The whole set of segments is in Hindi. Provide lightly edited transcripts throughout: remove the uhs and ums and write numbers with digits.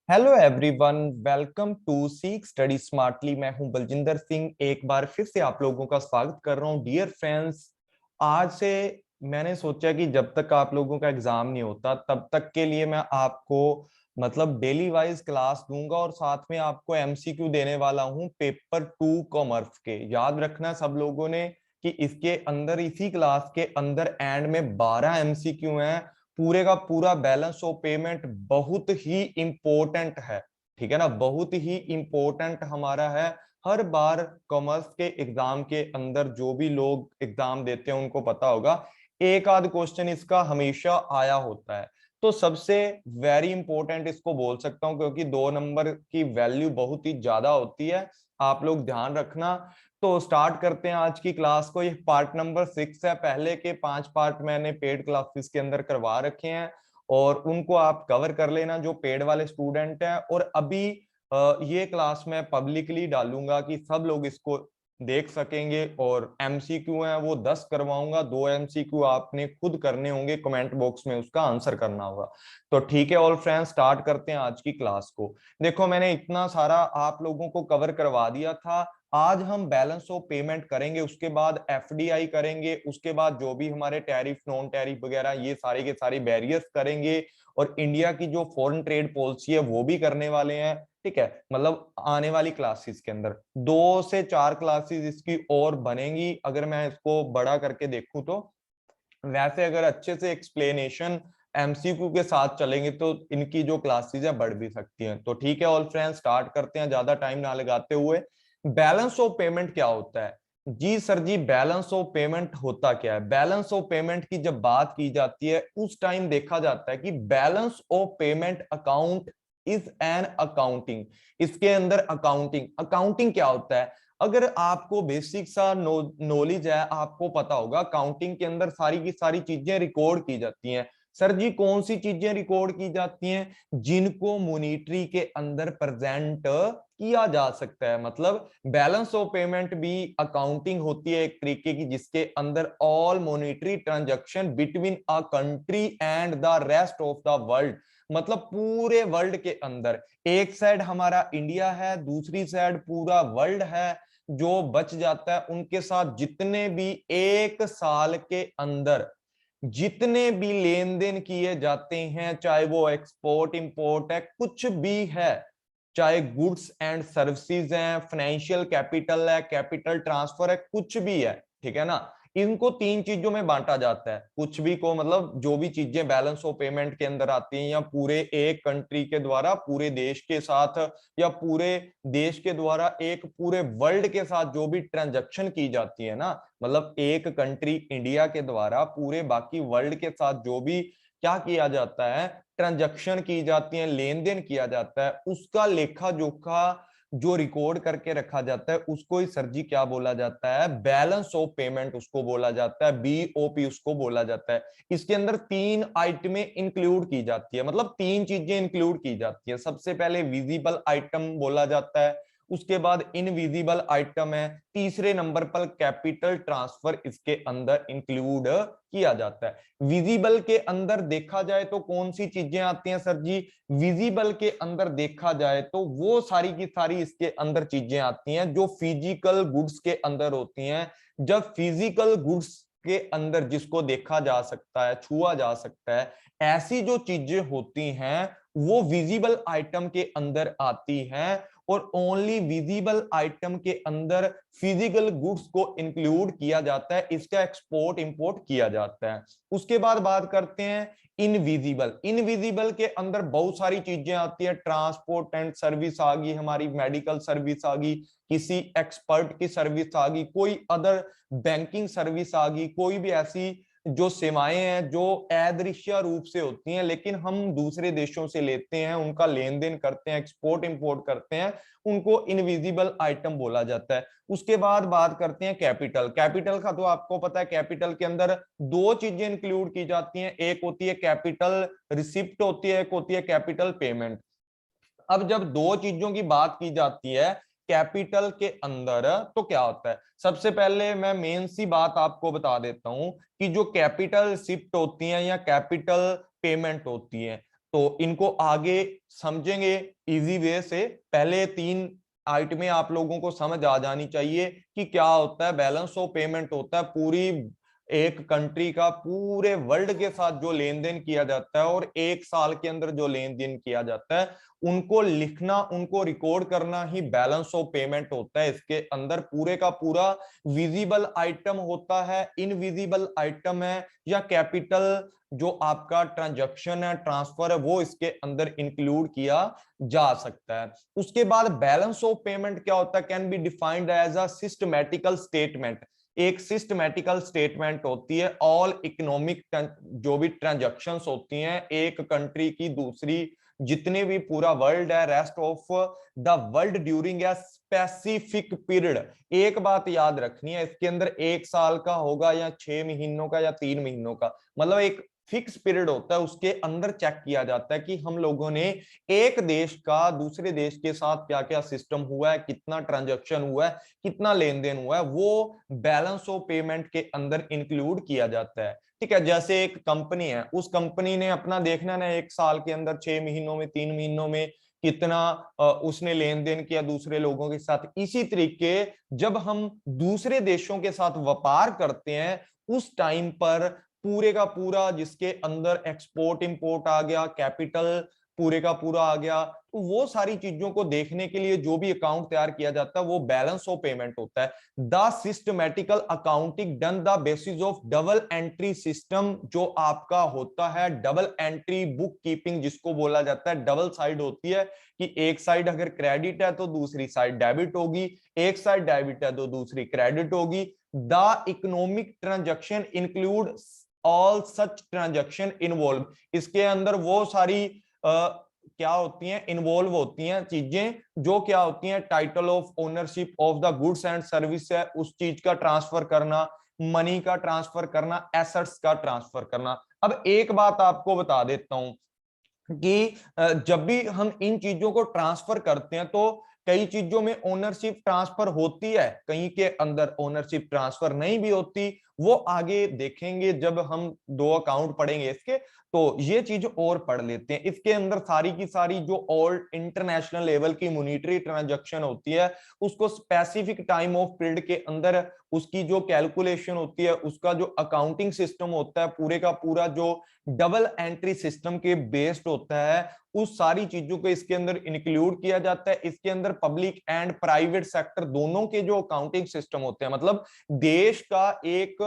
Hello everyone, welcome to seek study smartly. मैं हूं बलजिंदर सिंह। एक बार फिर से आप लोगों का स्वागत कर रहा हूं। डियर फ्रेंड्स, आज से मैंने सोचा कि जब तक आप लोगों का एग्जाम नहीं होता तब तक के लिए मैं आपको डेली वाइज क्लास दूंगा और साथ में आपको एमसीक्यू देने वाला हूं पेपर 2 कॉमर्स के। याद रखना सब लोगों ने कि इसके अंदर, इसी क्लास के अंदर एंड में 12 एमसीक्यू हैं। पूरे का पूरा बैलेंस ऑफ पेमेंट बहुत ही इंपॉर्टेंट है, ठीक है ना, बहुत ही इंपॉर्टेंट हमारा है। हर बार कॉमर्स के एग्जाम के अंदर जो भी लोग एग्जाम देते हैं उनको पता होगा एक आध क्वेश्चन इसका हमेशा आया होता है। तो सबसे वेरी इंपॉर्टेंट इसको बोल सकता हूं क्योंकि 2 नंबर की वैल्यू बहुत ही ज्यादा होती है। आप लोग ध्यान रखना। तो स्टार्ट करते हैं आज की क्लास को। ये पार्ट नंबर 6 है। पहले के 5 पार्ट मैंने पेड क्लासेस के अंदर करवा रखे हैं और उनको आप कवर कर लेना जो पेड वाले स्टूडेंट हैं। और अभी ये क्लास मैं पब्लिकली डालूंगा कि सब लोग इसको देख सकेंगे। और एमसीक्यू है वो 10 करवाऊंगा। 2 एमसीक्यू आपने खुद करने होंगे, कमेंट बॉक्स में उसका आंसर करना होगा। तो ठीक है ऑल फ्रेंड्स, स्टार्ट करते हैं आज की क्लास को। देखो, मैंने इतना सारा आप लोगों को कवर करवा दिया था। आज हम बैलेंस ऑफ पेमेंट करेंगे, उसके बाद एफडीआई करेंगे, उसके बाद जो भी हमारे टैरिफ नॉन टैरिफ वगैरह ये सारे के सारे बैरियर्स करेंगे और इंडिया की जो फॉरेन ट्रेड पॉलिसी है वो भी करने वाले हैं। ठीक है, आने वाली क्लासेस के अंदर 2 से 4 क्लासेस इसकी और बनेंगी अगर मैं इसको बड़ा करके देखूं तो। वैसे अगर अच्छे से एक्सप्लेनेशन एमसीक्यू के साथ चलेंगे तो इनकी जो क्लासेस है बढ़ भी सकती हैं। तो ठीक है ऑल फ्रेंड्स, स्टार्ट करते हैं ज्यादा टाइम ना लगाते हुए। बैलेंस ऑफ पेमेंट क्या होता है? जी sir ji, balance of payment होता क्या है? बैलेंस ऑफ पेमेंट की जब बात की जाती है उस टाइम देखा जाता है कि balance of payment account is an accounting. इसके अंदर अकाउंटिंग अकाउंटिंग क्या होता है? अगर आपको बेसिक सा नॉलेज है, आपको पता होगा अकाउंटिंग के अंदर सारी की सारी चीजें रिकॉर्ड की जाती हैं। सर जी, कौन सी चीजें रिकॉर्ड की जाती हैं? जिनको मॉनिटरी के अंदर प्रेजेंट किया जा सकता है। मतलब बैलेंस ऑफ पेमेंट भी अकाउंटिंग होती है एक तरीके की, जिसके अंदर all monetary transaction between a country and the rest of the world, मतलब पूरे वर्ल्ड के अंदर, एक साइड हमारा इंडिया है, दूसरी साइड पूरा वर्ल्ड है, जो बच जाता है उनके साथ जितने भी एक साल के अंदर जितने भी लेन देन किए जाते हैं, चाहे वो एक्सपोर्ट इंपोर्ट है, कुछ भी है, चाहे गुड्स एंड सर्विसेज हैं, फाइनेंशियल कैपिटल है, कैपिटल ट्रांसफर है, कुछ भी है, ठीक है ना, इनको 3 चीजों में बांटा जाता है। कुछ भी को मतलब जो भी चीजें बैलेंस ऑफ पेमेंट के अंदर आती हैं या पूरे एक कंट्री के द्वारा पूरे देश के साथ या पूरे देश के द्वारा एक पूरे वर्ल्ड के साथ जो भी ट्रांजैक्शन की जाती है ना, मतलब एक कंट्री इंडिया के द्वारा पूरे बाकी वर्ल्ड के साथ जो भी क्या किया जाता है, ट्रांजैक्शन की जाती है, लेन देन किया जाता है, उसका लेखा जोखा जो रिकॉर्ड करके रखा जाता है उसको ही सर जी क्या बोला जाता है? बैलेंस ऑफ पेमेंट उसको बोला जाता है, बीओपी उसको बोला जाता है। इसके अंदर 3 आइटमें इंक्लूड की जाती है, मतलब 3 चीजें इंक्लूड की जाती है। सबसे पहले विजिबल आइटम बोला जाता है, उसके बाद इनविजिबल आइटम है, तीसरे नंबर पर कैपिटल ट्रांसफर इसके अंदर इंक्लूड किया जाता है। विजिबल के अंदर देखा जाए तो कौन सी चीजें आती हैं सर जी? विजिबल के अंदर देखा जाए तो वो सारी की सारी इसके अंदर चीजें आती हैं जो फिजिकल गुड्स के अंदर होती हैं। जब फिजिकल गुड्स के अंदर जिसको देखा जा सकता है, छुआ जा सकता है, ऐसी जो चीजें होती हैं वो विजिबल आइटम के अंदर आती हैं। और ओनली विजिबल आइटम के अंदर फिजिकल गुड्स को इंक्लूड किया जाता है, इसका एक्सपोर्ट इंपोर्ट किया जाता है। उसके बाद बात करते हैं इनविजिबल। इनविजिबल के अंदर बहुत सारी चीजें आती है, ट्रांसपोर्ट एंड सर्विस आ गई, हमारी मेडिकल सर्विस आ गई, किसी एक्सपर्ट की सर्विस आ गई, कोई अदर बैंकिंग सर्विस आ गई, कोई भी ऐसी जो सेवाएं हैं जो अदृश्य रूप से होती हैं लेकिन हम दूसरे देशों से लेते हैं, उनका लेन देन करते हैं, एक्सपोर्ट इंपोर्ट करते हैं, उनको इनविजिबल आइटम बोला जाता है। उसके बाद बात करते हैं कैपिटल। कैपिटल का तो आपको पता है, कैपिटल के अंदर 2 चीजें इंक्लूड की जाती हैं, एक होती है कैपिटल रिसिप्ट होती है, एक होती है कैपिटल पेमेंट। अब जब 2 चीजों की बात की जाती है कैपिटल के अंदर तो क्या होता है? सबसे पहले मैं मेन सी बात आपको बता देता हूं कि जो कैपिटल रिसिप्ट होती हैं या कैपिटल पेमेंट होती है, तो इनको आगे समझेंगे इजी वे से। पहले 3 आइटमें आप लोगों को समझ आ जानी चाहिए कि क्या होता है। बैलेंस ऑफ पेमेंट होता है पूरी एक कंट्री का पूरे वर्ल्ड के साथ जो लेन देन किया जाता है और एक साल के अंदर जो लेन देन किया जाता है उनको लिखना, उनको रिकॉर्ड करना ही बैलेंस ऑफ पेमेंट होता है। इसके अंदर पूरे का पूरा विजिबल आइटम होता है, इनविजिबल आइटम है या कैपिटल जो आपका ट्रांजैक्शन है, ट्रांसफर है, वो इसके अंदर इंक्लूड किया जा सकता है। उसके बाद बैलेंस ऑफ पेमेंट क्या होता है, can be defined as a systematical statement. एक सिस्टमैटिकल स्टेटमेंट होती है ऑल इकोनॉमिक जो भी ट्रांजैक्शंस होती हैं एक कंट्री की दूसरी, जितने भी पूरा वर्ल्ड है, rest of the world during a specific period. एक बात याद रखनी है, इसके अंदर एक साल का होगा या 6 महीनों का या 3 महीनों का, मतलब एक फिक्स पीरियड होता है, उसके अंदर चेक किया जाता है कि हम लोगों ने एक देश का दूसरे देश के साथ क्या क्या सिस्टम हुआ है, कितना ट्रांजैक्शन हुआ है, कितना लेन देन हुआ है, वो बैलेंस ऑफ पेमेंट के अंदर इंक्लूड किया जाता है। ठीक है, जैसे एक कंपनी है, उस कंपनी ने अपना देखना ना एक साल के अंदर 6 महीनों में 3 महीनों में कितना उसने लेन देन किया दूसरे लोगों के साथ। इसी तरीके जब हम दूसरे देशों के साथ व्यापार करते हैं उस टाइम पर पूरे का पूरा जिसके अंदर एक्सपोर्ट इंपोर्ट आ गया, कैपिटल पूरे का पूरा आ गया, तो वो सारी चीजों को देखने के लिए जो भी अकाउंट तैयार किया जाता है वो बैलेंस ऑफ पेमेंट होता है। The systematical accounting done the basis of double entry system, जो आपका होता है डबल एंट्री बुक कीपिंग जिसको बोला जाता है। डबल साइड होती है कि एक साइड अगर क्रेडिट है तो दूसरी साइड डेबिट होगी, एक साइड डेबिट है तो दूसरी क्रेडिट होगी। The economic transaction include all such transaction involve, इसके अंदर वो सारी क्या होती हैं, इन्वॉल्व होती हैं चीजें जो क्या होती हैं, title of ownership of the goods and service है उस चीज का ट्रांसफर करना, मनी का ट्रांसफर करना, एसेट्स का ट्रांसफर करना। अब एक बात आपको बता देता हूं कि जब भी हम इन चीजों को ट्रांसफर करते हैं तो कई चीजों में ओनरशिप ट्रांसफर होती है, कहीं के अंदर ओनरशिप ट्रांसफर नहीं भी होती, वो आगे देखेंगे जब हम 2 अकाउंट पढ़ेंगे इसके, तो ये चीज और पढ़ लेते हैं। इसके अंदर सारी की सारी जो ऑल इंटरनेशनल लेवल की मॉनेटरी ट्रांजैक्शन होती है उसको स्पेसिफिक टाइम ऑफ पीरियड के अंदर उसकी जो कैलकुलेशन होती है, उसका जो अकाउंटिंग सिस्टम होता है पूरे का पूरा जो डबल एंट्री सिस्टम के बेस्ड होता है, उस सारी चीजों को इसके अंदर इंक्लूड किया जाता है। इसके अंदर पब्लिक एंड प्राइवेट सेक्टर दोनों के जो अकाउंटिंग सिस्टम होते हैं, मतलब देश का एक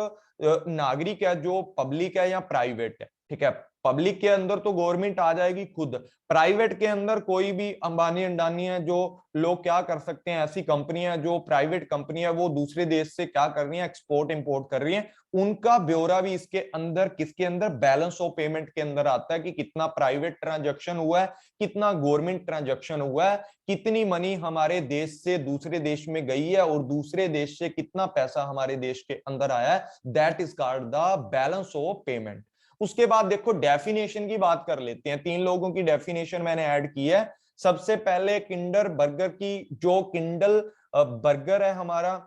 नागरिक है जो पब्लिक है या प्राइवेट है, ठीक है, पब्लिक के अंदर तो गवर्नमेंट आ जाएगी खुद, प्राइवेट के अंदर कोई भी अंबानी अंडानी है जो लोग क्या कर सकते हैं, ऐसी कंपनियां जो प्राइवेट कंपनी है वो दूसरे देश से क्या कर रही है, एक्सपोर्ट इंपोर्ट कर रही है, उनका ब्यौरा भी इसके अंदर किसके अंदर बैलेंस ऑफ पेमेंट के अंदर आता है कि कितना प्राइवेट ट्रांजैक्शन हुआ है, कितना गवर्नमेंट ट्रांजैक्शन हुआ है, कितनी मनी हमारे देश से दूसरे देश में गई है और दूसरे देश से कितना पैसा हमारे देश के अंदर आया है, that is called the balance of payment. उसके बाद देखो डेफिनेशन की बात कर लेते हैं, 3 लोगों की डेफिनेशन मैंने ऐड की है। सबसे पहले किंडर बर्गर की, जो किंडल बर्गर है हमारा,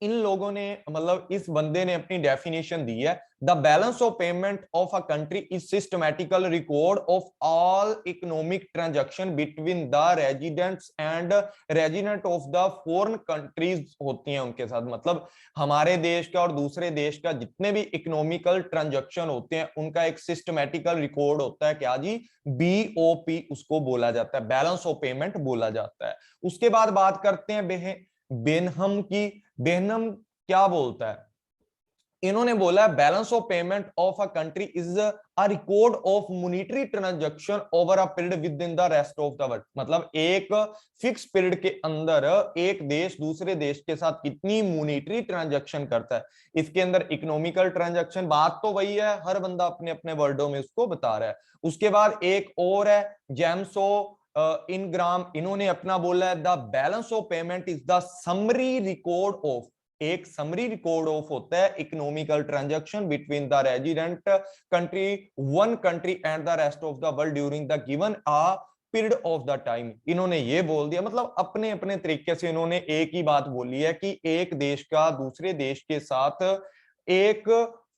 इन लोगों ने मतलब इस बंदे ने अपनी डेफिनेशन दी है, the balance of payment of a country is systematical record of all economic transaction between the residents and resident of the foreign countries होती हैं उनके साथ, मतलब हमारे देश का और दूसरे देश का जितने भी इकोनॉमिकल ट्रांजैक्शन होते हैं उनका एक सिस्टमैटिकल रिकॉर्ड होता है, क्या जी, बीओपी उसको बोला जाता है, बैलेंस ऑफ पेमेंट बोला जाता है। उसके बाद बात करते हैं बेनहम की। बेनहम क्या बोलता है, इन्होंने बोला balance of payment of a country is a record of monetary transaction over a period with in the rest of the world, मतलब एक फिक्स पीरियड के अंदर एक देश दूसरे देश के साथ कितनी मॉनेटरी ट्रांजैक्शन करता है। इसके अंदर इकोनॉमिकल ट्रांजैक्शन, बात तो वही है, हर बंदा अपने अपने वर्डों में उसको बता रहा है। उसके बाद एक और है जेम्सो इनग्राम, इन्होंने अपना बोला है the balance of payment is the summary record of, एक समरी रिकॉर्ड ऑफ होता है economical transaction between the resident country one country and the rest of the world during the given a period of the time. इन्होंने ये बोल दिया, मतलब अपने अपने तरीके से इन्होंने एक ही बात बोली है कि एक देश का दूसरे देश के साथ एक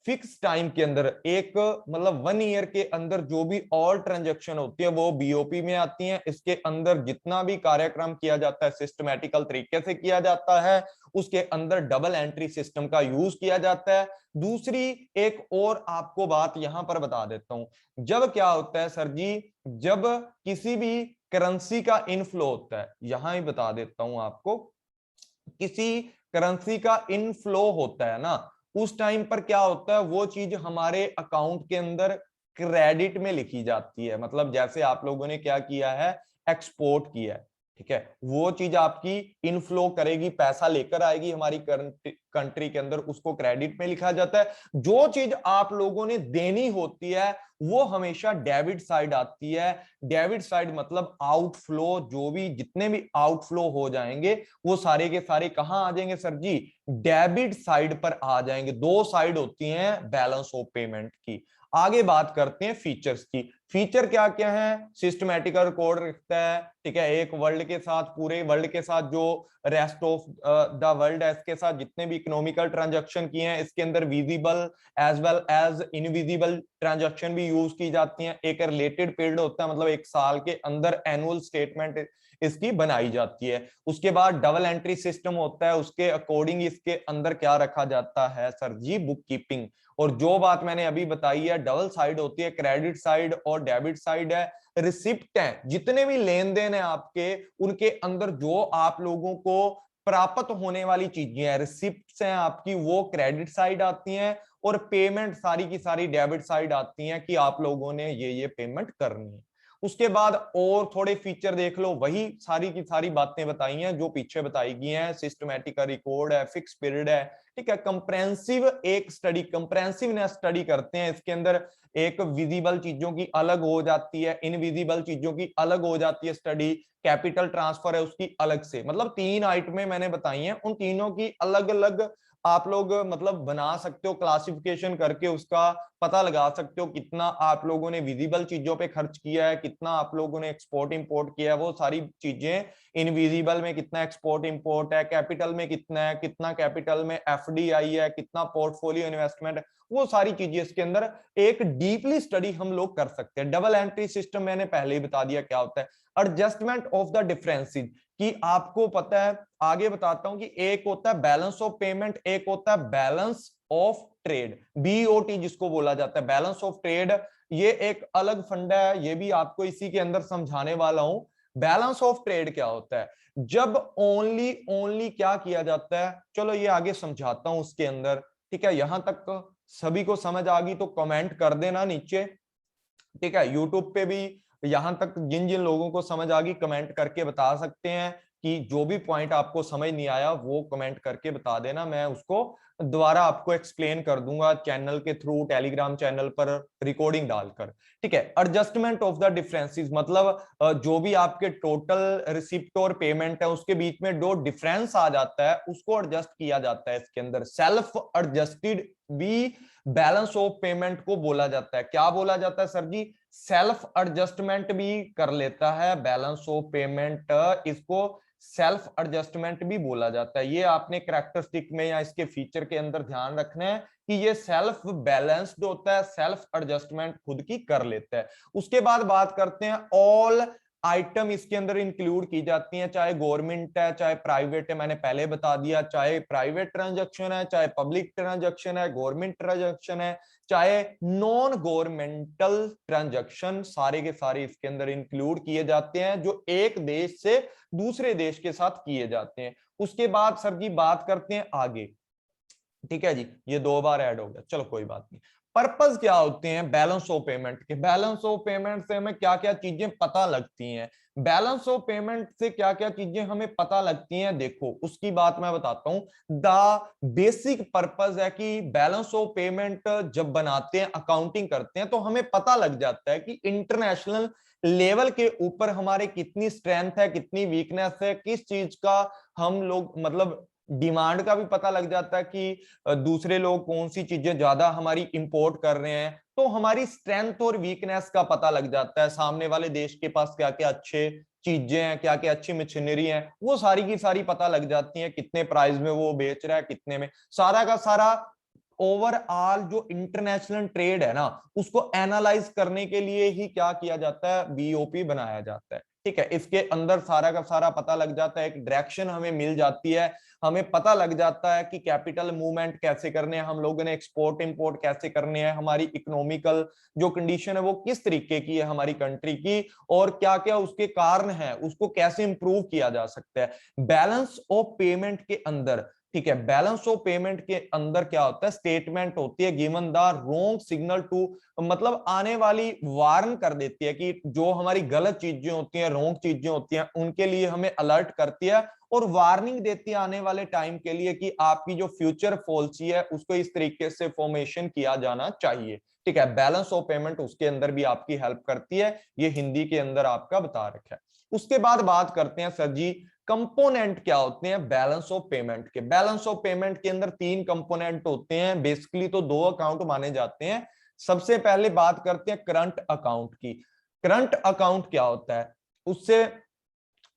फिक्स टाइम के अंदर, एक मतलब 1 ईयर के अंदर जो भी और ट्रांजैक्शन होती है वो बीओपी में आती हैं। इसके अंदर जितना भी कार्यक्रम किया जाता है सिस्टमैटिकल तरीके से किया जाता है, उसके अंदर डबल एंट्री सिस्टम का यूज किया जाता है। दूसरी एक और आपको बात यहां पर बता देता हूं, जब क्या होता है सर जी, जब किसी भी करेंसी का इनफ्लो होता है, यहां ही बता देता हूं आपको, किसी करेंसी का इनफ्लो होता है ना, उस टाइम पर क्या होता है, वो चीज हमारे अकाउंट के अंदर क्रेडिट में लिखी जाती है। मतलब जैसे आप लोगों ने क्या किया है, एक्सपोर्ट किया है, ठीक है, वो चीज आपकी इनफ्लो करेगी, पैसा लेकर आएगी हमारी कंट्री के अंदर, उसको क्रेडिट में लिखा जाता है। जो चीज आप लोगों ने देनी होती है वो हमेशा डेबिट साइड आती है। डेबिट साइड मतलब आउटफ्लो, जो भी जितने भी आउटफ्लो हो जाएंगे वो सारे के सारे कहां आ जाएंगे सर जी, डेबिट साइड पर आ जाएंगे। दो साइड होती हैं बैलेंस ऑफ पेमेंट की। आगे बात करते हैं फीचर्स की। फीचर क्या क्या है, सिस्टमैटिकल कोड रखता है, ठीक है, एक वर्ल्ड के साथ, पूरे वर्ल्ड के साथ, जो रेस्ट ऑफ द वर्ल्ड है इसके साथ जितने भी इकोनॉमिकल ट्रांजैक्शन किए हैं, इसके अंदर visible as well as invisible transaction भी यूज की जाती हैं। एक रिलेटेड पीरियड होता है, मतलब एक साल के अंदर एनुअल स्टेटमेंट इसकी बनाई जाती है। उसके बाद डबल एंट्री सिस्टम होता है, उसके अकॉर्डिंग इसके अंदर क्या रखा जाता है सर जी, बुक कीपिंग। और जो बात मैंने अभी बताई है, डबल साइड होती है, क्रेडिट साइड और डेबिट साइड है। रिसिप्ट है, जितने भी लेन देन है आपके, उनके अंदर जो आप लोगों को प्राप्त होने वाली चीजें हैं, रिसिप्ट हैं आपकी, वो क्रेडिट साइड आती हैं, और पेमेंट सारी की सारी डेबिट साइड आती हैं कि आप लोगों ने ये पेमेंट करनी है। उसके बाद और थोड़े फीचर देख लो, वही सारी की सारी बातें बताई हैं जो पीछे बताई गई हैं। सिस्टमैटिक का रिकॉर्ड है, फिक्स पीरियड है, ठीक है, कंप्रेहेंसिव एक स्टडी, कंप्रेहेंसिवनेस स्टडी करते हैं इसके अंदर। एक विजिबल चीजों की अलग हो जाती है, इनविजिबल चीजों की अलग हो जाती है स्टडी। कैपिटल ट्रांसफर है उसकी अलग से, मतलब 3 आइटमें मैंने बताई हैं, उन तीनों की अलग अलग आप लोग मतलब बना सकते हो, क्लासिफिकेशन करके उसका पता लगा सकते हो कितना आप लोगों ने विजिबल चीजों पे खर्च किया है, कितना आप लोगों ने एक्सपोर्ट इंपोर्ट किया है। वो सारी चीजें, इनविजिबल में कितना एक्सपोर्ट इंपोर्ट है, कैपिटल में कितना है, कितना कैपिटल में एफडीआई है, कितना पोर्टफोलियो इन्वेस्टमेंट है, वो सारी चीजें इसके अंदर एक डीपली स्टडी हम लोग कर सकते हैं। डबल एंट्री सिस्टम मैंने पहले ही बता दिया क्या होता है। एडजस्टमेंट ऑफ द डिफरेंसेस, कि आपको पता है, आगे बताता हूं, कि एक होता है बैलेंस ऑफ पेमेंट, एक होता है बैलेंस ऑफ ट्रेड, बीओटी जिसको बोला जाता है, बैलेंस ऑफ ट्रेड। ये एक अलग फंडा है, ये भी आपको इसी के अंदर समझाने वाला हूं। बैलेंस ऑफ ट्रेड क्या होता है, जब ओनली ओनली क्या किया जाता है, चलो ये आगे समझाता हूं उसके अंदर, ठीक है। यहां तक सभी को समझ आ गई तो कमेंट कर देना नीचे, ठीक है। यूट्यूब पे भी यहां तक जिन जिन लोगों को समझ आ गई कमेंट करके बता सकते हैं, कि जो भी पॉइंट आपको समझ नहीं आया वो कमेंट करके बता देना, मैं उसको दोबारा आपको एक्सप्लेन कर दूंगा चैनल के थ्रू, टेलीग्राम चैनल पर रिकॉर्डिंग डालकर, ठीक है। एडजस्टमेंट ऑफ द डिफरेंसेस मतलब जो भी आपके टोटल रिसिप्ट और पेमेंट है उसके बीच में जो डिफरेंस आ जाता है उसको एडजस्ट किया जाता है इसके अंदर। सेल्फ एडजस्टेड भी बैलेंस ऑफ पेमेंट को बोला जाता है। क्या बोला जाता है सर जी, सेल्फ एडजस्टमेंट भी कर लेता है बैलेंस ऑफ पेमेंट, इसको सेल्फ एडजस्टमेंट भी बोला जाता है। ये आपने कैरेक्टरिस्टिक में या इसके फीचर के अंदर ध्यान रखना है कि ये सेल्फ बैलेंस्ड होता है, सेल्फ एडजस्टमेंट खुद की कर लेता है। उसके बाद बात करते हैं, ऑल आइटम इसके अंदर इंक्लूड की जाती हैं, चाहे गवर्नमेंट है चाहे प्राइवेट है, मैंने पहले बता दिया, चाहे प्राइवेट ट्रांजैक्शन है चाहे पब्लिक ट्रांजैक्शन है, गवर्नमेंट ट्रांजैक्शन है चाहे नॉन गवर्नमेंटल ट्रांजैक्शन, सारे के सारे इसके अंदर इंक्लूड किए जाते हैं जो एक देश से दूसरे देश के साथ किए जाते हैं। उसके बाद सर जी बात करते हैं आगे, ठीक है जी, ये 2 बार ऐड हो गया, चलो कोई बात नहीं। पर्पस क्या होते हैं बैलेंस ऑफ पेमेंट के, बैलेंस ऑफ पेमेंट से हमें क्या क्या चीजें पता लगती हैं, बैलेंस ऑफ पेमेंट से क्या क्या चीजें हमें पता लगती हैं, देखो उसकी बात मैं बताता हूं। द बेसिक पर्पस है कि बैलेंस ऑफ पेमेंट जब बनाते हैं, अकाउंटिंग करते हैं, तो हमें पता लग जाता है कि इंटरनेशनल लेवल के ऊपर हमारे कितनी स्ट्रेंथ है, कितनी वीकनेस है, किस चीज का हम लोग मतलब डिमांड का भी पता लग जाता है कि दूसरे लोग कौन सी चीजें ज्यादा हमारी इंपोर्ट कर रहे हैं, तो हमारी स्ट्रेंथ और वीकनेस का पता लग जाता है। सामने वाले देश के पास क्या क्या अच्छे चीजें हैं, क्या क्या अच्छी मशीनरी है, वो सारी की सारी पता लग जाती है, कितने प्राइस में वो बेच रहा है, कितने में, सारा का सारा ओवरऑल जो इंटरनेशनल ट्रेड है ना उसको एनालाइज करने के लिए ही क्या किया जाता है, बीओपी बनाया जाता है। ठीक है, इसके अंदर सारा का सारा पता लग जाता है, एक डायरेक्शन हमें मिल जाती है, हमें पता लग जाता है कि कैपिटल मूवमेंट कैसे करने हैं, हम लोगों ने एक्सपोर्ट इंपोर्ट कैसे करने हैं, हमारी इकोनॉमिकल जो कंडीशन है वो किस तरीके की है हमारी कंट्री की, और क्या क्या उसके कारण है, उसको कैसे इंप्रूव किया जा सकता है। बैलेंस ऑफ पेमेंट के अंदर, ठीक है, बैलेंस ऑफ पेमेंट के अंदर क्या होता है, स्टेटमेंट होती है given the wrong signal to, मतलब आने वाली वार्न कर देती है कि जो हमारी गलत चीजें होती हैं, रोंग चीजें होती हैं, उनके लिए हमें अलर्ट करती है और वार्निंग देती है आने वाले टाइम के लिए कि आपकी जो फ्यूचर पॉलिसी है उसको इस तरीके से फॉर्मेशन किया जाना चाहिए। ठीक है, बैलेंस ऑफ पेमेंट उसके अंदर भी आपकी हेल्प करती है, ये हिंदी के अंदर आपका बता रखा है। उसके बाद बात करते हैं सर जी कंपोनेंट क्या होते हैं बैलेंस ऑफ पेमेंट के। बैलेंस ऑफ पेमेंट के अंदर तीन कंपोनेंट होते हैं, बेसिकली तो दो अकाउंट माने जाते हैं। सबसे पहले बात करते हैं करंट अकाउंट की। करंट अकाउंट क्या होता है, उससे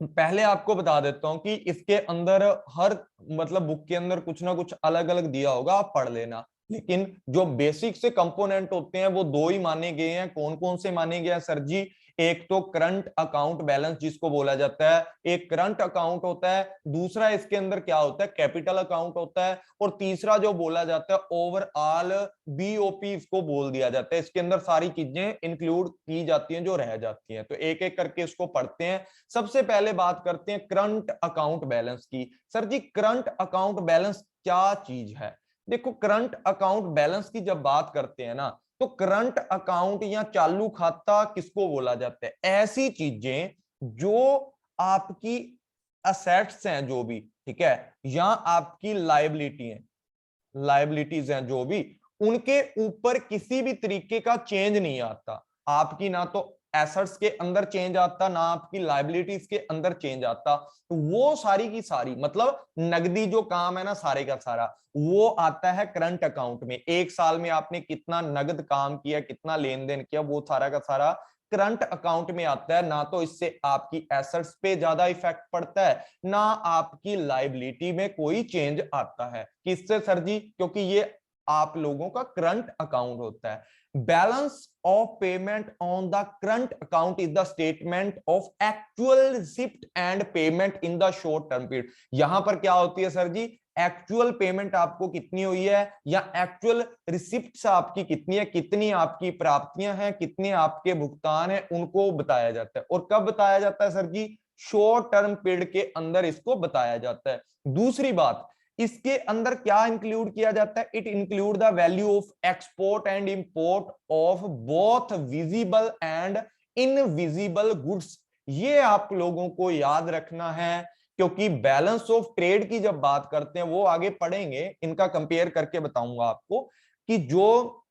पहले आपको बता देता हूं कि इसके अंदर हर, मतलब बुक के अंदर कुछ ना कुछ अलग अलग दिया होगा, आप पढ़ लेना, लेकिन जो बेसिक से कंपोनेंट होते हैं वो दो ही माने गए हैं। कौन कौन से माने गए हैं सर जी, एक तो करंट अकाउंट बैलेंस जिसको बोला जाता है, एक करंट अकाउंट होता है, दूसरा इसके अंदर क्या होता है कैपिटल अकाउंट होता है, और तीसरा जो बोला जाता है ओवरऑल बीओपी इसको बोल दिया जाता है। इसके अंदर सारी चीजें इंक्लूड की जाती हैं जो रह जाती हैं, तो एक एक करके इसको पढ़ते हैं। सबसे पहले बात करते हैं करंट अकाउंट बैलेंस की। सर जी करंट अकाउंट बैलेंस क्या चीज है, देखो करंट अकाउंट बैलेंस की जब बात करते हैं ना, तो करंट अकाउंट या चालू खाता किसको बोला जाता है, ऐसी चीजें जो आपकी असेट्स हैं जो भी, ठीक है, या आपकी लायबिलिटी है, लायबिलिटीज हैं जो भी, उनके ऊपर किसी भी तरीके का चेंज नहीं आता। आपकी ना तो एसेट्स के अंदर चेंज आता, ना आपकी लायबिलिटीज के अंदर चेंज आता, तो वो सारी की सारी, मतलब नगदी जो काम है ना सारे का सारा, वो आता है करंट अकाउंट में। एक साल में आपने कितना नगद काम किया, कितना लेन देन किया, वो सारा का सारा करंट अकाउंट में आता है। ना तो इससे आपकी एसेट्स पे ज्यादा इफेक्ट पड़ता है, ना आपकी लायबिलिटी में कोई चेंज आता है। किससे सर जी, क्योंकि ये आप लोगों का करंट अकाउंट होता है। Balance of payment on the current account is the statement of actual receipt and payment in the short term period. यहां पर क्या होती है सर जी, एक्चुअल पेमेंट आपको कितनी हुई है, या एक्चुअल रिसिप्ट्स आपकी कितनी है, कितनी आपकी प्राप्तियां हैं, कितने आपके भुगतान हैं, उनको बताया जाता है। और कब बताया जाता है सर जी, शॉर्ट टर्म पीरियड के अंदर इसको बताया जाता है। दूसरी बात, इसके अंदर क्या इंक्लूड किया जाता है, it include the value of export and import of both visible and invisible goods. ये आप लोगों को याद रखना है, क्योंकि बैलेंस ऑफ ट्रेड की जब बात करते हैं, वो आगे पढ़ेंगे, इनका कंपेयर करके बताऊंगा आपको कि जो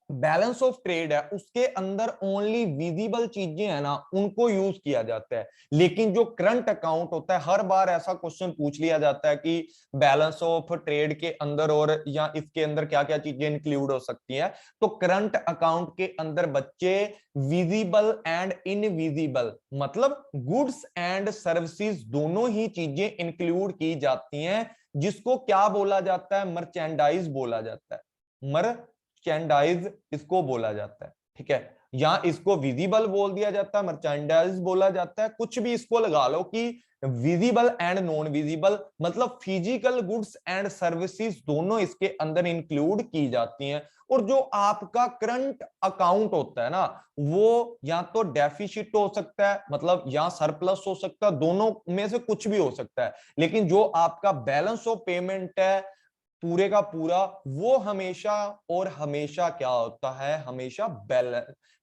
बैलेंस ऑफ ट्रेड है उसके अंदर ओनली विजिबल चीजें हैं ना उनको यूज किया जाता है। लेकिन जो करंट अकाउंट होता है, हर बार ऐसा क्वेश्चन पूछ लिया जाता है कि बैलेंस ऑफ ट्रेड के अंदर और या इसके अंदर क्या क्या चीजें इंक्लूड हो सकती हैं, तो करंट अकाउंट के अंदर बच्चे विजिबल एंड इनविजिबल, मतलब गुड्स एंड सर्विसेज दोनों ही चीजें इंक्लूड की जाती हैं, जिसको क्या बोला जाता है, मर्चेंडाइज बोला जाता है। मर्चेंडाइज इसको बोला जाता है, ठीक है, या इसको विजिबल बोल दिया जाता है, मर्चेंडाइज बोला जाता है, कुछ भी इसको लगा लो कि विजिबल एंड नॉन विजिबल, मतलब फिजिकल गुड्स एंड सर्विसेज दोनों इसके अंदर इंक्लूड की जाती हैं। और जो आपका करंट अकाउंट होता है ना, वो या तो डेफिसिट हो सकता है, मतलब या सरप्लस हो सकता है, दोनों में से कुछ भी हो सकता है। लेकिन जो आपका बैलेंस ऑफ पेमेंट है पूरे का पूरा, वो हमेशा और हमेशा क्या होता है, हमेशा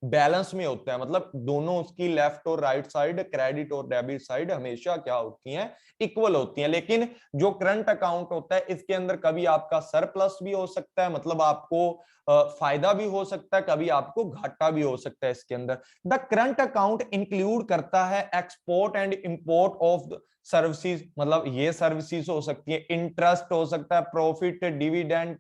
बैलेंस में होता है, मतलब दोनों उसकी लेफ्ट और राइट साइड, क्रेडिट और डेबिट साइड हमेशा क्या होती हैं, इक्वल होती हैं। लेकिन जो करंट अकाउंट होता है इसके अंदर कभी आपका सरप्लस भी हो सकता है, मतलब आपको फायदा भी हो सकता है, कभी आपको घाटा भी हो सकता है इसके अंदर। द करंट अकाउंट इंक्लूड करता है export and import of services, मतलब ये सर्विसेज हो सकती है, इंटरेस्ट हो सकता है, प्रॉफिट, डिविडेंड,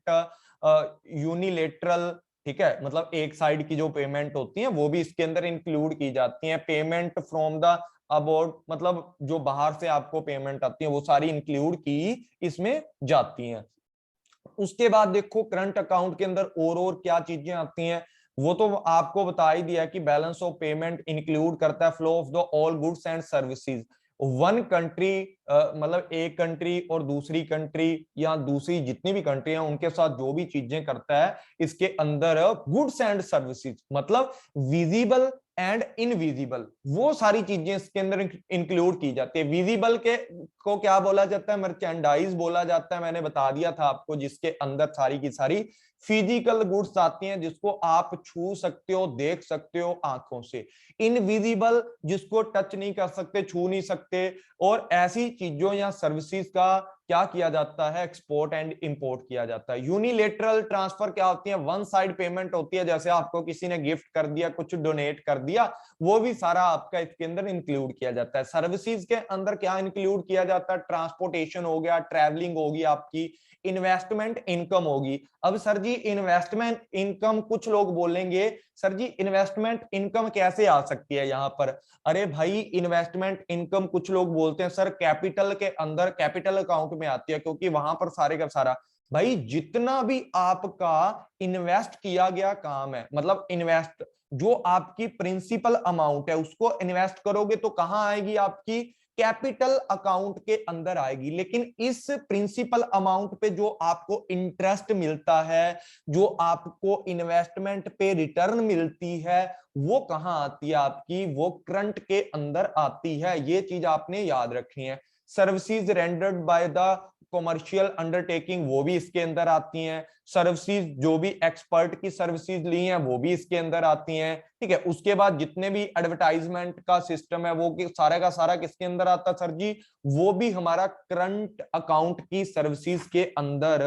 यूनिलेटरल, ठीक है, मतलब एक साइड की जो पेमेंट होती है वो भी इसके अंदर इंक्लूड की जाती है। पेमेंट फ्रॉम द अबाउट, मतलब जो बाहर से आपको पेमेंट आती है वो सारी इंक्लूड की इसमें जाती हैं। उसके बाद देखो करंट अकाउंट के अंदर और क्या चीजें आती हैं, वो तो आपको बता ही दिया कि बैलेंस ऑफ पेमेंट इंक्लूड करता है flow of the all goods and services. One country मतलब एक कंट्री और दूसरी कंट्री या दूसरी जितनी भी कंट्री है उनके साथ जो भी चीजें करता है इसके अंदर गुड्स एंड सर्विसेज मतलब विजिबल एंड इनविजिबल वो सारी चीजें इसके अंदर इंक्लूड की जाती है। विजिबल के को क्या बोला जाता है, मर्चेंडाइज बोला जाता है, मैंने बता दिया था आपको, जिसके अंदर सारी की सारी फिजिकल गुड्स आती हैं जिसको आप छू सकते हो, देख सकते हो आंखों से। इनविजिबल जिसको टच नहीं कर सकते, छू नहीं सकते, और ऐसी चीजों या सर्विसेज का क्या किया जाता है, एक्सपोर्ट एंड इंपोर्ट किया जाता है। यूनिलेटरल ट्रांसफर क्या होती है, वन साइड पेमेंट होती है, जैसे आपको किसी ने गिफ्ट कर दिया, कुछ डोनेट कर दिया, वो भी सारा आपका इसके अंदर इंक्लूड किया जाता है। सर्विसेज के अंदर क्या इंक्लूड किया जाता है, ट्रांसपोर्टेशन हो गया, ट्रैवलिंग होगी आपकी, इन्वेस्टमेंट इनकम होगी। अब सर जी इन्वेस्टमेंट इनकम, कुछ लोग बोलेंगे सर जी इन्वेस्टमेंट इनकम कैसे आ सकती है यहाँ पर। अरे भाई इन्वेस्टमेंट इनकम कुछ लोग बोलते हैं सर कैपिटल के अंदर, कैपिटल अकाउंट में आती है, क्योंकि वहां पर सारे का सारा भाई जितना भी आपका इन्वेस्ट किया गया काम है, मतलब इन्वेस्ट जो आपकी प्रिंसिपल अमाउंट है उसको इन्वेस्ट करोगे तो कहां आएगी, आपकी कैपिटल अकाउंट के अंदर आएगी। लेकिन इस प्रिंसिपल अमाउंट पे जो आपको इंटरेस्ट मिलता है, जो आपको इन्वेस्टमेंट पे रिटर्न मिलती है, वो कहां आती है आपकी, वो करंट के अंदर आती है। ये चीज आपने याद रखनी है। Services rendered by the commercial undertaking वो भी इसके अंदर आती हैं। सर्विसेज जो भी एक्सपर्ट की सर्विसेज ली हैं वो भी इसके अंदर आती हैं। ठीक है, उसके बाद जितने भी एडवर्टाइजमेंट का सिस्टम है वो सारा का सारा किसके अंदर आता है सर जी, वो भी हमारा करंट अकाउंट की सर्विसेज के अंदर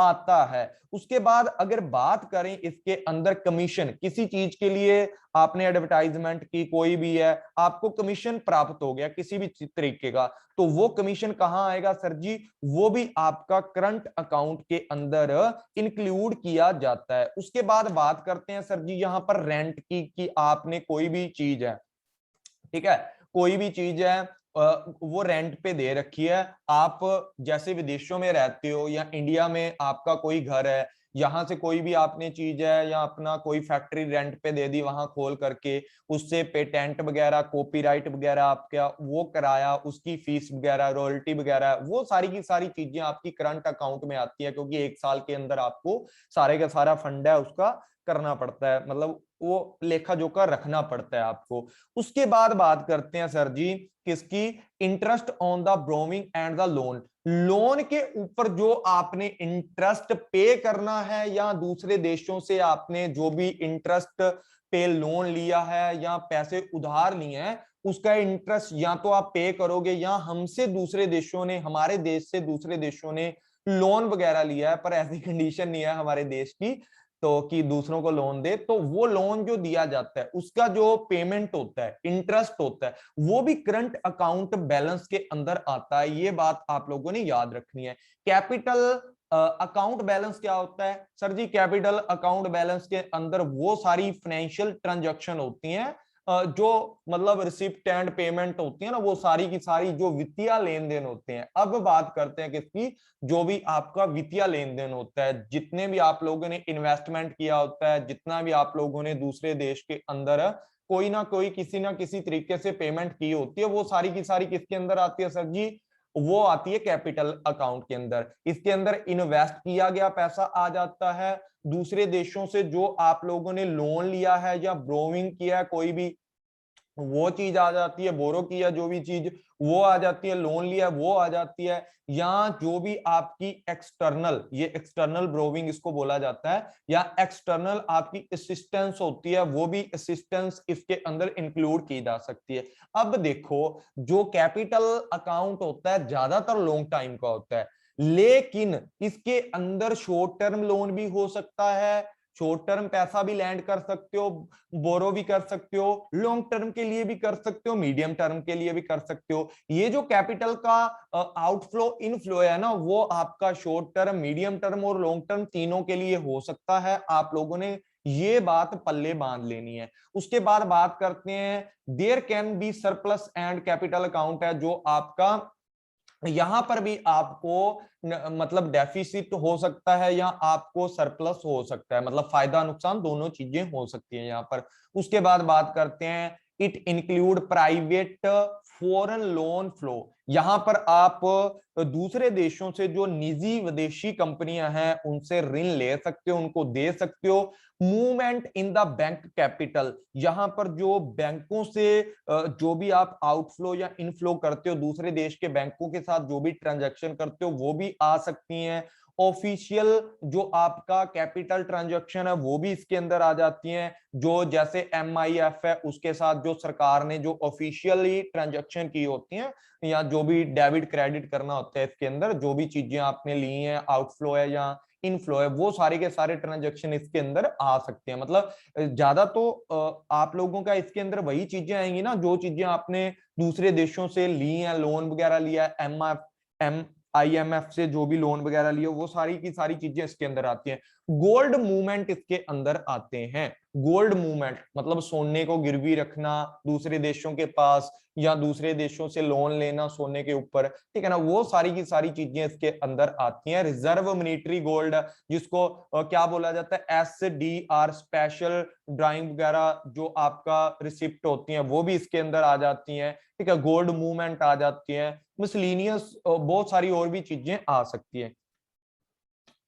आता है। उसके बाद अगर बात करें इसके अंदर कमीशन, किसी चीज के लिए आपने एडवर्टाइजमेंट की, कोई भी है, आपको कमीशन प्राप्त हो गया किसी भी तरीके का, तो वो कमीशन कहां आएगा सर जी, वो भी आपका करंट अकाउंट के अंदर इंक्लूड किया जाता है। उसके बाद बात करते हैं सर जी यहां पर रेंट की, कि आपने कोई भी चीज है, ठीक है, कोई भी चीज है वो रेंट पे दे रखी है। आप जैसे विदेशों में रहते हो या इंडिया में आपका कोई घर है, यहां से कोई भी आपने चीज है या अपना कोई फैक्ट्री रेंट पे दे दी, वहां खोल करके उससे पेटेंट वगैरह, कॉपीराइट वगैरह आपका वो कराया, उसकी फीस वगैरह, रॉयल्टी वगैरह, वो सारी की सारी चीजें आपकी करंट अकाउंट में आती है, क्योंकि एक साल के अंदर आपको सारे का सारा फंड है उसका करना पड़ता है, मतलब वो लेखा जोखा रखना पड़ता है आपको। उसके बाद बात करते हैं सर जी किसकी, interest on the borrowing and the loan. Loan के ऊपर जो आपने इंटरेस्ट पे करना है, या दूसरे देशों से आपने जो भी इंटरेस्ट पे लोन लिया है या पैसे उधार लिए हैं, उसका इंटरेस्ट या तो आप पे करोगे, या हमसे दूसरे देशों ने, हमारे देश से दूसरे देशों ने लोन वगैरह लिया है, पर ऐसी कंडीशन नहीं है हमारे देश की तो कि दूसरों को लोन दे, तो वो लोन जो दिया जाता है उसका जो पेमेंट होता है, इंटरेस्ट होता है, वो भी करंट अकाउंट बैलेंस के अंदर आता है। ये बात आप लोगों ने याद रखनी है। कैपिटल अकाउंट बैलेंस क्या होता है सर जी, कैपिटल अकाउंट बैलेंस के अंदर वो सारी फाइनेंशियल ट्रांजैक्शन होती हैं जो मतलब रिसिप्ट एंड पेमेंट होती है ना, वो सारी की सारी जो वित्तीय लेन देन होते हैं। अब बात करते हैं किसकी, जो भी आपका वित्तीय लेन देन होता है, जितने भी आप लोगों ने इन्वेस्टमेंट किया होता है, जितना भी आप लोगों ने दूसरे देश के अंदर कोई ना कोई किसी ना किसी तरीके से पेमेंट की होती है, वो सारी की सारी किसके अंदर आती है सर जी, वो आती है कैपिटल अकाउंट के अंदर। इसके अंदर इन्वेस्ट किया गया पैसा आ जाता है, दूसरे देशों से जो आप लोगों ने लोन लिया है या ब्रोइंग किया है कोई भी, वो चीज आ जाती है, बोरो किया जो भी चीज वो आ जाती है, लोन लिया वो आ जाती है, या जो भी आपकी एक्सटर्नल, ये एक्सटर्नल ब्रोविंग इसको बोला जाता है, या एक्सटर्नल आपकी असिस्टेंस होती है, वो भी असिस्टेंस इसके अंदर इंक्लूड की जा सकती है। अब देखो जो कैपिटल अकाउंट होता है ज्यादातर लॉन्ग टाइम का होता है, लेकिन इसके अंदर शॉर्ट टर्म लोन भी हो सकता है, शॉर्ट टर्म पैसा भी लैंड कर सकते हो, बोरो भी कर सकते हो, लॉन्ग टर्म के लिए भी कर सकते हो, मीडियम टर्म के लिए भी कर सकते हो। ये जो कैपिटल का आउटफ्लो इनफ्लो है ना, वो आपका शॉर्ट टर्म, मीडियम टर्म और लॉन्ग टर्म तीनों के लिए हो सकता है। आप लोगों ने ये बात पल्ले बांध लेनी है। उसके बाद बात करते हैं there can be surplus and capital account है, जो आपका यहां पर भी आपको मतलब डेफिसिट हो सकता है या आपको सरप्लस हो सकता है, मतलब फायदा नुकसान दोनों चीजें हो सकती हैं यहाँ पर। उसके बाद बात करते हैं it include private foreign loan flow. यहां पर आप दूसरे देशों से जो निजी विदेशी कंपनियां हैं उनसे ऋण ले सकते हो, उनको दे सकते हो। Movement in the bank capital, यहां पर जो बैंकों से जो भी आप आउटफ्लो या इनफ्लो करते हो, दूसरे देश के बैंकों के साथ जो भी ट्रांजैक्शन करते हो वो भी आ सकती हैं। ऑफिशियल जो आपका कैपिटल ट्रांजैक्शन है वो भी इसके अंदर आ जाती हैं, जो जैसे MIF है उसके साथ जो सरकार ने जो ऑफिशियली ट्रांजैक्शन की होती हैं, या जो भी डेबिट क्रेडिट करना होता है इसके अंदर, जो भी चीजें आपने ली हैं आउटफ्लो है या इनफ्लो है, वो सारे के सारे ट्रांजैक्शन इसके अंदर आ सकते हैं। मतलब ज्यादा तो आप लोगों का इसके अंदर वही चीजें आएंगी ना जो चीजें आपने दूसरे देशों से ली हैं, लोन वगैरह लिया है, IMF से जो भी लोन वगैरह लिए, वो सारी की सारी चीजें इसके अंदर आती हैं। गोल्ड मूवमेंट इसके अंदर आते हैं। गोल्ड मूवमेंट मतलब सोने को गिरवी रखना दूसरे देशों के पास, या दूसरे देशों से लोन लेना सोने के ऊपर, ठीक है ना, वो सारी की सारी चीजें इसके अंदर आती हैं। रिजर्व मिलिट्री गोल्ड, जिसको क्या बोला जाता है, SDR स्पेशल ड्राइंग वगैरह जो आपका रिसिप्ट होती हैं वो भी इसके अंदर आ जाती हैं, ठीक है। गोल्ड मूवमेंट आ जाती है, मिसलीनियस बहुत सारी और भी चीजें आ सकती है।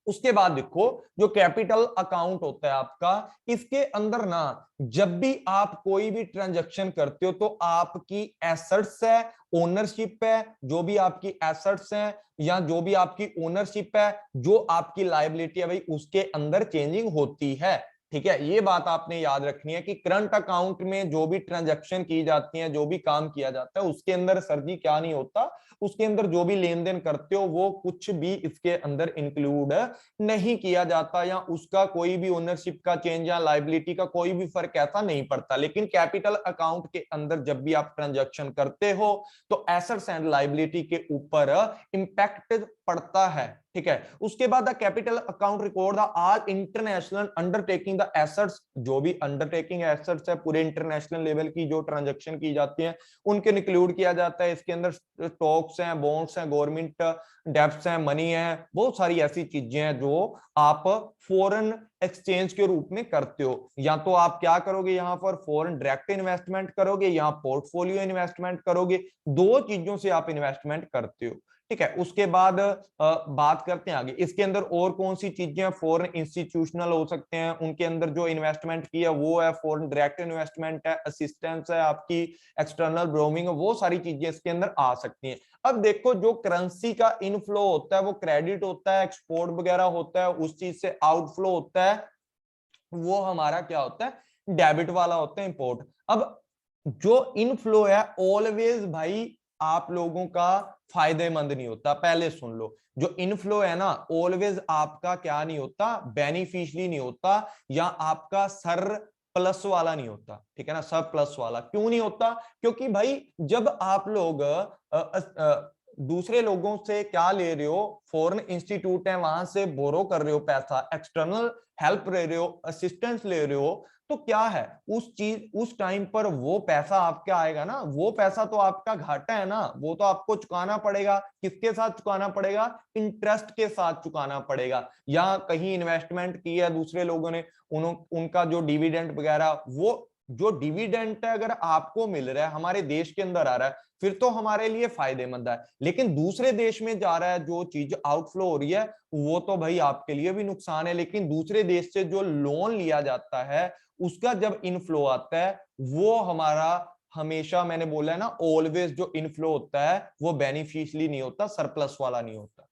उसके बाद देखो जो कैपिटल अकाउंट होता है आपका, इसके अंदर ना जब भी आप कोई भी ट्रांजैक्शन करते हो तो आपकी एसेट्स है, ओनरशिप है, जो भी आपकी एसेट्स हैं या जो भी आपकी ओनरशिप है, जो आपकी लायबिलिटी है भाई उसके अंदर चेंजिंग होती है, ठीक है। ये बात आपने याद रखनी है कि करंट अकाउंट में जो भी ट्रांजैक्शन की जाती है, जो भी काम किया जाता है, उसके अंदर सर जी क्या नहीं होता, उसके अंदर जो भी लेन देन करते हो वो कुछ भी इसके अंदर इंक्लूड नहीं किया जाता, या उसका कोई भी ओनरशिप का चेंज या लायबिलिटी का कोई भी फर्क ऐसा नहीं पड़ता। लेकिन कैपिटल अकाउंट के अंदर जब भी आप ट्रांजैक्शन करते हो तो एसेट्स एंड लायबिलिटी के ऊपर इंपैक्ट पड़ता है, ठीक है। उसके बाद the capital account record the all international undertaking the assets, जो भी अंडरटेकिंग एसेट्स है पूरे इंटरनेशनल लेवल की जो ट्रांजैक्शन की जाती है उनके इंक्लूड किया जाता है। इसके अंदर स्टॉक्स हैं, बॉन्ड्स हैं, गवर्नमेंट डेब्ट्स हैं, मनी है, बहुत सारी ऐसी चीजें हैं जो आप फॉरेन एक्सचेंज के रूप में करते हो। या तो आप क्या करोगे, यहां पर फॉरेन डायरेक्ट इन्वेस्टमेंट करोगे या पोर्टफोलियो इन्वेस्टमेंट करोगे, दो चीजों से आप इन्वेस्टमेंट करते हो, ठीक है। उसके बाद बात करते हैं आगे, इसके अंदर और कौन सी चीजें फॉरेन इंस्टीट्यूशनल हो सकते हैं, उनके अंदर जो इन्वेस्टमेंट किया वो है फॉरेन डायरेक्ट इन्वेस्टमेंट है, असिस्टेंस है आपकी, एक्सटर्नल ब्रोमिंग, वो सारी चीजें इसके अंदर आ सकती हैं। अब देखो जो करेंसी का इनफ्लो होता है वो क्रेडिट होता है, एक्सपोर्ट वगैरह होता है, उस चीज से आउटफ्लो होता है वो हमारा क्या होता है, डेबिट वाला होता है, इंपोर्ट। अब जो इनफ्लो है ऑलवेज भाई आप लोगों का फायदेमंद नहीं होता, पहले सुन लो। जो इनफ्लो है ना ऑलवेज आपका क्या नहीं होता, बेनिफिशियली नहीं होता, या आपका सर प्लस वाला नहीं होता, ठीक है ना। सब प्लस वाला क्यों नहीं होता, क्योंकि भाई जब आप लोग दूसरे लोगों से क्या ले रहे हो, फॉरेन इंस्टीट्यूट है वहां से बोरो कर रहे हो पैसा, एक्सटर्नल हेल्प ले रहे हो, असिस्टेंस ले रहे हो, तो क्या है उस चीज उस टाइम पर वो पैसा आपका आएगा ना, वो पैसा तो आपका घाटा है ना, वो तो आपको चुकाना पड़ेगा। किसके साथ चुकाना पड़ेगा, इंटरेस्ट के साथ चुकाना पड़ेगा। या कहीं इन्वेस्टमेंट की है दूसरे लोगों ने, उनका जो डिविडेंड वगैरह, वो जो डिविडेंट है अगर आपको मिल रहा है, हमारे देश के अंदर आ रहा है, फिर तो हमारे लिए फायदेमंद है। लेकिन दूसरे देश में जा रहा है जो चीज आउटफ्लो हो रही है वो तो भाई आपके लिए भी नुकसान है। लेकिन दूसरे देश से जो लोन लिया जाता है उसका जब इनफ्लो आता है वो हमारा हमेशा, मैंने बोला है ना ऑलवेज जो इनफ्लो होता है वो बेनिफिशियली नहीं होता, सरप्लस वाला नहीं होता।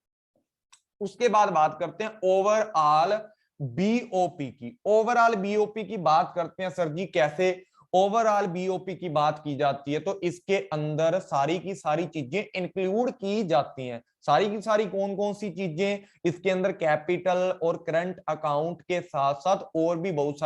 उसके बाद बात करते हैं ओवरऑल बीओपी की। ओवरऑल बीओपी की बात करते हैं सर जी, कैसे ओवरऑल बीओपी की बात की जाती है तो इसके अंदर सारी की सारी चीजें इंक्लूड की जाती हैं। सारी की सारी कौन कौन सी चीजें इसके अंदर, कैपिटल और करंट अकाउंट के साथ साथ और भी बहुत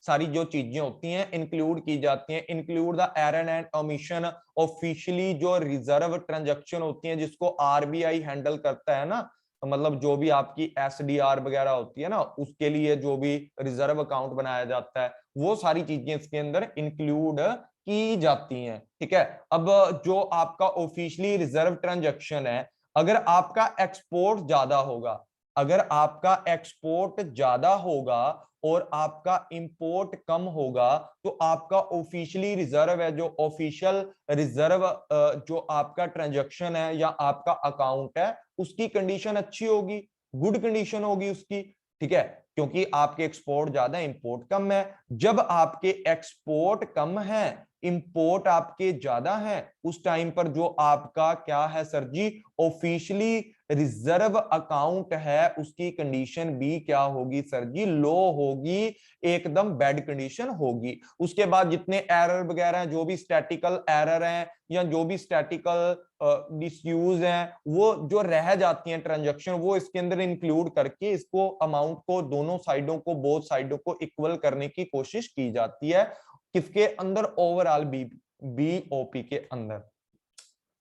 सारी जो चीजें होती हैं इंक्लूड की जाती हैं। Include the error and omission, officially जो रिजर्व ट्रांजैक्शन होती हैं जिसको आरबीआई हैंडल करता है ना, तो मतलब जो भी आपकी SDR वगैरह होती है ना उसके लिए जो भी रिजर्व अकाउंट बनाया जाता है वो सारी चीजें इसके अंदर इंक्लूड की जाती हैं, ठीक है। अब जो आपका ऑफिशियली रिजर्व ट्रांजैक्शन है, अगर आपका एक्सपोर्ट ज्यादा होगा, अगर आपका एक्सपोर्ट ज्यादा होगा और आपका इंपोर्ट कम होगा, तो आपका ऑफिशियली रिजर्व है, जो ऑफिशियल रिजर्व जो आपका ट्रांजैक्शन है या आपका अकाउंट है, उसकी कंडीशन अच्छी होगी, गुड कंडीशन होगी उसकी, ठीक है, क्योंकि आपके एक्सपोर्ट ज्यादा इंपोर्ट कम है। जब आपके एक्सपोर्ट कम है, इंपोर्ट आपके ज्यादा है, उस टाइम पर जो आपका क्या है सर जी, ऑफिशियली रिजर्व अकाउंट है, उसकी कंडीशन भी क्या होगी सर जी, लो होगी, एकदम बैड कंडीशन होगी। उसके बाद जितने एरर वगैरह हैं, जो भी स्टैटिकल एरर हैं या जो भी स्टैटिकल डिस्यूज हैं, वो जो रह जाती हैं ट्रांजैक्शन, वो इसके अंदर इंक्लूड करके इसको अमाउंट को दोनों साइडों को, बोथ साइडों को इक्वल करने की कोशिश की जाती है, किसके अंदर, ओवरऑल बीओपी के अंदर।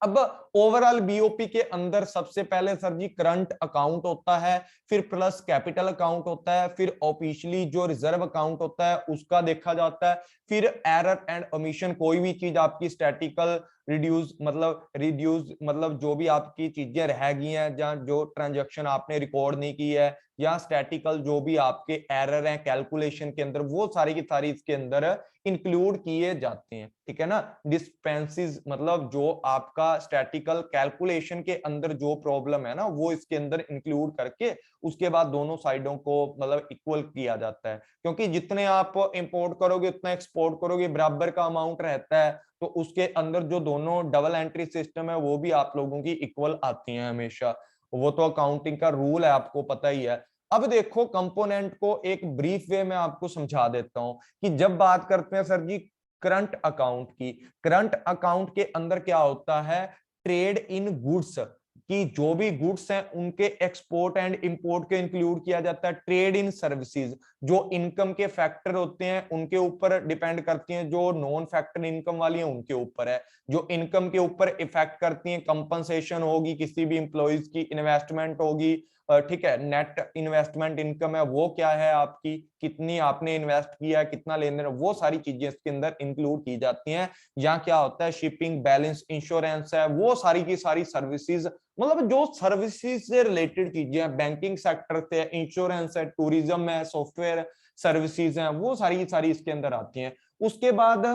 अब ओवरऑल बीओपी के अंदर सबसे पहले सर जी करंट अकाउंट होता है, फिर प्लस कैपिटल अकाउंट होता है, फिर ऑफिशियली जो रिजर्व अकाउंट होता है उसका देखा जाता है, फिर एरर एंड ओमिशन, कोई भी चीज आपकी स्टैटिकल रिड्यूस मतलब जो भी आपकी चीजें रह गई हैं, जहां जो ट्रांजैक्शन आपने रिकॉर्ड नहीं की है, या स्टैटिकल जो भी आपके एरर हैं कैलकुलेशन के अंदर, वो सारी की सारी इसके अंदर इंक्लूड किए जाते हैं, ठीक है ना। डिस्पेंसेस मतलब जो आपका स्टैटिकल कैलकुलेशन के अंदर जो प्रॉब्लम है ना, वो इसके अंदर इंक्लूड करके उसके बाद दोनों साइडों को मतलब इक्वल किया जाता है, क्योंकि जितने आप इंपोर्ट करोगे उतना एक्सपोर्ट करोगे, बराबर का अमाउंट रहता है, तो उसके अंदर जो दोनों डबल एंट्री सिस्टम है वो भी आप लोगों की इक्वल आती हैं हमेशा, वो तो अकाउंटिंग का रूल है, आपको पता ही है। अब देखो कंपोनेंट को एक ब्रीफ वे में आपको समझा देता हूं कि जब बात करते हैं सर जी करंट अकाउंट की, करंट अकाउंट के अंदर क्या होता है, ट्रेड इन गुड्स कि जो भी गुड्स हैं उनके एक्सपोर्ट एंड इंपोर्ट के इंक्लूड किया जाता है, ट्रेड इन सर्विसेज जो इनकम के फैक्टर होते हैं उनके ऊपर डिपेंड करती हैं, जो नॉन फैक्टर इनकम वाली हैं उनके ऊपर है, जो इनकम के ऊपर इफेक्ट करती हैं, कंपनसेशन होगी किसी भी इंप्लॉइज की, इन्वेस्टमेंट होगी, ठीक है, नेट इन्वेस्टमेंट इनकम है वो क्या है आपकी, कितनी आपने इन्वेस्ट किया है, कितना लेन देन, वो सारी चीजें इसके अंदर इंक्लूड की जाती हैं। यहाँ क्या होता है, शिपिंग बैलेंस, इंश्योरेंस है, वो सारी की सारी सर्विसेज, मतलब जो सर्विसेज से रिलेटेड चीजें हैं, बैंकिंग सेक्टर से, इंश्योरेंस है, टूरिज्म है, सॉफ्टवेयर सर्विसेज हैं, वो सारी की सारी इसके अंदर आती हैं। उसके बाद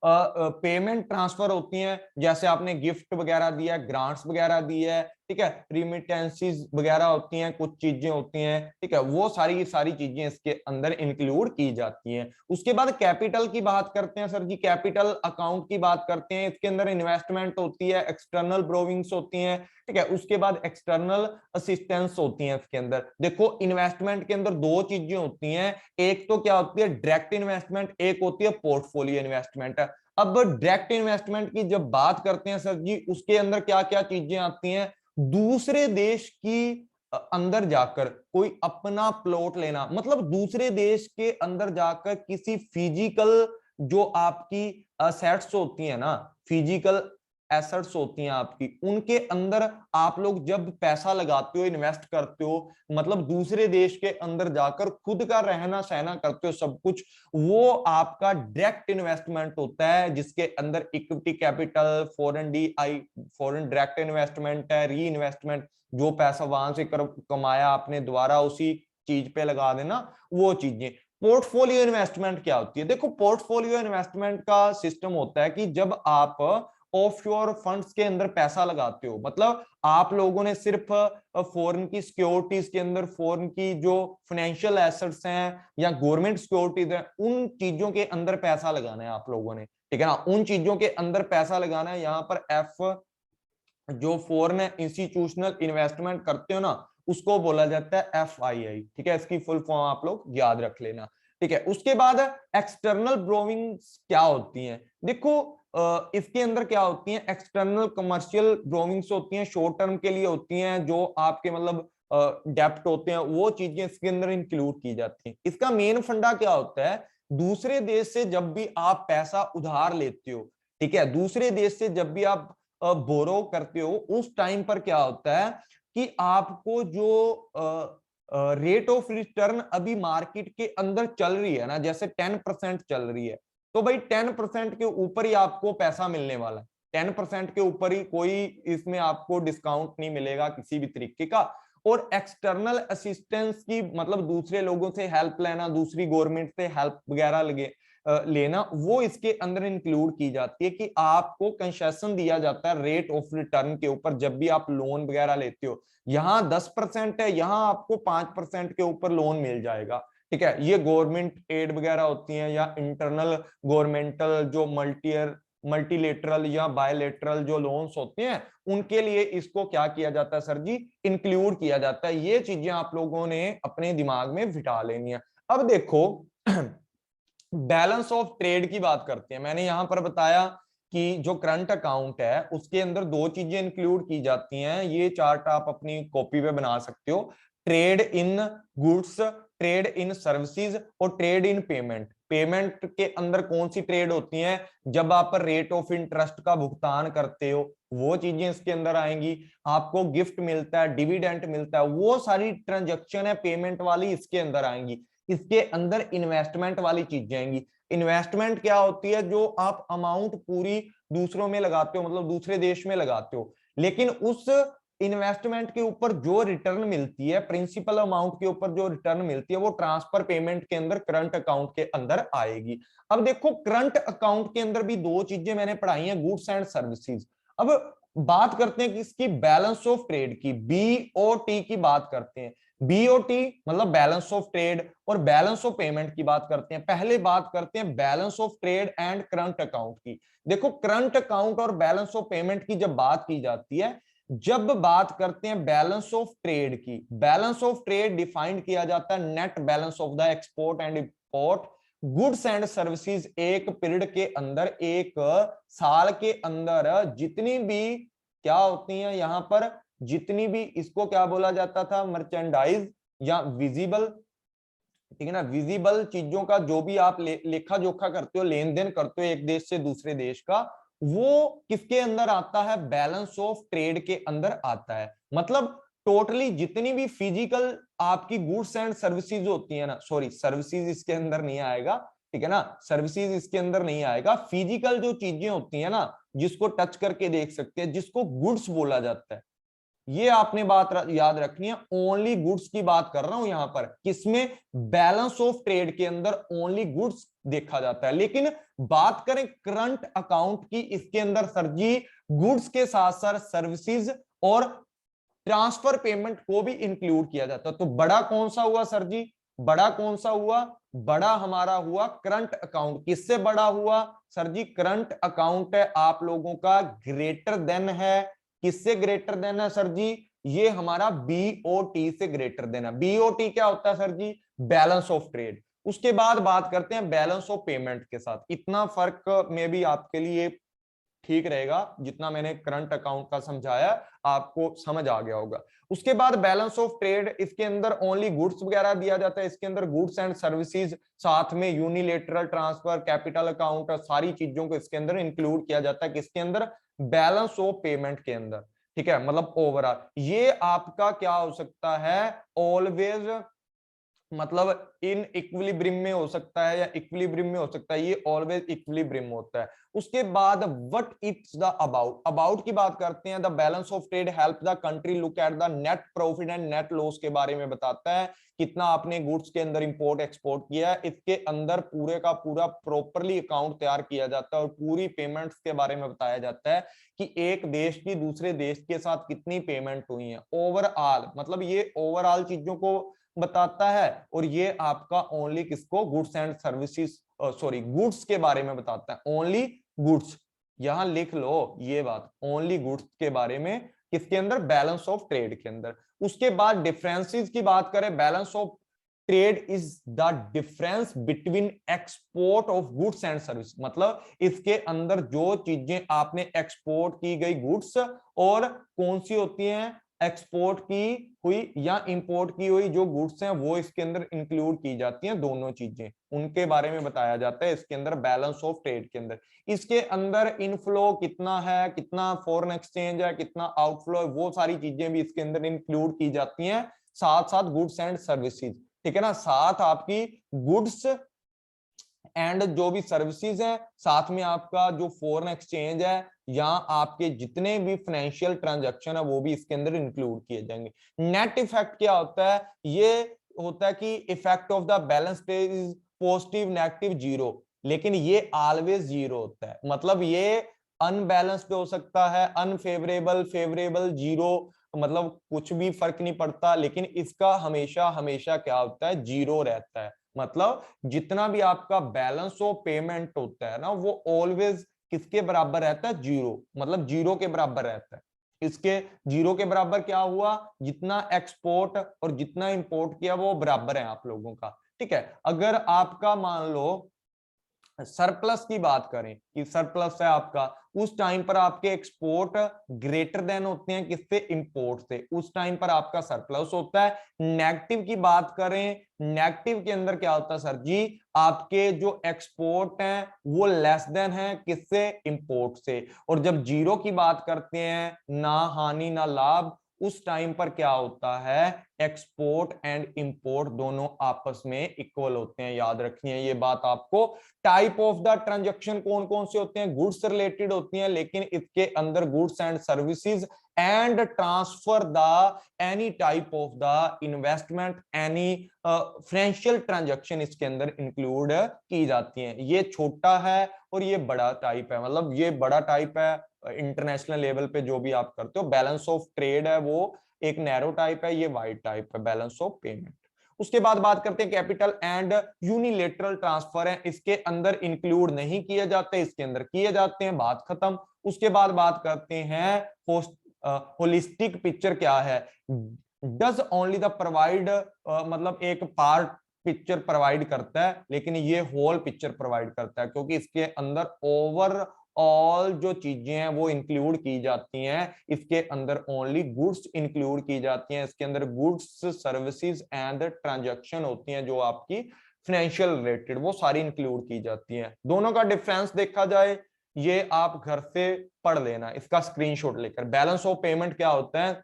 पेमेंट ट्रांसफर होती हैं, जैसे आपने गिफ्ट वगैरह दिया, ग्रांट्स वगैरह दी है, ठीक है, रिमिटेंसेस वगैरह होती हैं, कुछ चीजें होती हैं, ठीक है, वो सारी की सारी चीजें इसके अंदर इंक्लूड की जाती हैं। उसके बाद कैपिटल की बात करते हैं सर जी, कैपिटल अकाउंट की बात करते हैं, इसके अंदर इन्वेस्टमेंट होती है, एक्सटर्नल ब्रोविंग्स होती हैं, ठीक है, उसके बाद एक्सटर्नल असिस्टेंस होती है। इसके अंदर देखो इन्वेस्टमेंट के अंदर दो चीजें होती हैं, एक तो क्या होती है डायरेक्ट इन्वेस्टमेंट, एक होती है पोर्टफोलियो इन्वेस्टमेंट। अब डायरेक्ट इन्वेस्टमेंट की जब बात करते हैं सर जी, उसके अंदर क्या क्या चीजें आती हैं, दूसरे देश की अंदर जाकर कोई अपना प्लॉट लेना, मतलब दूसरे देश के अंदर जाकर किसी फिजिकल जो आपकी असेट्स होती है ना, फिजिकल एसेट्स होती हैं आपकी, उनके अंदर आप लोग जब पैसा लगाते हो, इन्वेस्ट करते हो, मतलब दूसरे देश के अंदर जाकर खुद का रहना सहना करते हो सब कुछ, वो आपका डायरेक्ट इन्वेस्टमेंट होता है, जिसके अंदर equity capital, foreign DI, foreign direct investment है, री इन्वेस्टमेंट, जो पैसा वहां से कमाया आपने दोबारा उसी चीज पे लगा देना, वो चीजें। पोर्टफोलियो इन्वेस्टमेंट क्या होती है, देखो पोर्टफोलियो इन्वेस्टमेंट का सिस्टम होता है कि जब आप ऑफशोर फंड्स के अंदर पैसा लगाते हो, मतलब आप लोगों ने सिर्फ फॉरेन की सिक्योरिटीज के अंदर, फॉरेन की जो फाइनेंशियल एसेट्स हैं या गवर्नमेंट सिक्योरिटीज हैं, उन चीजों के अंदर पैसा लगाना है आप लोगों ने, ठीक है ना, उन चीजों के अंदर पैसा लगाना है। यहाँ पर एफ जो फॉरेन इंस्टीट्यूशनल इन्वेस्टमेंट करते हो ना, उसको बोला जाता है FII, ठीक है, इसकी फुल फॉर्म आप लोग याद रख लेना, ठीक है। उसके बाद एक्सटर्नल ब्रोविंग्स क्या होती हैं, देखो इसके अंदर क्या होती हैं, एक्सटर्नल कमर्शियल ब्रोविंग्स होती हैं, शॉर्ट टर्म के लिए होती हैं, जो आपके मतलब डेप्ट होते हैं, वो चीजें इसके अंदर इंक्लूड की जाती हैं। इसका मेन फंडा क्या होता है, दूसरे देश से जब भी आप पैसा उधार लेते हो, ठीक है, दूसरे देश से जब भी आप बोरो करते हो, उस टाइम पर क्या होता है कि आपको जो रेट ऑफ रिटर्न अभी मार्केट के अंदर चल रही है ना, जैसे 10% चल रही है, तो भाई 10% के ऊपर ही आपको पैसा मिलने वाला है, 10% के ऊपर ही, कोई इसमें आपको डिस्काउंट नहीं मिलेगा किसी भी तरीके का। और एक्सटर्नल असिस्टेंस की मतलब दूसरे लोगों से हेल्प लेना, दूसरी गवर्नमेंट से हेल्प वगैरह लेना, वो इसके अंदर इंक्लूड की जाती है कि आपको कंसेशन दिया जाता है रेट ऑफ रिटर्न के ऊपर जब भी आप लोन वगैरह लेते हो। यहाँ 10% है, यहाँ आपको 5% के ऊपर लोन मिल जाएगा। ठीक है, ये गवर्नमेंट एड वगैरह होती है या इंटरनल गवर्नमेंटल जो मल्टीलेटरल या बायलेटरल जो लोन्स होते हैं, उनके लिए इसको क्या किया जाता है सर जी, इंक्लूड किया जाता है। ये चीजें आप लोगों ने अपने दिमाग में बिठा लेनी है। अब देखो बैलेंस ऑफ ट्रेड की बात करते हैं। मैंने यहां पर बताया कि जो करंट अकाउंट है उसके अंदर दो चीजें इंक्लूड की जाती हैं, ये चार्ट आप अपनी कॉपी पे बना सकते हो। Trade in goods, trade in services और ट्रेड इन पेमेंट। पेमेंट के अंदर कौन सी ट्रेड होती है, जब आप रेट ऑफ इंटरेस्ट का भुगतान करते हो वो चीजें इसके अंदर आएंगी। आपको गिफ्ट मिलता है, डिविडेंड मिलता है, वो सारी ट्रांजेक्शन है पेमेंट वाली इसके अंदर आएंगी। इसके अंदर इन्वेस्टमेंट वाली चीजें आएंगी। इन्वेस्टमेंट क्या होती है, जो आप अमाउंट पूरी दूसरों में लगाते हो, मतलब दूसरे देश में लगाते हो, लेकिन उस इन्वेस्टमेंट के ऊपर जो रिटर्न मिलती है, प्रिंसिपल अमाउंट के ऊपर जो रिटर्न मिलती है, वो ट्रांसफर पेमेंट के अंदर करंट अकाउंट के अंदर आएगी। अब देखो करंट अकाउंट के अंदर भी दो चीजें मैंने पढ़ाई हैं, गुड्स एंड सर्विसेज। अब बात करते हैं किसकी, बैलेंस ऑफ ट्रेड की, बीओटी की बात करते हैं। बीओटी मतलब बैलेंस ऑफ ट्रेड, और बैलेंस ऑफ पेमेंट की बात करते हैं। पहले बात करते हैं balance of trade and current account की। देखो करंट अकाउंट और बैलेंस ऑफ पेमेंट की जब बात की जाती है, जब बात करते हैं बैलेंस ऑफ ट्रेड की, बैलेंस ऑफ ट्रेड डिफाइंड किया जाता है net balance of the export and import goods and services. एक पीरियड के अंदर, एक साल के अंदर जितनी भी क्या होती हैं यहां पर, जितनी भी, इसको क्या बोला जाता था, मर्चेंडाइज या विजिबल, ठीक है ना, विजिबल चीजों का जो भी आप लेखा जोखा करते हो, लेन देन करते हो एक देश से दूसरे देश का, वो किसके अंदर आता है, बैलेंस ऑफ ट्रेड के अंदर आता है। मतलब टोटली जितनी भी फिजिकल आपकी गुड्स एंड सर्विसेज होती है ना, सॉरी सर्विसेज इसके अंदर नहीं आएगा, ठीक है ना, सर्विसेज इसके अंदर नहीं आएगा। फिजिकल जो चीजें होती है ना, जिसको टच करके देख सकते हैं, जिसको गुड्स बोला जाता है, ये आपने बात याद रखनी है। ओनली गुड्स की बात कर रहा हूं यहां पर, किसमें, बैलेंस ऑफ ट्रेड के अंदर ओनली गुड्स देखा जाता है। लेकिन बात करें करंट अकाउंट की, इसके अंदर सर जी गुड्स के साथ साथ सर्विसेज और ट्रांसफर पेमेंट को भी इंक्लूड किया जाता है। तो बड़ा कौन सा हुआ सर जी, बड़ा कौन सा हुआ, बड़ा हमारा हुआ करंट अकाउंट। किससे बड़ा हुआ सर जी, करंट अकाउंट है आप लोगों का ग्रेटर देन है, किससे ग्रेटर देन है सर जी, ये हमारा बीओटी से ग्रेटर देन है। बीओटी क्या होता है sir ji, balance of trade. उसके बाद बात करते हैं बैलेंस ऑफ पेमेंट के साथ। इतना फर्क में भी आपके लिए ठीक रहेगा, जितना मैंने करंट अकाउंट का समझाया आपको समझ आ गया होगा। उसके बाद बैलेंस ऑफ ट्रेड, इसके अंदर ओनली गुड्स वगैरह दिया जाता है, इसके अंदर गुड्स एंड सर्विसेज, साथ में यूनिलेटरल ट्रांसफर, कैपिटल अकाउंट, सारी चीजों को इसके अंदर इंक्लूड किया जाता है। किसके अंदर, बैलेंस ऑफ पेमेंट के अंदर, ठीक है, मतलब ओवरऑल। ये आपका क्या हो सकता है, ऑलवेज मतलब इन इक्विलिब्रियम में हो सकता है या इक्विलिब्रियम में हो सकता है, ये ऑलवेज इक्विलिब्रियम होता है। उसके बाद what it's the about, about की बात करते हैं। The balance of trade help the country look at the net profit and net loss के बारे में बताता है, कितना आपने गुड्स के अंदर इंपोर्ट एक्सपोर्ट किया है। इसके अंदर पूरे का पूरा प्रॉपरली अकाउंट तैयार किया जाता है और पूरी पेमेंट्स के बारे में बताया जाता है कि एक देश की दूसरे देश के साथ कितनी पेमेंट हुई है ओवरऑल, मतलब ये ओवरऑल चीजों को बताता है। और ये आपका ओनली किसको, goods and services, sorry goods के बारे में बताता है, ओनली गुड्स। यहां लिख लो ये बात, ओनली गुड्स के बारे में, किसके अंदर, बैलेंस ऑफ ट्रेड के अंदर। उसके बाद डिफरेंसेस की बात करें, balance of trade is the difference between export of goods and service, मतलब इसके अंदर जो चीजें आपने एक्सपोर्ट की गई गुड्स और कौन सी होती हैं, एक्सपोर्ट की हुई या इंपोर्ट की हुई जो गुड्स हैं, वो इसके अंदर इंक्लूड की जाती हैं, दोनों चीजें उनके बारे में बताया जाता है इसके अंदर बैलेंस ऑफ ट्रेड के अंदर। इसके अंदर इनफ्लो कितना है, कितना फॉरेन एक्सचेंज है, कितना आउटफ्लो है, वो सारी चीजें भी इसके अंदर इंक्लूड की जाती हैं, साथ साथ गुड्स एंड सर्विसेज, ठीक है ना, साथ आपकी गुड्स एंड जो भी सर्विसेज है, साथ में आपका जो फॉरेन एक्सचेंज है या आपके जितने भी फाइनेंशियल ट्रांजैक्शन है वो भी इसके अंदर इंक्लूड किए जाएंगे। नेट इफेक्ट क्या होता है? ये होता है कि effect of the balance is positive, negative, zero, लेकिन ये ऑलवेज जीरो होता है। मतलब ये अनबैलेंस्ड हो सकता है, अनफेवरेबल, फेवरेबल, जीरो, मतलब कुछ भी फर्क नहीं पड़ता, लेकिन इसका हमेशा हमेशा क्या होता है? जीरो रहता है। मतलब जितना भी आपका बैलेंस ऑफ पेमेंट होता है ना, वो ऑलवेज किसके बराबर रहता है? जीरो, मतलब जीरो के बराबर रहता है। इसके जीरो के बराबर क्या हुआ? जितना एक्सपोर्ट और जितना इंपोर्ट किया वो बराबर है आप लोगों का, ठीक है। अगर आपका मान लो सरप्लस की बात करें कि सरप्लस है आपका, उस टाइम पर आपके एक्सपोर्ट ग्रेटर देन होते हैं किससे? इंपोर्ट से, उस टाइम पर आपका सरप्लस होता है। नेगेटिव की बात करें, नेगेटिव के अंदर क्या होता है सर जी? आपके जो एक्सपोर्ट हैं वो लेस देन है किससे? इंपोर्ट से। और जब जीरो की बात करते हैं, ना हानि ना लाभ, उस टाइम पर क्या होता है? एक्सपोर्ट एंड इंपोर्ट दोनों आपस में इक्वल होते हैं। याद रखिए ये बात आपको। टाइप ऑफ द ट्रांजैक्शन कौन कौन से होते हैं? गुड्स रिलेटेड होती हैं, लेकिन इसके अंदर goods and services and transfer the any type of the investment, any financial transaction इसके अंदर इंक्लूड की जाती हैं। ये छोटा है और ये बड़ा टाइप है, मतलब ये बड़ा टाइप है इंटरनेशनल लेवल पे जो भी आप करते हो। बैलेंस ऑफ ट्रेड है वो एक नैरो टाइप है, ये वाइड टाइप है बैलेंस ऑफ पेमेंट। उसके बाद बात करते हैं कैपिटल एंड यूनिलेटरल ट्रांसफर है, इसके अंदर इंक्लूड नहीं किए जाते, इसके अंदर किए जाते हैं, बात खत्म। उसके बाद बात करते हैं होलिस्टिक पिक्चर क्या है? डज ओनली द प्रोवाइड, मतलब एक पार्ट पिक्चर प्रोवाइड करता है, लेकिन ये होल पिक्चर प्रोवाइड करता है, क्योंकि इसके अंदर ओवर ऑल जो चीजें हैं वो इंक्लूड की जाती हैं। इसके अंदर ओनली गुड्स इंक्लूड की जाती हैं, इसके अंदर गुड्स, सर्विसेज एंड ट्रांजैक्शन होती हैं जो आपकी फाइनेंशियल रिलेटेड, वो सारी इंक्लूड की जाती हैं। दोनों का डिफरेंस देखा जाए, ये आप घर से पढ़ लेना इसका स्क्रीनशॉट लेकर। बैलेंस ऑफ पेमेंट क्या होता है?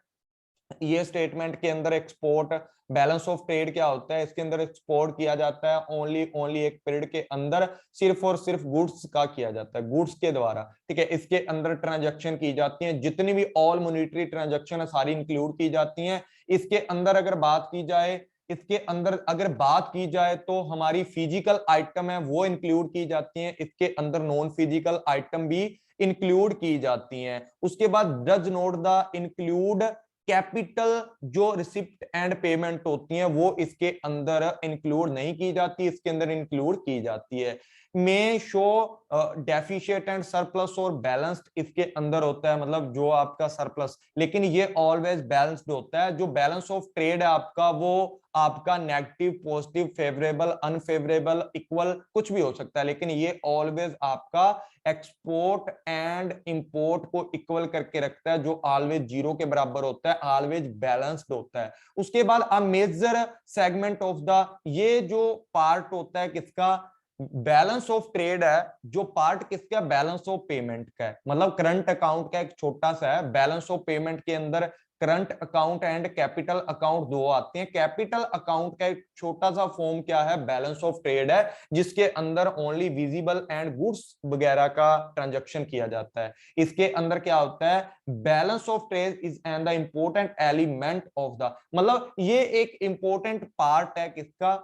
ये स्टेटमेंट के अंदर एक्सपोर्ट, बैलेंस ऑफ ट्रेड क्या होता है? इसके अंदर एक्सपोर्ट किया जाता है ओनली ओनली एक पीरियड के अंदर सिर्फ और सिर्फ गुड्स का किया जाता है, गुड्स के द्वारा, ठीक है। इसके अंदर ट्रांजैक्शन की जाती है, जितनी भी ऑल मॉनेटरी ट्रांजैक्शन है सारी इंक्लूड की जाती हैं। इसके अंदर अगर बात की जाए, इसके अंदर अगर बात की जाए तो हमारी फिजिकल आइटम है वो इंक्लूड की जाती हैं, इसके अंदर नॉन फिजिकल आइटम भी इंक्लूड की जाती हैं। उसके बाद does note the include capital, जो रिसिप्ट एंड पेमेंट होती हैं वो इसके अंदर इंक्लूड नहीं की जाती, इसके अंदर इंक्लूड की जाती है। में शो डेफिशिएट एंड सरप्लस और बैलेंस्ड इसके अंदर होता है, मतलब जो आपका सरप्लस, लेकिन ये ऑलवेज बैलेंस्ड होता है। जो बैलेंस ऑफ ट्रेड है आपका, वो आपका negative, positive, favourable, unfavourable, equal कुछ भी हो सकता है, लेकिन ये ऑलवेज आपका एक्सपोर्ट एंड इंपोर्ट को इक्वल करके रखता है, जो ऑलवेज जीरो के बराबर होता है, ऑलवेज बैलेंस्ड होता है। उसके बाद a major segment of the, ये जो पार्ट होता है किसका? बैलेंस ऑफ ट्रेड है, जो पार्ट किसका? बैलेंस ऑफ पेमेंट का है, मतलब करंट अकाउंट का एक छोटा सा है। बैलेंस ऑफ पेमेंट के अंदर current account and capital account दो आते हैं। कैपिटल अकाउंट का एक छोटा सा फॉर्म क्या है? बैलेंस ऑफ ट्रेड है, जिसके अंदर ओनली विजिबल एंड गुड्स वगैरह का ट्रांजैक्शन किया जाता है। इसके अंदर क्या होता है? Balance of trade is and the important element of the, मतलब ये एक इंपॉर्टेंट पार्ट है किसका?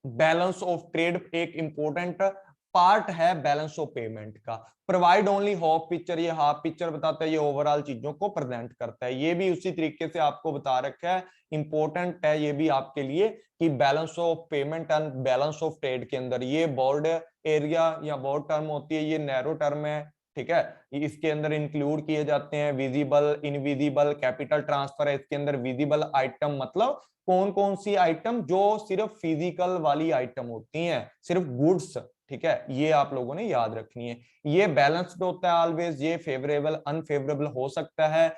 बैलेंस ऑफ ट्रेड एक इंपॉर्टेंट पार्ट है बैलेंस ऑफ पेमेंट का। प्रोवाइड ओनली हाफ पिक्चर, ये हाफ पिक्चर बताता है, ये ओवरऑल चीजों को प्रेजेंट करता है। ये भी उसी तरीके से आपको बता रखा है, इंपॉर्टेंट है ये भी आपके लिए, कि balance of payment and balance of trade के अंदर ये बॉर्ड एरिया या बॉर्ड टर्म होती है, ये नैरो टर्म है, ठीक है। इसके अंदर इंक्लूड किए जाते हैं विजिबल, इनविजिबल, कैपिटल ट्रांसफर है इसके अंदर, विजिबल आइटम मतलब कौन कौन सी आइटम? जो सिर्फ फिजिकल वाली आइटम होती हैं, सिर्फ गुड्स, ठीक है। ये आप लोगों ने याद रखनी है। ये बैलेंस्ड होता है ऑलवेज, ये फेवरेबल अनफेवरेबल हो सकता है।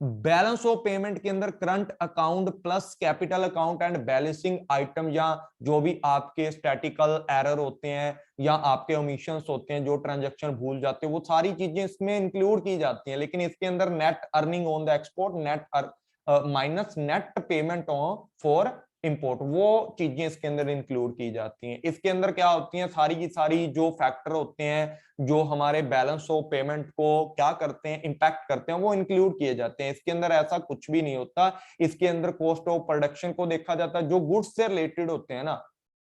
बैलेंस ऑफ पेमेंट के अंदर current account plus capital account and balancing item, या जो भी आपके स्टैटिकल एरर होते हैं या आपके ओमिशंस होते हैं, जो ट्रांजैक्शन भूल जाते हैं, वो सारी चीजें इसमें इंक्लूड की जाती हैं। लेकिन इसके अंदर net earning on the export, net minus net payment on for import, वो चीजें इसके अंदर इंक्लूड की जाती हैं। इसके अंदर क्या होती हैं, सारी की सारी जो फैक्टर होते हैं जो हमारे बैलेंस ऑफ पेमेंट को क्या करते हैं, इंपैक्ट करते हैं, वो इंक्लूड किए जाते हैं। इसके अंदर ऐसा कुछ भी नहीं होता। इसके अंदर कॉस्ट ऑफ प्रोडक्शन को देखा जाता है, जो गुड्स से रिलेटेड होते हैं ना,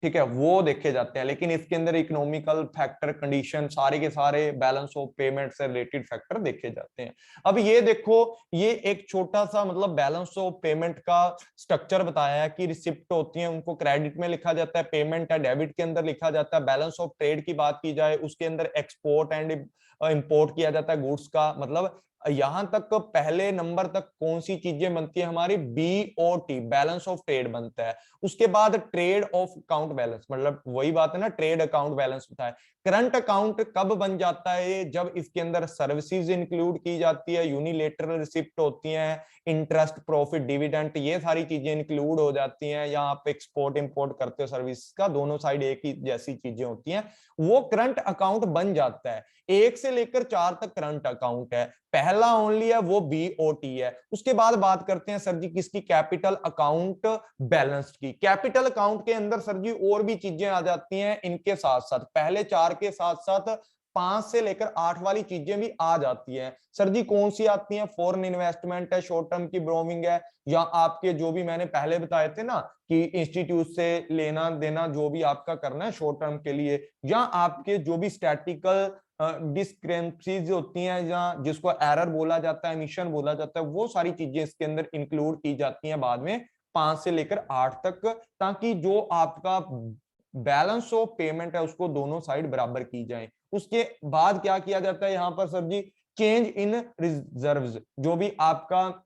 ठीक है, वो देखे जाते हैं। लेकिन इसके अंदर इकोनॉमिकल फैक्टर, कंडीशन, सारे के सारे बैलेंस ऑफ पेमेंट से रिलेटेड फैक्टर देखे जाते हैं। अब ये देखो, ये एक छोटा सा मतलब बैलेंस ऑफ पेमेंट का स्ट्रक्चर बताया है कि रिसिप्ट होती है, उनको क्रेडिट में लिखा जाता है, पेमेंट है डेबिट के अंदर लिखा जाता है। बैलेंस ऑफ ट्रेड की बात की जाए, उसके अंदर एक्सपोर्ट एंड इंपोर्ट किया जाता है गुड्स का। मतलब यहां तक पहले नंबर तक कौन सी चीजें बनती है हमारी, बीओटी, बैलेंस ऑफ ट्रेड बनता है। उसके बाद ट्रेड ऑफ अकाउंट बैलेंस, मतलब वही बात है ना, ट्रेड अकाउंट बैलेंस होता है। करंट अकाउंट कब बन जाता है, जब इसके अंदर सर्विसेज इंक्लूड की जाती है, यूनिलेटरल रिसिप्ट होती है, इंटरेस्ट, प्रॉफिट, डिविडेंड, ये सारी चीजें इंक्लूड हो जाती हैं। यहाँ आप एक्सपोर्ट इंपोर्ट करते हो सर्विस का, दोनों साइड एक ही जैसी चीजें होती हैं, वो करंट अकाउंट बन जाता है। 1 से लेकर 4 तक करंट अकाउंट है, पहला ओनली है वो बीओटी है। उसके बाद बात करते हैं सर जी किसकी, कैपिटल अकाउंट बैलेंस की। कैपिटल अकाउंट के अंदर सर जी और भी चीजें आ जाती हैं इनके साथ साथ, पहले 4 के साथ साथ 5 से लेकर 8 वाली चीजें भी आ जाती हैं। सर जी कौन सी आती हैं, फॉरेन इन्वेस्टमेंट है, शॉर्ट टर्म की ब्रोविंग है, या आपके जो भी मैंने पहले बताए थे ना कि इंस्टीट्यूट से लेना देना जो भी आपका करना है शॉर्ट टर्म के लिए, या आपके जो भी स्टैटिकल डिस्क्रेपेंसीज होती हैं, या जिसको एरर बोला जाता है, एमिशन बोला जाता है, वो सारी चीजें इसके अंदर इंक्लूड की जाती हैं बाद में 5 से लेकर 8 तक, ताकि जो आपका बैलेंस ऑफ पेमेंट है उसको दोनों साइड बराबर की जाए। उसके बाद क्या किया जाता है यहाँ पर sir ji, change in reserves, जो भी आपका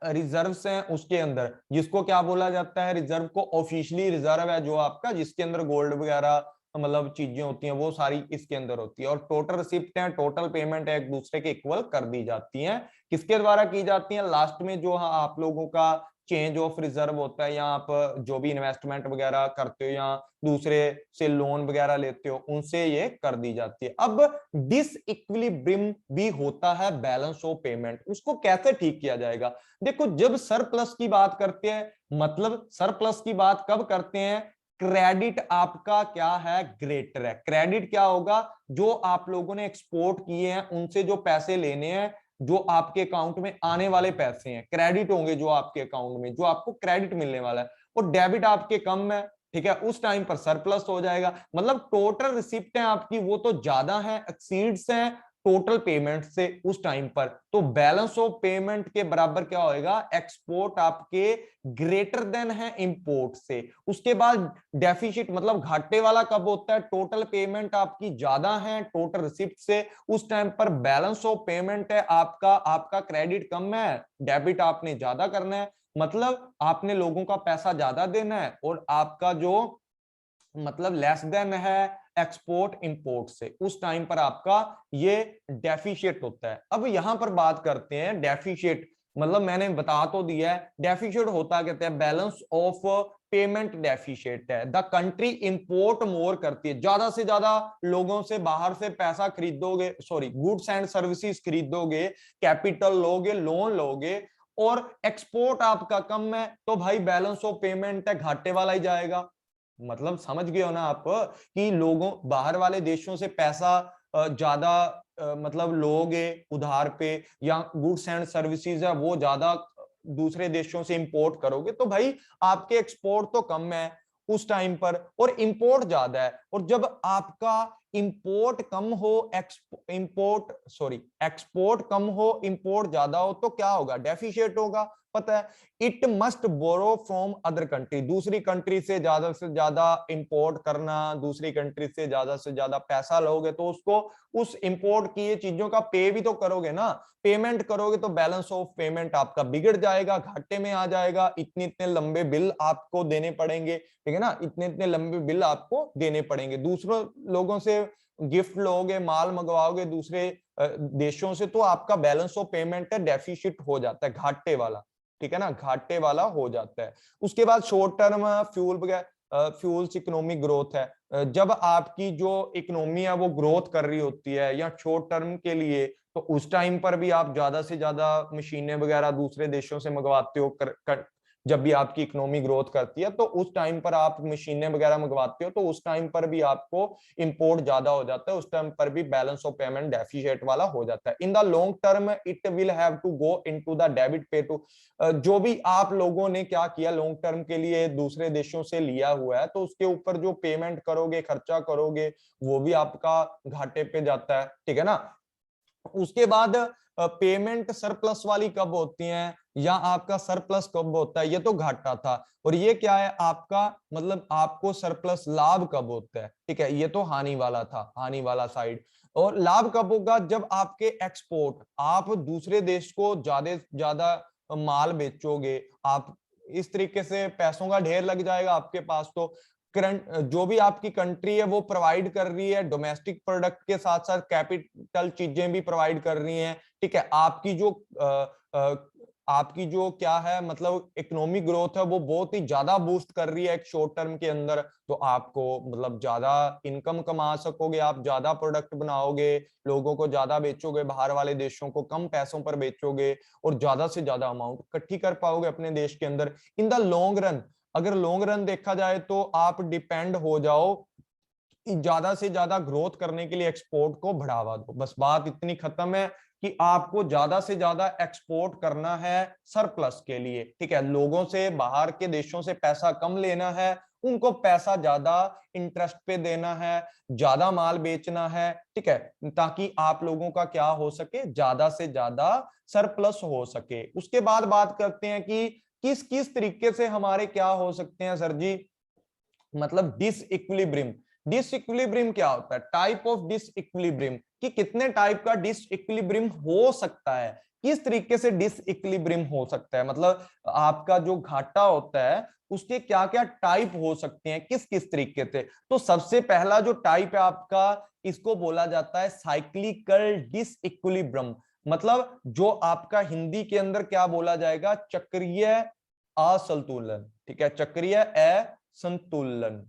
रिजर्व्स हैं उसके अंदर, जिसको क्या बोला जाता है, रिजर्व को ऑफिशियली रिजर्व है जो आपका, जिसके अंदर गोल्ड वगैरह मतलब चीजें होती हैं, वो सारी इसके अंदर होती है। और टोटल रिसिप्ट है, टोटल पेमेंट है, एक दूसरे के इक्वल कर दी जाती हैं। किसके द्वारा की जाती हैं, लास्ट में जो आप लोगों का चेंज ऑफ रिजर्व होता है, या आप जो भी इन्वेस्टमेंट वगैरह करते हो या दूसरे से लोन वगैरह लेते हो, उनसे ये कर दी जाती है। अब डिसइक्विलिब्रियम भी होता है बैलेंस ऑफ पेमेंट, उसको कैसे ठीक किया जाएगा। देखो, जब सरप्लस की बात करते हैं, मतलब सरप्लस की बात कब करते हैं, क्रेडिट आपका क्या है, ग्रेटर है। क्रेडिट क्या होगा, जो आप लोगों ने एक्सपोर्ट किए हैं उनसे जो पैसे लेने हैं, जो आपके अकाउंट में आने वाले पैसे हैं, क्रेडिट होंगे जो आपके अकाउंट में, जो आपको क्रेडिट मिलने वाला है। और डेबिट आपके कम है, ठीक है, उस टाइम पर सरप्लस हो जाएगा। मतलब टोटल रिसिप्ट है आपकी वो तो ज्यादा है, एक्सीड्स हैं टोटल पेमेंट से उस टाइम पर, तो बैलेंस ऑफ पेमेंट के बराबर क्या होएगा, एक्सपोर्ट आपके ग्रेटर देन है इंपोर्ट से। उसके बाद डेफिसिट मतलब घाटे वाला कब होता है, टोटल पेमेंट आपकी ज्यादा है टोटल रिसिप्ट से, उस टाइम पर बैलेंस ऑफ पेमेंट है आपका, आपका क्रेडिट कम है, डेबिट आपने ज्यादा करना है, मतलब आपने लोगों का पैसा ज्यादा देना है, और आपका जो मतलब लेस देन है एक्सपोर्ट इंपोर्ट से, उस टाइम पर आपका ये डेफिशिएट होता है। अब यहां पर बात करते हैं डेफिशिएट, मतलब मैंने बता तो दिया है डेफिशिएट होता कहते हैं बैलेंस ऑफ पेमेंट डेफिशिएट है। द कंट्री इंपोर्ट मोर करती है, ज्यादा से ज्यादा लोगों से बाहर से पैसा खरीदोगे, सॉरी गुड्स एंड सर्विसेज खरीदोगे, कैपिटल लोगे, लोन लोगे, और एक्सपोर्ट आपका कम है, तो भाई बैलेंस ऑफ पेमेंट है घाटे वाला ही जाएगा। मतलब समझ गए हो ना आप कि लोगों बाहर वाले देशों से पैसा ज्यादा मतलब लोगे उधार पे, या गुड्स एंड सर्विसेज है वो ज्यादा दूसरे देशों से इंपोर्ट करोगे, तो भाई आपके एक्सपोर्ट तो कम है उस टाइम पर, और इंपोर्ट ज्यादा है। और जब आपका इंपोर्ट कम हो, एक्सपोर्ट कम हो, इंपोर्ट ज्यादा हो, तो क्या होगा, डेफिशिएट होगा। पता है, it must borrow from other country, दूसरी कंट्री से ज्यादा इंपोर्ट करना, दूसरी कंट्री से ज्यादा पैसा लोगे तो उसको उस इंपोर्ट किए चीजों का पे भी तो करोगे ना, पेमेंट करोगे, तो बैलेंस ऑफ पेमेंट आपका बिगड़ जाएगा, घाटे में आ जाएगा, इतने इतने लंबे बिल आपको देने पड़ेंगे, ठीक है ना, इतने इतने लंबे बिल आपको देने पड़ेंगे। दूसरों लोगों से गिफ्ट लोगे, माल मंगवाओगे दूसरे देशों से, तो आपका बैलेंस ऑफ पेमेंट है डेफिसिट हो जाता है, घाटे वाला, ठीक है ना, घाटे वाला हो जाता है। उसके बाद शॉर्ट टर्म फ्यूल वगैरह, फ्यूल्स इकोनॉमिक ग्रोथ है, जब आपकी जो इकोनॉमी है वो ग्रोथ कर रही होती है या शॉर्ट टर्म के लिए, तो उस टाइम पर भी आप ज्यादा से ज्यादा मशीनें वगैरह दूसरे देशों से मंगवाते हो, जब भी आपकी इकोनॉमी ग्रोथ करती है तो उस टाइम पर आप मशीनें वगैरह मंगवाते हो तो उस टाइम पर भी आपको इंपोर्ट ज्यादा हो जाता है, उस टाइम पर भी बैलेंस ऑफ पेमेंट डेफिशिएट वाला हो जाता है। In the long term it will have to go into the debit पे टू, जो भी आप लोगों ने क्या किया लॉन्ग टर्म के लिए दूसरे देशों से लिया हुआ है तो उसके ऊपर जो पेमेंट करोगे, खर्चा करोगे, वो भी आपका घाटे पे जाता है, ठीक है ना। उसके बाद पेमेंट सरप्लस वाली कब होती हैं या आपका सरप्लस कब होता है, ये तो घाटा था। और ये क्या है आपका, मतलब आपको सरप्लस लाभ कब होता है, ठीक है, ये तो हानि वाला था, हानि वाला साइड। और लाभ कब होगा, जब आपके एक्सपोर्ट, आप दूसरे देश को ज्यादा ज्यादा माल बेचोगे, आप इस तरीके से पैसों का ढेर लग जाएगा आपके पास। तो करंट जो भी आपकी कंट्री है वो प्रोवाइड कर रही है डोमेस्टिक प्रोडक्ट के साथ साथ कैपिटल चीजें भी प्रोवाइड कर रही हैं, ठीक है। आपकी जो क्या है मतलब इकोनॉमिक ग्रोथ है वो बहुत ही ज्यादा बूस्ट कर रही है एक शॉर्ट टर्म के अंदर। तो आपको मतलब ज्यादा इनकम कमा सकोगे, आप ज्यादा प्रोडक्ट बनाओगे, लोगों को ज्यादा बेचोगे, बाहर वाले देशों को कम पैसों पर बेचोगे और ज्यादा से ज्यादा अमाउंट इकट्ठी कर पाओगे अपने देश के अंदर। इन द लॉन्ग रन, अगर लॉन्ग रन देखा जाए तो आप डिपेंड हो जाओ ज्यादा से ज्यादा ग्रोथ करने के लिए एक्सपोर्ट को बढ़ावा दो। बस बात इतनी खत्म है कि आपको ज्यादा से ज्यादा एक्सपोर्ट करना है सरप्लस के लिए, ठीक है। लोगों से, बाहर के देशों से पैसा कम लेना है, उनको पैसा ज्यादा इंटरेस्ट पे देना है, ज्यादा माल बेचना है, ठीक है, ताकि आप लोगों का क्या हो सके, ज्यादा से ज्यादा सरप्लस हो सके। उसके बाद बात करते हैं कि किस किस तरीके से हमारे क्या हो सकते हैं सर जी, मतलब डिसइक्विलिब्रियम। डिसइक्विलिब्रियम क्या होता है, टाइप ऑफ डिसइक्विलिब्रियम, कि कितने टाइप का डिसइक्विलिब्रियम हो सकता है, किस तरीके से डिसइक्विलिब्रियम हो सकता है, मतलब आपका जो घाटा होता है उसके क्या क्या टाइप हो सकते हैं, किस किस तरीके से। तो सबसे पहला जो टाइप है आपका, इसको बोला जाता है साइक्लिकल डिसइक्विलिब्रियम, मतलब जो आपका हिंदी के अंदर क्या बोला जाएगा, चक्रीय असंतुलन, ठीक है, चक्रीय असंतुलन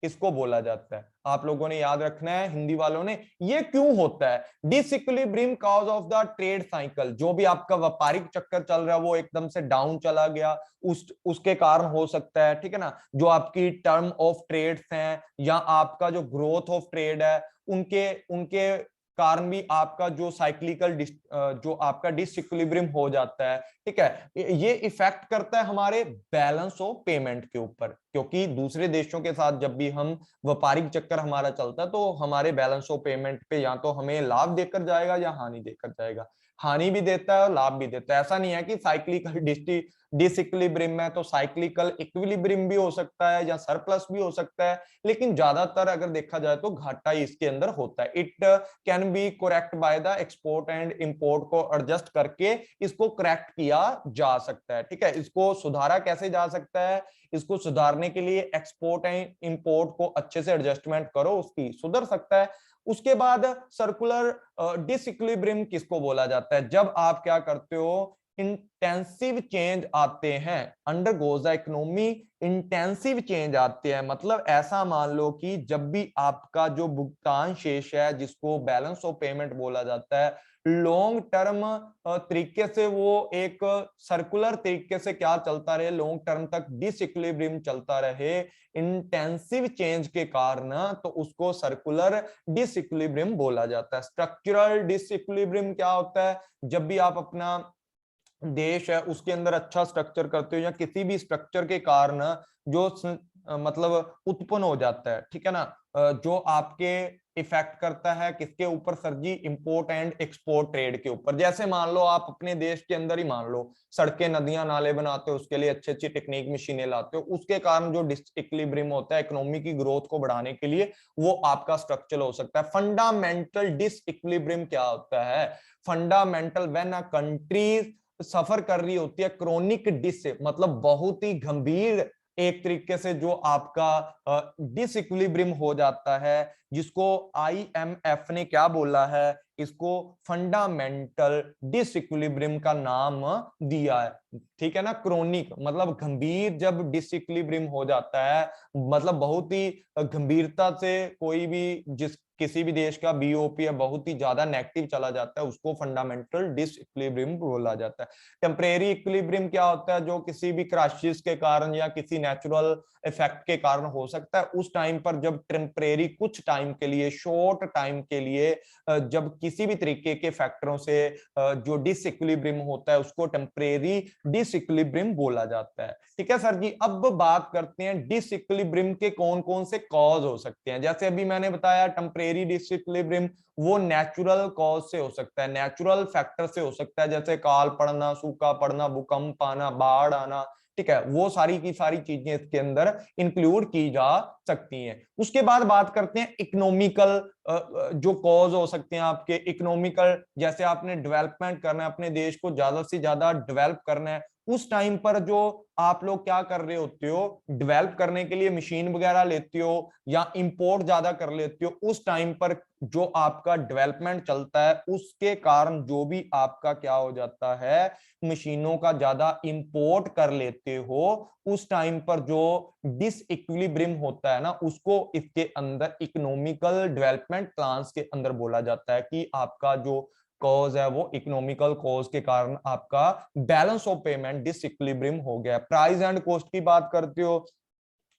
इसको बोला जाता है। आप लोगों ने याद रखना है हिंदी वालों ने, ये क्यों होता है disequilibrium, cause of the trade cycle, जो भी आपका व्यापारिक चक्कर चल रहा है वो एकदम से डाउन चला गया, उसके कारण हो सकता है, ठीक है ना। जो आपकी टर्म ऑफ ट्रेड्स हैं या आपका जो ग्रोथ ऑफ ट्रेड है, उनके उनके कारण भी आपका जो साइक्लिकल जो आपका डिसइक्विलिब्रियम हो जाता है, ठीक है। ये इफेक्ट करता है हमारे बैलेंस ऑफ पेमेंट के ऊपर, क्योंकि दूसरे देशों के साथ जब भी हम व्यापारिक चक्कर हमारा चलता है तो हमारे बैलेंस ऑफ पेमेंट पे या तो हमें लाभ देकर जाएगा या हानि देकर जाएगा। हानि भी देता है और लाभ भी देता है, ऐसा नहीं है कि साइक्लिकल डिसइक्विलिब्रियम है तो साइक्लिकल इक्विलिब्रियम भी हो सकता है या सरप्लस भी हो सकता है, लेकिन ज्यादातर अगर देखा जाए तो घाटा ही इसके अंदर होता है। It can be correct by the export and import को एडजस्ट करके इसको करेक्ट किया जा सकता है, ठीक है। इसको सुधारा कैसे जा सकता है, इसको सुधारने के लिए एक्सपोर्ट एंड इंपोर्ट को अच्छे से एडजस्टमेंट करो, उसकी सुधर सकता है। उसके बाद सर्कुलर डिसइक्विलिब्रियम किसको बोला जाता है, जब आप क्या करते हो, इंटेंसिव चेंज आते हैं, undergoes the economy intensive change आते हैं, मतलब ऐसा मान लो कि जब भी आपका जो भुगतान शेष है जिसको बैलेंस ऑफ पेमेंट बोला जाता है, लॉन्ग टर्म तरीके से वो एक सर्कुलर तरीके से क्या चलता रहे, लॉन्ग टर्म तक डिसइक्विलिब्रियम चलता रहे इंटेंसिव चेंज के कारण, तो उसको सर्कुलर डिसइक्विलिब्रियम बोला जाता है। स्ट्रक्चरल डिसइक्विलिब्रियम क्या होता है, जब भी आप अपना देश है उसके अंदर अच्छा स्ट्रक्चर करते हो या किसी भी स्ट्रक्चर के कारण जो मतलब उत्पन्न हो जाता है, ठीक है ना, जो आपके इफेक्ट करता है किसके ऊपर sir ji, import and export trade के ऊपर। जैसे मान लो आप अपने देश के अंदर ही मान लो सड़कें, नदियां, नाले बनाते हो, उसके लिए अच्छी अच्छी टेक्निक मशीनें लाते हो, उसके कारण जो डिसइक्विलिब्रियम होता है इकोनॉमी की ग्रोथ को बढ़ाने के लिए, वो आपका स्ट्रक्चर हो सकता है। फंडामेंटल डिसइक्विलिब्रियम क्या होता है, फंडामेंटल व्हेन अ कंट्री सफर कर रही होती है क्रोनिक डिस, मतलब बहुत ही गंभीर एक तरीके से जो आपका डिसइक्विलिब्रियम हो जाता है, जिसको आईएमएफ ने क्या बोला है, इसको फंडामेंटल डिसइक्विलिब्रियम का नाम दिया है, ठीक है ना। क्रोनिक मतलब गंभीर, जब डिसइक्विलिब्रियम हो जाता है मतलब बहुत ही गंभीरता से कोई भी जिस किसी भी देश का बीओपी बहुत ही ज्यादा नेगेटिव चला जाता है, उसको फंडामेंटल डिसइक्विलिब्रियम बोला जाता है। टेम्परेरी इक्विलिब्रियम क्या होता है, जो किसी भी क्राइसिस के कारण या किसी नेचुरल इफेक्ट के कारण हो सकता है। उस टाइम पर जब टेम्परेरी कुछ टाइम के लिए, शॉर्ट टाइम के लिए, जब किसी भी तरीके के फैक्टरों से जो डिसइक्विलिब्रियम होता है उसको टेम्परेरी डिसइक्विलिब्रियम बोला जाता है। ठीक है सर जी। अब बात करते हैं डिसइक्विलिब्रियम के कौन कौन से कॉज हो सकते हैं। जैसे अभी मैंने बताया टेम्परेरी डिसइक्विलिब्रियम वो नेचुरल कॉज से हो सकता है, नेचुरल फैक्टर से हो सकता है, जैसे काल पड़ना, सूखा पड़ना, भूकंप आना, बाढ़ आना। ठीक है, वो सारी की सारी चीजें इसके अंदर इंक्लूड की जा सकती हैं। उसके बाद बात करते हैं इकोनॉमिकल जो कॉज हो सकते हैं आपके इकोनॉमिकल, जैसे आपने डेवलपमेंट करना है, अपने देश को ज्यादा से ज्यादा डेवलप करना है, उस टाइम पर जो आप लोग क्या कर रहे होते हो, डेवलप करने के लिए मशीन वगैरह लेते हो या इंपोर्ट ज्यादा कर लेते हो। उस टाइम पर जो आपका डेवलपमेंट चलता है उसके कारण जो भी आपका क्या हो जाता है, मशीनों का ज्यादा इंपोर्ट कर लेते हो, उस टाइम पर जो डिसइक्विलिब्रियम होता है ना, उसको इसके अंदर इकोनॉमिकल डेवलपमेंट प्लान्स के अंदर बोला जाता है कि आपका जो कॉज है वो इकोनॉमिकल कॉज के कारण आपका बैलेंस ऑफ पेमेंट डिसइक्विलिब्रियम हो गया। प्राइस एंड कॉस्ट की बात करते हो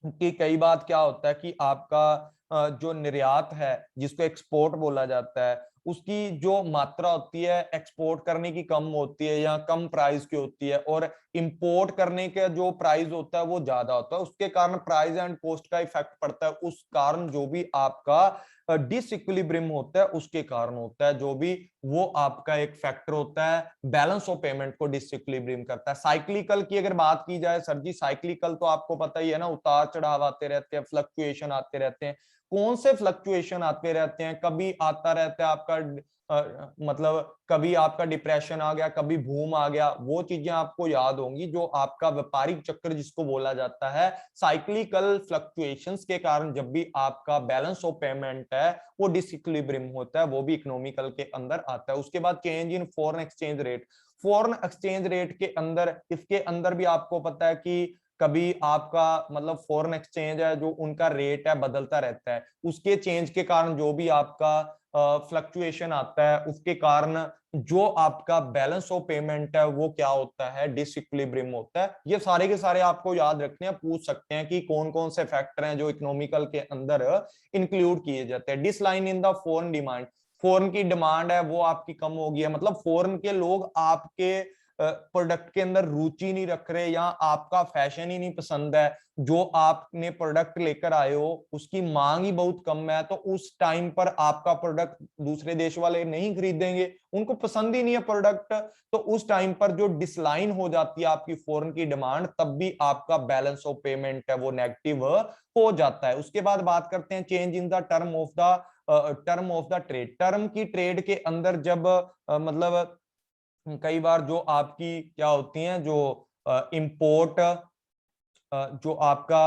कि कई बार क्या होता है कि आपका जो निर्यात है जिसको एक्सपोर्ट बोला जाता है, उसकी जो मात्रा होती है एक्सपोर्ट करने की कम होती है या कम प्राइस की होती है, और इंपोर्ट करने का जो प्राइस होता है वो ज्यादा होता है, उसके कारण प्राइस एंड कॉस्ट का इफेक्ट पड़ता है। उस कारण जो भी आपका डिसइक्विलिब्रियम होता है उसके कारण होता है, जो भी वो आपका एक फैक्टर होता है बैलेंस ऑफ पेमेंट को डिसइक्विलिब्रियम करता है। साइक्लिकल की अगर बात की जाए सर जी, साइक्लिकल तो आपको पता ही है ना, उतार चढ़ाव आते रहते हैं, फ्लक्चुएशन आते रहते हैं। कौन से फ्लक्चुएशन आते रहते हैं, कभी आता रहता है आपका मतलब कभी आपका डिप्रेशन आ गया, कभी बूम आ गया, वो चीजें आपको याद होंगी, जो आपका व्यापारिक चक्र जिसको बोला जाता है। साइक्लिकल फ्लक्चुएशंस के कारण जब भी आपका बैलेंस ऑफ पेमेंट है वो डिसइक्विलिब्रियम होता है, वो भी इकोनॉमिकल के अंदर आता है। उसके बाद change in foreign exchange rate, foreign exchange rate के अंदर, इसके अंदर भी आपको पता है कि कभी आपका मतलब फॉरेन एक्सचेंज है जो उनका रेट है बदलता रहता है, उसके चेंज के कारण जो भी आपका फ्लक्चुएशन आता है उसके कारण जो आपका बैलेंस ऑफ पेमेंट है वो क्या होता है, डिसइक्विलिब्रियम होता है। ये सारे के सारे आपको याद रखने हैं, पूछ सकते हैं कि कौन कौन से फैक्टर हैं जो इकोनॉमिकल के अंदर इंक्लूड किए जाते हैं। Decline in the foreign demand, foreign की डिमांड है वो आपकी कम हो गई है, मतलब फॉरेन के लोग आपके प्रोडक्ट के अंदर रुचि नहीं रख रहे या आपका फैशन ही नहीं पसंद है, जो आपने प्रोडक्ट लेकर आए हो उसकी मांग ही बहुत कम है, तो उस टाइम पर आपका प्रोडक्ट दूसरे देश वाले नहीं खरीदेंगे, उनको पसंद ही नहीं है प्रोडक्ट। तो उस टाइम पर जो डिसलाइन हो जाती है आपकी फॉरेन की डिमांड, तब भी आपका बैलेंस ऑफ पेमेंट है वो नेगेटिव हो जाता है। उसके बाद बात करते हैं change in the term of the trade, term की ट्रेड के अंदर जब मतलब कई बार जो आपकी क्या होती हैं जो इंपोर्ट जो आपका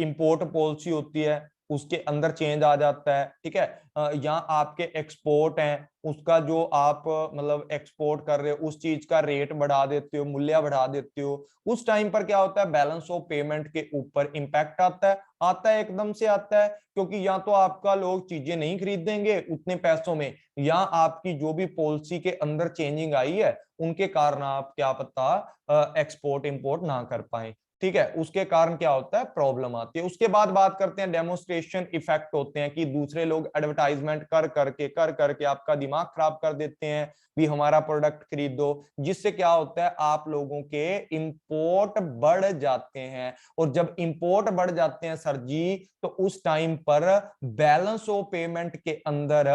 इंपोर्ट पॉलिसी होती है उसके अंदर चेंज आ जाता है। ठीक है, यहाँ आपके एक्सपोर्ट हैं उसका जो आप मतलब एक्सपोर्ट कर रहे हो उस चीज का रेट बढ़ा देते हो, मूल्य बढ़ा देते हो, उस टाइम पर क्या होता है, बैलेंस ऑफ पेमेंट के ऊपर इंपैक्ट आता है एकदम से आता है, क्योंकि या तो आपका लोग चीजें नहीं खरीदेंगे उतने पैसों में, या आपकी जो भी पॉलिसी के अंदर चेंजिंग आई है उनके कारण आप क्या पता एक्सपोर्ट इंपोर्ट ना कर पाए। ठीक है, उसके कारण क्या होता है, प्रॉब्लम आती है। उसके बाद बात करते हैं डेमोन्स्ट्रेशन इफेक्ट होते हैं कि दूसरे लोग एडवर्टाइजमेंट कर करके आपका दिमाग खराब कर देते हैं भी हमारा प्रोडक्ट खरीदो, जिससे क्या होता है आप लोगों के इंपोर्ट बढ़ जाते हैं, और जब इंपोर्ट बढ़ जाते हैं सर जी तो उस टाइम पर बैलेंस ऑफ पेमेंट के अंदर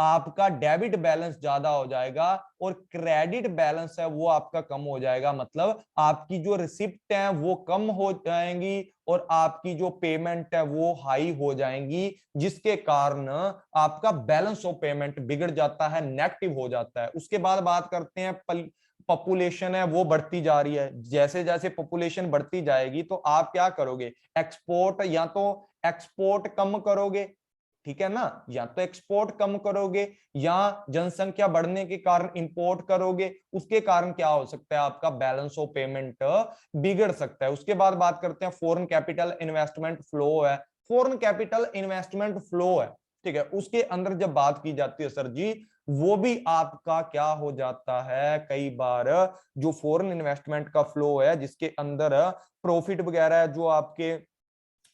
आपका डेबिट बैलेंस ज्यादा हो जाएगा और क्रेडिट बैलेंस है वो आपका कम हो जाएगा, मतलब आपकी जो रिसिप्ट है वो कम हो जाएंगी और आपकी जो पेमेंट है वो हाई हो जाएंगी, जिसके कारण आपका बैलेंस ऑफ पेमेंट बिगड़ जाता है, नेगेटिव हो जाता है। उसके बाद बात करते हैं पॉपुलेशन है वो बढ़ती जा रही है, जैसे जैसे पॉपुलेशन बढ़ती जाएगी तो आप क्या करोगे, एक्सपोर्ट या तो एक्सपोर्ट कम करोगे, ठीक है ना, या तो एक्सपोर्ट कम करोगे या जनसंख्या बढ़ने के कारण इंपोर्ट करोगे, उसके कारण क्या हो सकता है, आपका बैलेंस ऑफ पेमेंट बिगड़ सकता है। उसके बाद बात करते हैं फॉरेन कैपिटल इन्वेस्टमेंट फ्लो है, फॉरेन कैपिटल इन्वेस्टमेंट फ्लो है, ठीक है, उसके अंदर जब बात की जाती है सर जी, वो भी आपका क्या हो जाता है, कई बार जो फॉरेन इन्वेस्टमेंट का फ्लो है जिसके अंदर प्रॉफिट वगैरह जो आपके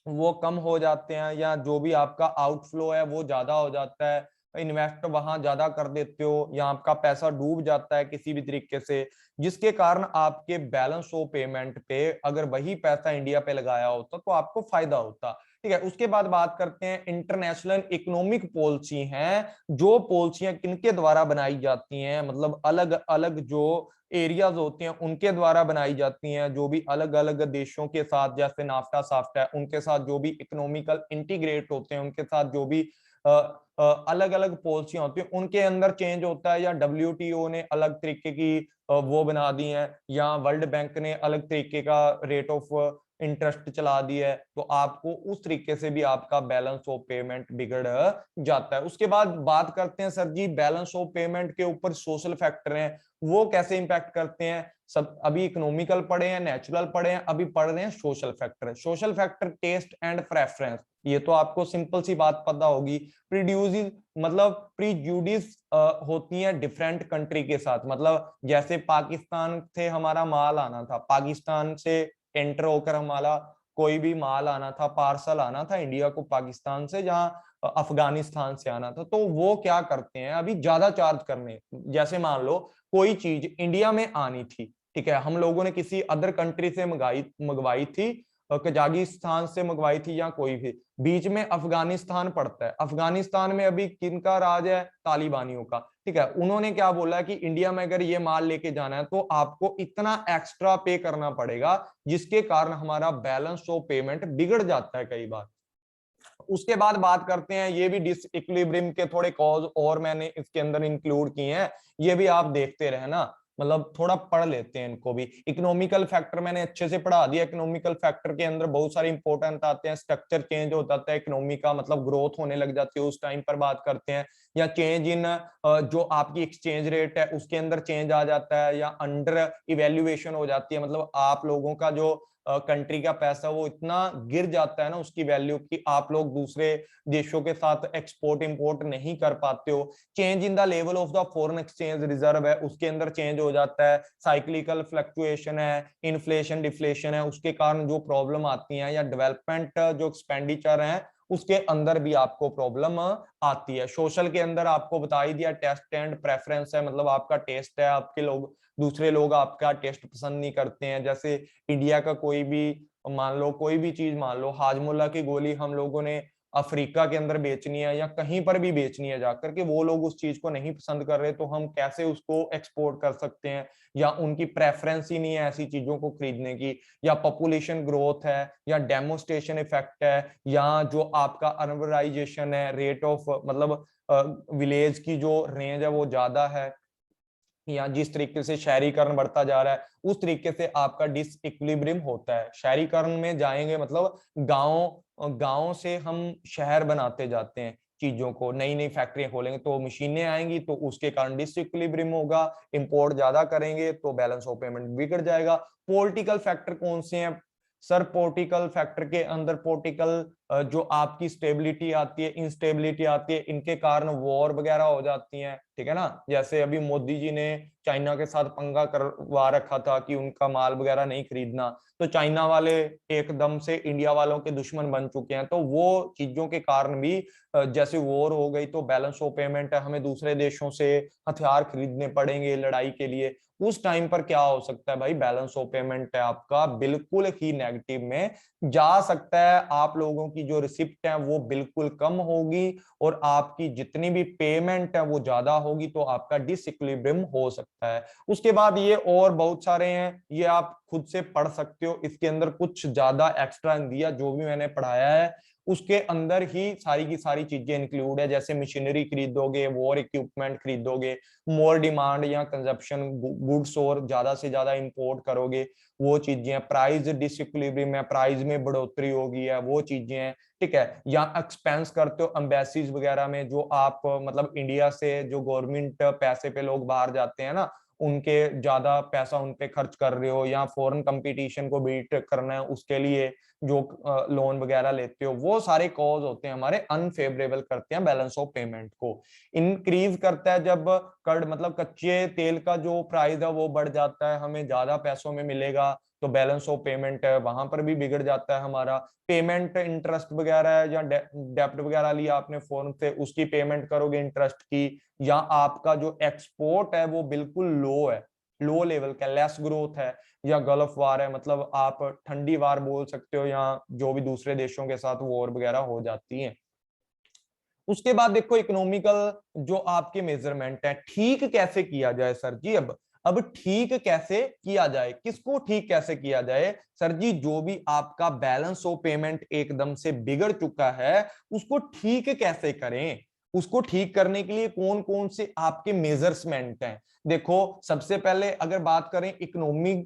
वो कम हो जाते हैं, या जो भी आपका आउटफ्लो है वो ज्यादा हो जाता है, इन्वेस्ट वहां ज्यादा कर देते हो, या आपका पैसा डूब जाता है किसी भी तरीके से, जिसके कारण आपके बैलेंस ऑफ पेमेंट पे अगर वही पैसा इंडिया पे लगाया होता तो आपको फायदा होता। ठीक है, उसके बाद बात करते हैं इंटरनेशनल इकोनॉमिक पॉलिसी हैं, जो पॉलिसियां किनके द्वारा बनाई जाती हैं, मतलब अलग अलग जो एरियाज होते हैं उनके द्वारा बनाई जाती हैं, जो भी अलग अलग देशों के साथ जैसे नाफ्टा साफ्टा है उनके साथ जो भी इकोनॉमिकल इंटीग्रेट होते हैं उनके साथ जो भी अलग अलग पॉलिसियां होती हैं उनके अंदर चेंज होता है, या डब्ल्यूटीओ ने अलग तरीके की वो बना दी है, या वर्ल्ड बैंक ने अलग तरीके का रेट ऑफ इंटरेस्ट चला दिया है, तो आपको उस तरीके से भी आपका बैलेंस ऑफ पेमेंट बिगड़ जाता है। उसके बाद बात करते हैं sir ji balance of payment के ऊपर सोशल फैक्टर हैं, वो कैसे इंपैक्ट करते हैं। सब अभी इकोनॉमिकल पढ़े हैं, नेचुरल पढ़े हैं, अभी पढ़ रहे हैं social factor. Social factor test and preference, ये तो आपको सिंपल सी बात पता होगी। प्रीड्यूस मतलब प्रीजुडिस होती है डिफरेंट कंट्री के साथ, मतलब जैसे पाकिस्तान से हमारा माल आना था, पाकिस्तान से एंटर होकर हमारा कोई भी माल आना था, पार्सल आना था इंडिया को पाकिस्तान से, जहां अफगानिस्तान से आना था, तो वो क्या करते हैं अभी ज्यादा चार्ज करने। जैसे मान लो कोई चीज इंडिया में आनी थी, ठीक है, हम लोगों ने किसी अदर कंट्री से मंगवाई थी, कजाकिस्तान से मंगवाई थी या कोई भी, बीच में अफगानिस्तान पड़ता है, अफगानिस्तान में अभी किनका राज है, तालिबानियों का। ठीक है, उन्होंने क्या बोला है कि इंडिया में अगर ये माल लेके जाना है तो आपको इतना एक्स्ट्रा पे करना पड़ेगा, जिसके कारण हमारा बैलेंस ऑफ पेमेंट बिगड़ जाता है कई बार। उसके बाद बात करते हैं, ये भी डिसइक्विलिब्रियम के थोड़े कॉज और मैंने इसके अंदर इंक्लूड किए हैं, ये भी आप देखते रहे ना, मतलब थोड़ा पढ़ लेते हैं इनको भी। इकोनॉमिकल फैक्टर मैंने अच्छे से पढ़ा दिया, इकोनॉमिकल फैक्टर के अंदर बहुत सारे इंपॉर्टेंट आते हैं, स्ट्रक्चर चेंज हो जाता है इकोनॉमी का, मतलब ग्रोथ होने लग जाती है उस टाइम पर बात करते हैं, या चेंज इन जो आपकी एक्सचेंज रेट है उसके अंदर चेंज आ जाता है, या अंडर इवेल्युएशन हो जाती है, मतलब आप लोगों का जो कंट्री का पैसा वो इतना गिर जाता है ना उसकी वैल्यू की, आप लोग दूसरे देशों के साथ एक्सपोर्ट इंपोर्ट नहीं कर पाते हो। Change in the level of the foreign exchange reserve है, उसके अंदर चेंज हो जाता है, साइक्लिकल फ्लक्चुएशन है, इन्फ्लेशन डिफ्लेशन है, उसके कारण जो प्रॉब्लम आती है, या डेवलपमेंट जो एक्सपेंडिचर है उसके अंदर भी आपको प्रॉब्लम आती है। सोशल के अंदर आपको बता ही दिया, टेस्ट एंड प्रेफरेंस है, मतलब आपका टेस्ट है, आपके लोग दूसरे लोग आपका टेस्ट पसंद नहीं करते हैं। जैसे इंडिया का कोई भी मान लो, कोई भी चीज मान लो, हाजमोला की गोली हम लोगों ने अफ्रीका के अंदर बेचनी है या कहीं पर भी बेचनी है जाकर के, वो लोग उस चीज को नहीं पसंद कर रहे, तो हम कैसे उसको एक्सपोर्ट कर सकते हैं, या उनकी प्रेफरेंस ही नहीं है ऐसी चीजों को खरीदने की, या पॉपुलेशन ग्रोथ है, या डेमोस्ट्रेशन इफेक्ट है, या जो आपका अर्बनाइजेशन है, रेट ऑफ मतलब विलेज की जो रेंज है वो ज्यादा है, या जिस तरीके से शहरीकरण बढ़ता जा रहा है उस तरीके से आपका डिसइक्विलिब्रियम होता है। शहरीकरण में जाएंगे मतलब गांव गांव से हम शहर बनाते जाते हैं चीजों को, नई नई फैक्ट्रियां खोलेंगे तो मशीनें आएंगी, तो उसके कारण डिसइक्विलिब्रियम होगा, इंपोर्ट ज्यादा करेंगे तो बैलेंस ऑफ पेमेंट बिगड़ जाएगा। पॉलिटिकल फैक्टर कौन से हैं सर? पॉलिटिकल फैक्टर के अंदर पॉलिटिकल जो आपकी स्टेबिलिटी आती है, इंस्टेबिलिटी आती है, इनके कारण वॉर वगैरह हो जाती हैं, ठीक है ना। जैसे अभी मोदी जी ने चाइना के साथ पंगा करवा रखा था कि उनका माल वगैरह नहीं खरीदना, तो चाइना वाले एकदम से इंडिया वालों के दुश्मन बन चुके हैं, तो वो चीजों के कारण भी जैसे वॉर हो गई तो बैलेंस ऑफ पेमेंट है, हमें दूसरे देशों से हथियार खरीदने पड़ेंगे लड़ाई के लिए, उस टाइम पर क्या हो सकता है भाई, बैलेंस ऑफ पेमेंट है आपका बिल्कुल ही नेगेटिव में जा सकता है, आप लोगों की जो रिसिप्ट है वो बिल्कुल कम होगी, और आपकी जितनी भी पेमेंट है वो ज्यादा होगी, तो आपका डिसइक्विलिब्रियम हो सकता है। उसके बाद ये और बहुत सारे हैं, ये आप खुद से पढ़ सकते हो, इसके अंदर कुछ ज्यादा एक्स्ट्रा दिया, जो भी मैंने पढ़ाया है उसके अंदर ही सारी की सारी चीजें इंक्लूड है, जैसे मशीनरी खरीदोगे, वॉर इक्विपमेंट खरीदोगे, मोर डिमांड या कंजप्शन गुड्स और ज्यादा से ज्यादा इंपोर्ट करोगे, वो चीजें, प्राइस डिसइक्विलिब्रियम है, प्राइस में बढ़ोतरी होगी है, वो चीजें हैं, ठीक है। या एक्सपेंस करते हो एम्बेसीज वगैरह में, जो आप मतलब इंडिया से जो गवर्नमेंट पैसे पे लोग बाहर जाते हैं ना, उनके ज्यादा पैसा उन पे खर्च कर रहे हो, या फॉरेन कंपटीशन को बीट करना है उसके लिए जो लोन वगैरह लेते हो, वो सारे कॉज होते हैं हमारे अनफेवरेबल, करते हैं बैलेंस ऑफ पेमेंट को। इंक्रीज करता है जब मतलब कच्चे तेल का जो प्राइस है वो बढ़ जाता है, हमें ज्यादा पैसों में मिलेगा, तो बैलेंस ऑफ पेमेंट है वहां पर भी बिगड़ जाता है हमारा। पेमेंट इंटरेस्ट वगैरह है, या डेप्ट वगैरह लिया आपने फॉरेन से, उसकी पेमेंट करोगे इंटरेस्ट की, या आपका जो एक्सपोर्ट है वो बिल्कुल लो है, लो लेवल का, लेस ग्रोथ है, या गल्फ वार है, मतलब आप ठंडी वार बोल सकते हो, या जो भी दूसरे देशों के साथ वॉर वगैरह हो जाती है। उसके बाद देखो इकोनॉमिकल जो आपके मेजरमेंट है, ठीक कैसे किया जाए सर जी? अब ठीक कैसे किया जाए, किसको ठीक कैसे किया जाए सर जी? जो भी आपका बैलेंस ऑफ पेमेंट एकदम से बिगड़ चुका है उसको ठीक कैसे करें? उसको ठीक करने के लिए कौन कौन से आपके मेजरमेंट हैं? देखो सबसे पहले अगर बात करें इकोनॉमिक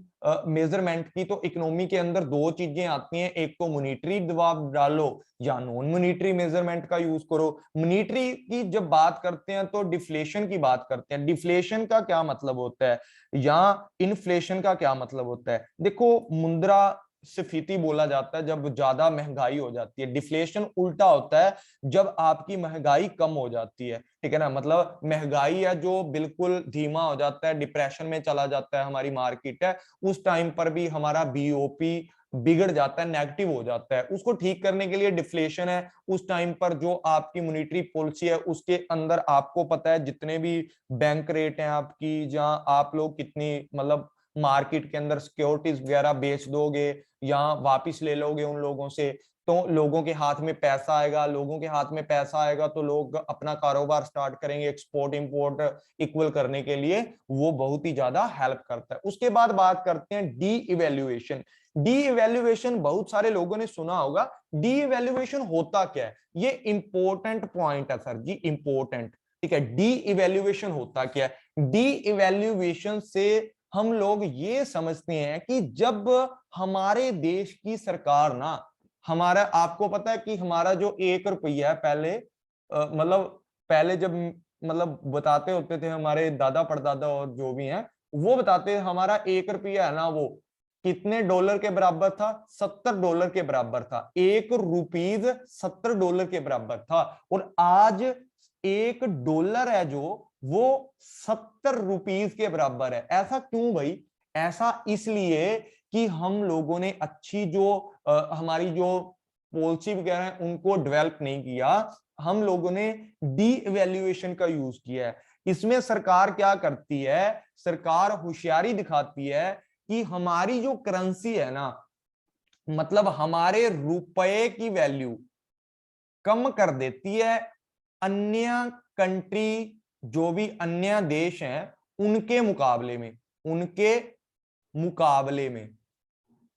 मेजरमेंट की, तो इकोनॉमी के अंदर दो चीजें आती हैं, एक तो मॉनिटरी दबाव डालो या नॉन मॉनिटरी मेजरमेंट का यूज करो। मॉनिटरी की जब बात करते हैं तो डिफ्लेशन की बात करते हैं। डिफ्लेशन का क्या मतलब होता है, या इन्फ्लेशन का क्या मतलब होता है? देखो मुद्रा स्फीति बोला जाता है जब ज्यादा महंगाई हो जाती है, डिफ्लेशन उल्टा होता है जब आपकी महंगाई कम हो जाती है, ठीक है ना? मतलब महंगाई है जो बिल्कुल धीमा हो जाता है, डिप्रेशन में चला जाता है हमारी मार्केट है, उस टाइम पर भी हमारा बीओपी बिगड़ जाता है, नेगेटिव हो जाता है। उसको ठीक करने के लिए डिफ्लेशन है, उस टाइम पर जो आपकी मॉनेटरी पॉलिसी है उसके अंदर आपको पता है जितने भी बैंक रेट हैं आपकी, जहां आप लोग कितनी मतलब मार्केट के अंदर सिक्योरिटीज वगैरह बेच दोगे या वापिस ले लोगे उन लोगों से, तो लोगों के हाथ में पैसा आएगा, लोगों के हाथ में पैसा आएगा तो लोग अपना कारोबार स्टार्ट करेंगे, एक्सपोर्ट इंपोर्ट इक्वल करने के लिए वो बहुत ही ज्यादा हेल्प करता है। उसके बाद बात करते हैं डी इवेल्युएशन। डी इवेल्युएशन बहुत सारे लोगों ने सुना होगा, डी इवेल्युएशन होता क्या है? ये इंपॉर्टेंट पॉइंट है सर जी, इंपॉर्टेंट, ठीक है। डी इवेल्युएशन होता क्या है? डी इवेल्युएशन से हम लोग ये समझते हैं कि जब हमारे देश की सरकार ना, हमारा आपको पता है कि हमारा जो 1 रुपया है पहले मतलब पहले जब मतलब बताते होते थे हमारे दादा परदादा और जो भी हैं, वो बताते हमारा 1 रुपया है ना वो कितने डॉलर के बराबर था? $70 के बराबर था। ₹1 $70 के बराबर था। और आज $1 है जो वो ₹70 के बराबर है। ऐसा क्यों भाई? ऐसा इसलिए कि हम लोगों ने अच्छी जो हमारी जो पॉलिसी वगैरह है उनको डेवलप नहीं किया, हम लोगों ने डी इवेल्युएशन का यूज किया है। इसमें सरकार क्या करती है? सरकार होशियारी दिखाती है कि हमारी जो करेंसी है ना, मतलब हमारे रुपए की वैल्यू कम कर देती है अन्य कंट्री, जो भी अन्य देश हैं उनके मुकाबले में, उनके मुकाबले में,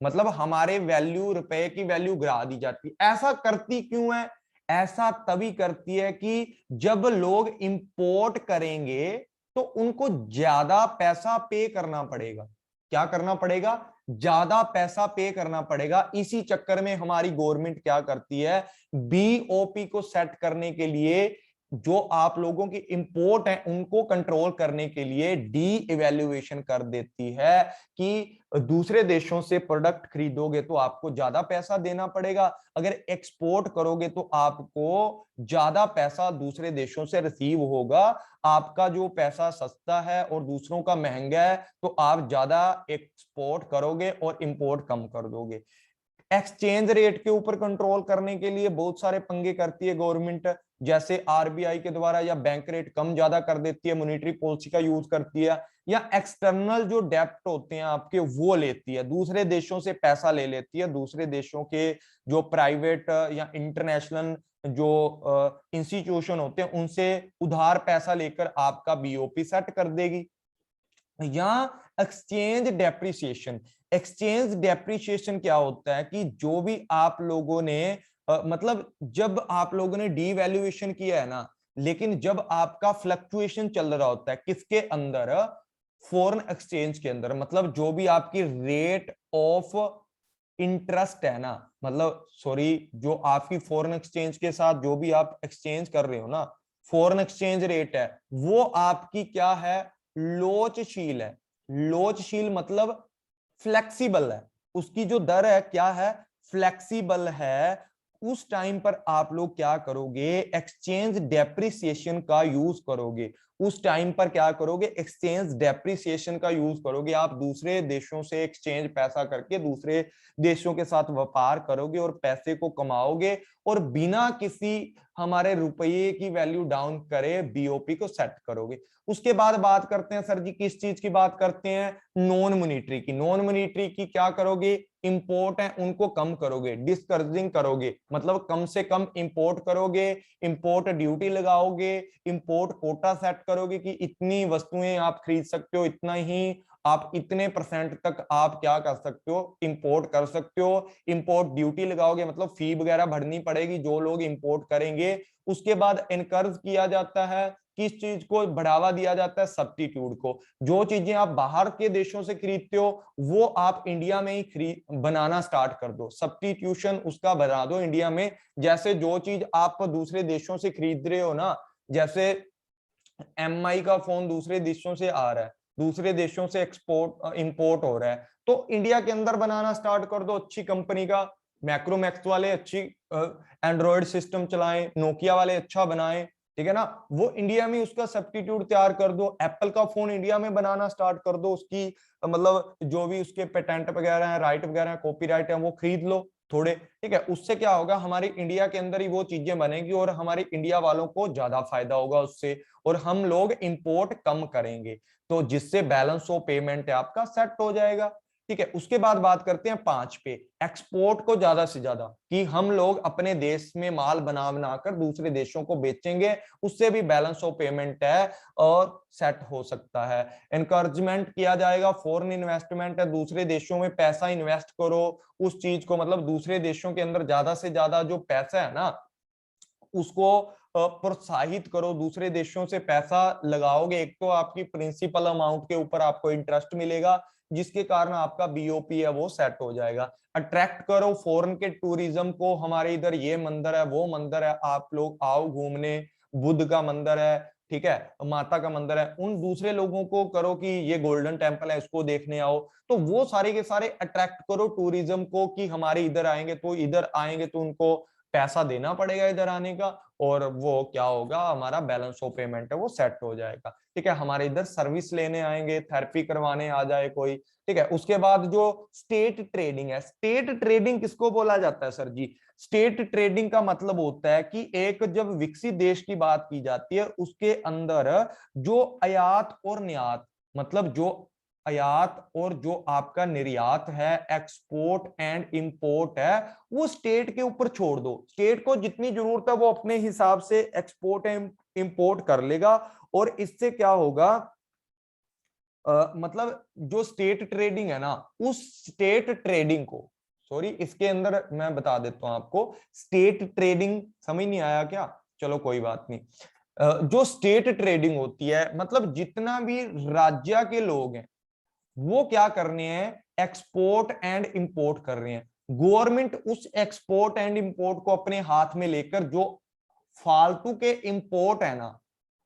मतलब हमारे वैल्यू, रुपए की वैल्यू गिरा दी जाती है। ऐसा करती क्यों है? ऐसा तभी करती है कि जब लोग इंपोर्ट करेंगे तो उनको ज्यादा पैसा पे करना पड़ेगा। क्या करना पड़ेगा? ज्यादा पैसा पे करना पड़ेगा। इसी चक्कर में हमारी गवर्नमेंट क्या करती है? बीओपी को सेट करने के लिए, जो आप लोगों की इंपोर्ट है उनको कंट्रोल करने के लिए डी इवेल्युएशन कर देती है कि दूसरे देशों से प्रोडक्ट खरीदोगे तो आपको ज्यादा पैसा देना पड़ेगा, अगर एक्सपोर्ट करोगे तो आपको ज्यादा पैसा दूसरे देशों से रिसीव होगा। आपका जो पैसा सस्ता है और दूसरों का महंगा है तो आप ज्यादा एक्सपोर्ट करोगे और इंपोर्ट कम कर दोगे। एक्सचेंज रेट के ऊपर कंट्रोल करने के लिए बहुत सारे पंगे करती है गवर्नमेंट, जैसे आरबीआई के द्वारा, या बैंक रेट कम ज्यादा कर देती है, मॉनेटरी पॉलिसी का यूज करती है, या एक्सटर्नल जो डेप्ट होते हैं आपके वो लेती है, दूसरे देशों से पैसा ले लेती है, दूसरे देशों के जो प्राइवेट या इंटरनेशनल जो इंस्टीट्यूशन होते हैं उनसे उधार पैसा लेकर आपका बीओपी सेट कर देगी। या एक्सचेंज डेप्रिसिएशन। एक्सचेंज डेप्रिसिएशन क्या होता है कि जो भी आप लोगों ने मतलब जब आप लोगों ने डीवैल्यूएशन किया है ना, लेकिन जब आपका फ्लक्चुएशन चल रहा होता है किसके अंदर? फॉरेन एक्सचेंज के अंदर, मतलब जो भी आपकी रेट ऑफ इंटरेस्ट है ना, मतलब सॉरी, जो आपकी फॉरेन एक्सचेंज के साथ जो भी आप एक्सचेंज कर रहे हो ना, फॉरेन एक्सचेंज रेट है वो आपकी क्या है? लोचशील है। लोचशील मतलब फ्लेक्सिबल है, उसकी जो दर है क्या है, फ्लेक्सिबल है। उस टाइम पर आप लोग क्या करोगे, एक्सचेंज डेप्रिसिएशन का यूज करोगे। उस टाइम पर क्या करोगे, एक्सचेंज डेप्रिसिएशन का यूज करोगे। आप दूसरे देशों से एक्सचेंज पैसा करके दूसरे देशों के साथ व्यापार करोगे और पैसे को कमाओगे, और बिना किसी हमारे रुपये की वैल्यू डाउन करे बीओपी को सेट करोगे। उसके बाद बात करते हैं सर जी, किस चीज की बात करते हैं, नॉन मॉनिटरी की। नॉन मॉनिटरी की क्या करोगे, इंपोर्ट है उनको कम करोगे, डिस्करेजिंग करोगे, मतलब कम से कम इंपोर्ट करोगे, इंपोर्ट ड्यूटी लगाओगे, इंपोर्ट कोटा सेट करोगे कि इतनी वस्तुएं आप खरीद सकते हो, इतना ही आप इतने परसेंट तक आप क्या कर सकते हो, इंपोर्ट कर सकते हो। इंपोर्ट ड्यूटी लगाओगे मतलब फी वगैरह भरनी पड़ेगी जो लोग इंपोर्ट करेंगे। उसके बाद एनकरेज किया जाता है, किस चीज को बढ़ावा दिया जाता है, सब्स्टिट्यूट को। जो चीजें आप बाहर के देशों से खरीदते हो वो आप इंडिया में ही खरीद बनाना स्टार्ट कर दो, सब्स्टिट्यूशन उसका बना दो इंडिया में। जैसे जो चीज आप दूसरे देशों से खरीद रहे हो ना, जैसे एमआई का फोन दूसरे देशों से आ रहा है, दूसरे देशों से एक्सपोर्ट इंपोर्ट हो रहा है, तो इंडिया के अंदर बनाना स्टार्ट कर दो अच्छी कंपनी का। मैक्रोमैक्स वाले अच्छी एंड्रॉयड सिस्टम चलाएं, नोकिया वाले अच्छा बनाएं, ठीक है ना, वो इंडिया में उसका सब्स्टिट्यूट तैयार कर दो। एप्पल का फोन इंडिया में बनाना स्टार्ट कर दो, उसकी मतलब जो भी उसके पेटेंट वगैरह है, राइट वगैरह है, कॉपीराइट है, वो खरीद लो थोड़े, ठीक है। उससे क्या होगा, हमारी इंडिया के अंदर ही वो चीजें बनेगी और हमारी इंडिया वालों को ज्यादा फायदा होगा उससे, और हम लोग इंपोर्ट कम करेंगे, तो जिससे बैलेंस ऑफ पेमेंट है आपका सेट हो जाएगा, ठीक है। उसके बाद बात करते हैं 5 पे, एक्सपोर्ट को ज्यादा से ज्यादा, कि हम लोग अपने देश में माल बना बनाकर दूसरे देशों को बेचेंगे, उससे भी बैलेंस ऑफ पेमेंट है और सेट हो सकता है। एनकरेजमेंट किया जाएगा, फॉरेन इन्वेस्टमेंट है, दूसरे देशों में पैसा इन्वेस्ट करो, उस चीज को मतलब दूसरे देशों के अंदर ज्यादा से ज्यादा जो पैसा है ना उसको प्रोत्साहित करो, दूसरे देशों से पैसा लगाओगे, एक तो आपकी प्रिंसिपल अमाउंट के ऊपर आपको इंटरेस्ट मिलेगा जिसके कारण आपका बीओपी है वो सेट हो जाएगा। अट्रैक्ट करो फॉरेन के टूरिज्म को, हमारे इधर ये मंदिर है वो मंदिर है, आप लोग आओ घूमने, बुद्ध का मंदिर है, ठीक है, माता का मंदिर है, उन दूसरे लोगों को करो कि ये गोल्डन टेम्पल है इसको देखने आओ। तो वो सारे के सारे अट्रैक्ट करो टूरिज्म को कि हमारे इधर आएंगे, तो इधर आएंगे तो उनको पैसा देना पड़ेगा इधर आने का, और वो क्या होगा, हमारा बैलेंस ऑफ पेमेंट है वो सेट हो जाएगा, ठीक है। हमारे इधर सर्विस लेने आएंगे, थेरेपी करवाने आ जाए कोई, ठीक है। उसके बाद जो स्टेट ट्रेडिंग है, स्टेट ट्रेडिंग किसको बोला जाता है सर जी, स्टेट ट्रेडिंग का मतलब होता है कि एक जब विकसित देश की बात की जाती है उसके अंदर जो आयात और निर्यात, मतलब जो आयात और जो आपका निर्यात है, एक्सपोर्ट एंड इंपोर्ट है, वो स्टेट के ऊपर छोड़ दो। स्टेट को जितनी जरूरत है वो अपने हिसाब से एक्सपोर्ट एंड इंपोर्ट कर लेगा, और इससे क्या होगा, मतलब जो स्टेट ट्रेडिंग है ना, उस स्टेट ट्रेडिंग को, सॉरी इसके अंदर मैं बता देता हूं आपको, स्टेट ट्रेडिंग समझ नहीं आया क्या, चलो कोई बात नहीं। जो स्टेट ट्रेडिंग होती है मतलब जितना भी राज्य के लोग हैं वो क्या करने हैं, एक्सपोर्ट एंड इंपोर्ट कर रहे हैं। गवर्नमेंट उस एक्सपोर्ट एंड इंपोर्ट को अपने हाथ में लेकर जो फालतू के इंपोर्ट है ना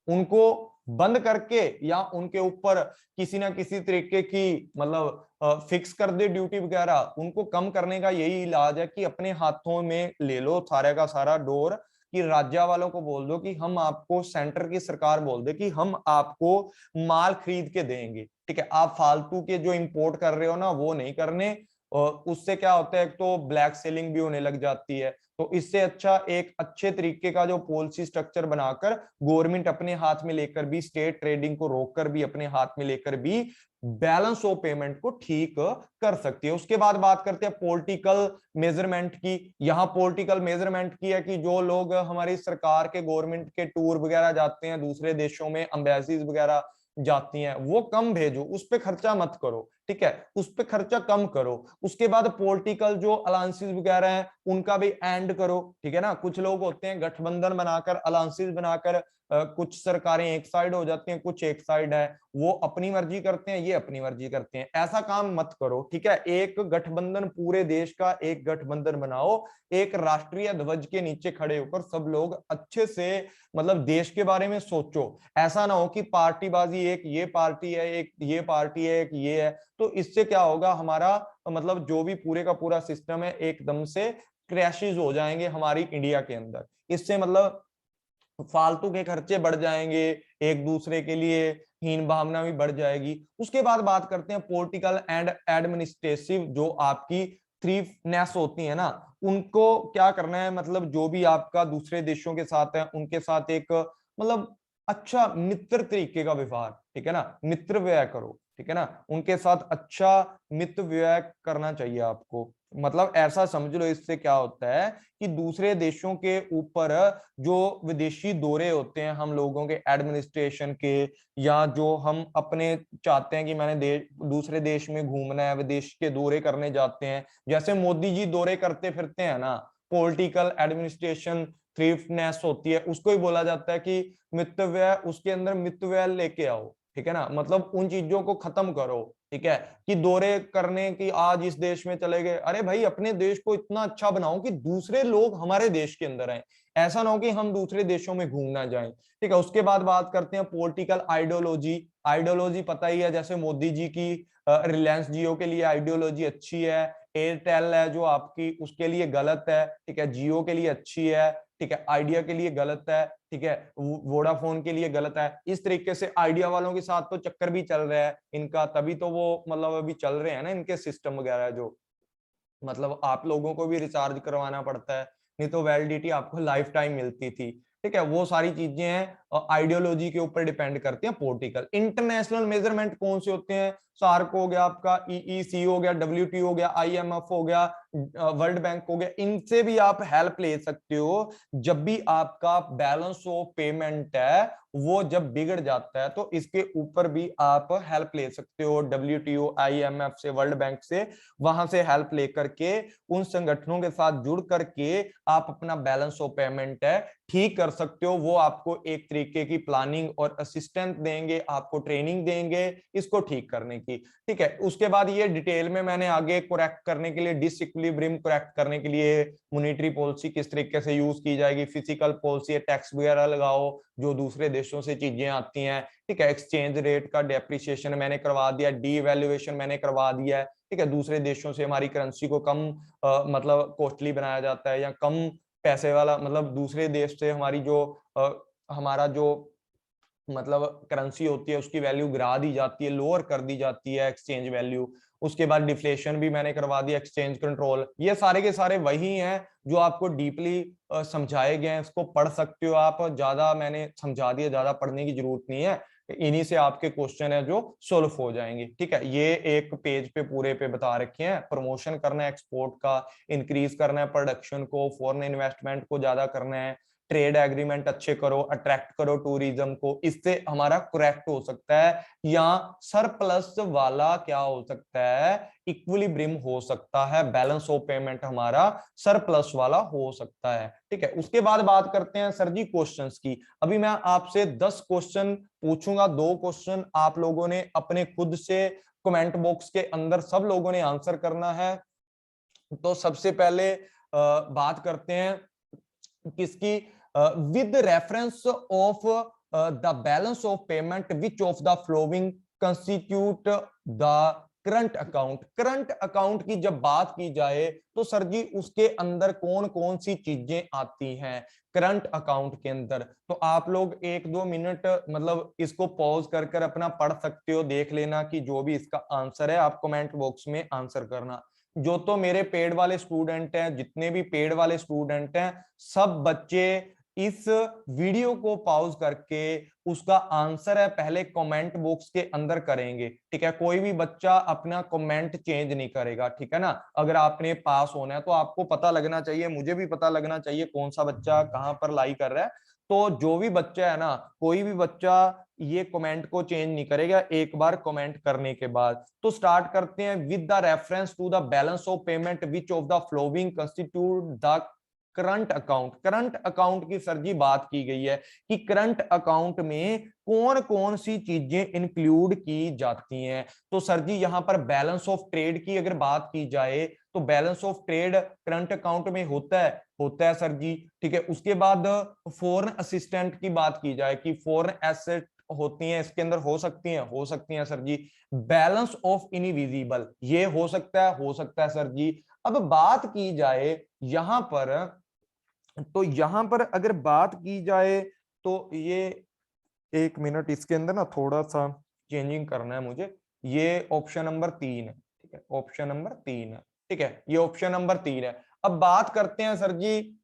उनको बंद करके या उनके ऊपर किसी ना किसी तरीके की मतलब फिक्स कर दे ड्यूटी वगैरह, उनको कम करने का यही इलाज है कि अपने हाथों में ले लो सारे का सारा डोर, कि राज्य वालों को बोल दो कि हम आपको, सेंटर की सरकार बोल दे कि हम आपको माल खरीद के देंगे, ठीक है, आप फालतू के जो इंपोर्ट कर रहे हो ना वो नहीं करने। और उससे क्या होता है, एक तो ब्लैक सेलिंग भी होने लग जाती है। तो इससे अच्छा एक अच्छे तरीके का जो पॉलिसी स्ट्रक्चर बनाकर गवर्नमेंट अपने हाथ में लेकर भी, स्टेट ट्रेडिंग को रोककर भी अपने हाथ में लेकर भी बैलेंस ऑफ पेमेंट को ठीक कर सकती है। उसके बाद बात करते हैं पॉलिटिकल मेजरमेंट की। यहाँ पॉलिटिकल मेजरमेंट की है कि जो लोग हमारी सरकार के, गवर्नमेंट के टूर वगैरह जाते हैं दूसरे देशों में, एम्बेसीज वगैरह जाती हैं, वो कम भेजो, उस पर खर्चा मत करो, ठीक है, उस पे खर्चा कम करो। उसके बाद पॉलिटिकल जो अलायंसेस वगैरह हैं उनका भी एंड करो, ठीक है ना। कुछ लोग होते हैं गठबंधन बनाकर, अलायंसेस बनाकर, कुछ सरकारें एक साइड हो जाती हैं, कुछ एक साइड है, वो अपनी मर्जी करते हैं, ये अपनी मर्जी करते हैं। ऐसा काम मत करो, ठीक है। एक गठबंधन, पूरे देश का एक गठबंधन बनाओ, एक राष्ट्रीय ध्वज के नीचे खड़े होकर सब लोग अच्छे से मतलब देश के बारे में सोचो। ऐसा ना हो कि पार्टीबाजी, एक ये पार्टी है, एक ये पार्टी है, एक ये है, तो इससे क्या होगा, हमारा मतलब जो भी पूरे का पूरा सिस्टम है एकदम से क्रैशेस हो जाएंगे हमारी इंडिया के अंदर। इससे मतलब फालतू के खर्चे बढ़ जाएंगे, एक दूसरे के लिए हीन भावना भी बढ़ जाएगी। उसके बाद बात करते हैं पॉलिटिकल एंड एडमिनिस्ट्रेटिव, जो आपकी थ्रीनेस होती है ना, उनको क्या करना है, मतलब जो भी आपका दूसरे देशों के साथ है उनके साथ एक मतलब अच्छा मित्र तरीके का व्यवहार, ठीक है ना, मित्र व्यय करो, ठीक है ना, उनके साथ अच्छा मित्र व्यय करना चाहिए आपको। मतलब ऐसा समझ लो, इससे क्या होता है कि दूसरे देशों के ऊपर जो विदेशी दौरे होते हैं हम लोगों के एडमिनिस्ट्रेशन के, या जो हम अपने चाहते हैं कि मैंने दूसरे देश में घूमना है, विदेश के दौरे करने जाते हैं, जैसे मोदी जी दौरे करते फिरते हैं ना, पॉलिटिकल एडमिनिस्ट्रेशन थ्रीफ्टनेस होती है, उसको ही बोला जाता है कि मितव्यय, उसके अंदर मितव्यय लेके आओ, ठीक है ना। मतलब उन चीजों को खत्म करो, ठीक है, कि दौरे करने की आज इस देश में चले गए, अरे भाई अपने देश को इतना अच्छा बनाओ कि दूसरे लोग हमारे देश के अंदर आए, ऐसा ना हो कि हम दूसरे देशों में घूमना जाएं, ठीक है। उसके बाद बात करते हैं पॉलिटिकल आइडियोलॉजी। आइडियोलॉजी पता ही है, जैसे मोदी जी की रिलायंस जियो के लिए आइडियोलॉजी अच्छी है, एयरटेल है जो आपकी उसके लिए गलत है, ठीक है, जियो के लिए अच्छी है, ठीक है, आइडिया के लिए गलत है, ठीक है, वोडाफोन के लिए गलत है। इस तरीके से आइडिया वालों के साथ तो चक्कर भी चल रहा है इनका, तभी तो वो मतलब अभी चल रहे हैं ना इनके सिस्टम वगैरह, जो मतलब आप लोगों को भी रिचार्ज करवाना पड़ता है, नहीं तो वैलिडिटी आपको लाइफ टाइम मिलती थी, ठीक है। वो सारी चीजें हैं आइडियोलॉजी के ऊपर डिपेंड करती हैं। पॉलिटिकल इंटरनेशनल मेजरमेंट कौन से होते हैं, सार्क हो गया आपका, ईईसी हो गया, डब्ल्यूटीओ हो गया, आईएमएफ हो गया, वर्ल्ड बैंक हो गया, इनसे भी आप हेल्प ले सकते हो। जब भी आपका बैलेंस ऑफ पेमेंट है वो जब बिगड़ जाता है तो इसके ऊपर भी आप हेल्प ले सकते हो, डब्ल्यूटीओ, आईएमएफ से, वर्ल्ड बैंक से, वहां से हेल्प लेकर के उन संगठनों के साथ जुड़ करके आप अपना बैलेंस ऑफ पेमेंट है ठीक कर सकते हो। वो आपको एक तरीके की प्लानिंग और असिस्टेंस देंगे, आपको ट्रेनिंग देंगे इसको ठीक करने की, ठीक है। उसके बाद ये डिटेल में मैंने आगे करेक्ट करने के लिए, डिसइक्विलिब्रियम करेक्ट करने के लिए मॉनेटरी पॉलिसी किस तरीके से यूज की जाएगी, फिजिकल पॉलिसी, टैक्स वगैरह लगाओ जो दूसरे देशों से चीजें आती हैं, ठीक है, एक्सचेंज रेट का डेप्रिसिएशन मैंने करवा दिया, डीवैल्यूएशन मैंने करवा दिया है, ठीक है, दूसरे देशों से हमारी करेंसी को कम मतलब कॉस्टली बनाया जाता है, या कम पैसे वाला, मतलब दूसरे देश से हमारी जो हमारा जो मतलब करेंसी होती है उसकी वैल्यू गिरा दी जाती है, लोअर कर दी जाती है एक्सचेंज वैल्यू। उसके बाद डिफ्लेशन भी मैंने करवा दिया, एक्सचेंज कंट्रोल, ये सारे के सारे वही हैं जो आपको डीपली समझाए गए हैं, इसको पढ़ सकते हो आप, ज्यादा मैंने समझा दिया, ज्यादा पढ़ने की जरूरत नहीं है, इन्हीं से आपके क्वेश्चन है जो सोल्व हो जाएंगे, ठीक है। ये एक पेज पे पूरे पे बता रखे हैं, प्रमोशन करना है एक्सपोर्ट का, इंक्रीज करना है प्रोडक्शन को, फॉरेन इन्वेस्टमेंट को ज्यादा करना है, ट्रेड एग्रीमेंट अच्छे करो, अट्रैक्ट करो टूरिज्म को, इससे हमारा करेक्ट हो सकता है, या सरप्लस वाला क्या हो सकता है, इक्विलिब्रियम हो सकता है, बैलेंस ऑफ पेमेंट हमारा सरप्लस वाला हो सकता है, ठीक है। उसके बाद बात करते हैं सर जी क्वेश्चंस की। अभी मैं आपसे 10 क्वेश्चन पूछूंगा, 2 क्वेश्चन आप लोगों ने अपने खुद से कमेंट बॉक्स के अंदर सब लोगों ने आंसर करना है। तो सबसे पहले बात करते हैं किसकी, with reference of the balance of payment, which of the following constitute the current account. Current account की जब बात की जाए तो सर जी उसके अंदर कौन कौन सी चीजें आती हैं करंट अकाउंट के अंदर। तो आप लोग 1-2 मिनट मतलब इसको पॉज कर कर अपना पढ़ सकते हो, देख लेना कि जो भी इसका आंसर है आप कमेंट बॉक्स में आंसर करना। जो तो मेरे पेड वाले स्टूडेंट हैं, जितने भी पेड वाले स्टूडेंट हैं, सब बच्चे इस वीडियो को पॉज करके उसका आंसर है पहले कमेंट बॉक्स के अंदर करेंगे, ठीक है। कोई भी बच्चा अपना कमेंट चेंज नहीं करेगा, ठीक है ना। अगर आपने पास होना है तो आपको पता लगना चाहिए, मुझे भी पता लगना चाहिए कौन सा बच्चा कहां पर लाई कर रहा है, तो जो भी बच्चा है ना, कोई भी बच्चा ये कमेंट को चेंज नहीं करेगा एक बार कमेंट करने के बाद। तो स्टार्ट करते हैं with the reference to the balance of payment which of the flowing constitute the current account. Current account की सर जी बात की गई है कि करंट अकाउंट में कौन कौन सी चीजें इंक्लूड की जाती हैं। तो सर जी यहां पर बैलेंस ऑफ ट्रेड की अगर बात की जाए तो balance of trade current account में होता है सर जी। ठीक है, उसके बाद फॉरेन असिस्टेंट की बात की जाए कि फॉरेन एसेट होती हैं इसके अंदर, हो सकती हैं sir ji. Balance of invisible ये हो सकता है सर जी। अब बात की जाए यहां पर, तो यहां पर अगर बात की जाए तो ये, एक मिनट, इसके अंदर ना थोड़ा सा चेंजिंग करना है मुझे। ये ऑप्शन नंबर 3 है, ठीक है, ऑप्शन नंबर 3 है, ठीक है, ये ऑप्शन नंबर 3 है। अब बात करते हैं sir ji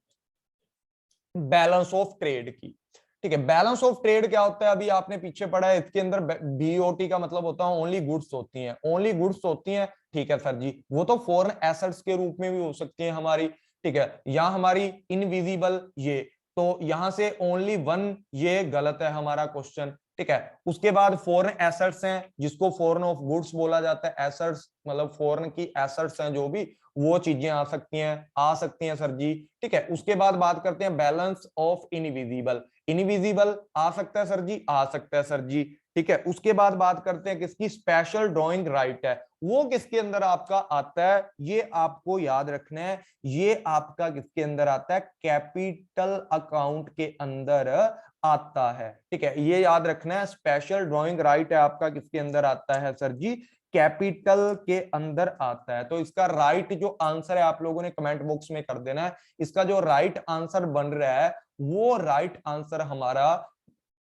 balance of trade की। ठीक है, बैलेंस ऑफ ट्रेड क्या होता है अभी आपने पीछे पढ़ा है, इसके अंदर बीओटी का मतलब होता है ओनली गुड्स होती हैं, ओनली गुड्स होती हैं। ठीक है सर जी, वो तो फॉरेन एसेट्स के रूप में भी हो सकती है हमारी। ठीक है, यहाँ हमारी इनविजिबल ये, तो यहां से ओनली वन, ये गलत है हमारा क्वेश्चन। ठीक है, उसके बाद फॉरेन एसेट्स हैं जिसको फॉरेन ऑफ गुड्स बोला जाता है। एसेट्स मतलब फॉरेन की एसेट्स हैं जो भी, वो चीजें आ सकती हैं सर जी। ठीक है, उसके बाद बात करते हैं बैलेंस ऑफ इनविजिबल। इनविजिबल आ सकता है सर जी, आ सकता है सर जी। ठीक है, उसके बाद बात करते हैं किसकी, स्पेशल ड्राइंग राइट है, वो किसके अंदर आपका आता है, ये आपको याद रखना है। ये आपका किसके अंदर आता है, कैपिटल अकाउंट के अंदर आता है। ठीक है, ये याद रखना है, स्पेशल ड्राइंग राइट है आपका किसके अंदर आता है सर जी, कैपिटल के अंदर आता है। तो इसका राइट जो आंसर है आप लोगों ने कमेंट बॉक्स में कर देना है। इसका जो राइट आंसर बन रहा है, वो राइट आंसर हमारा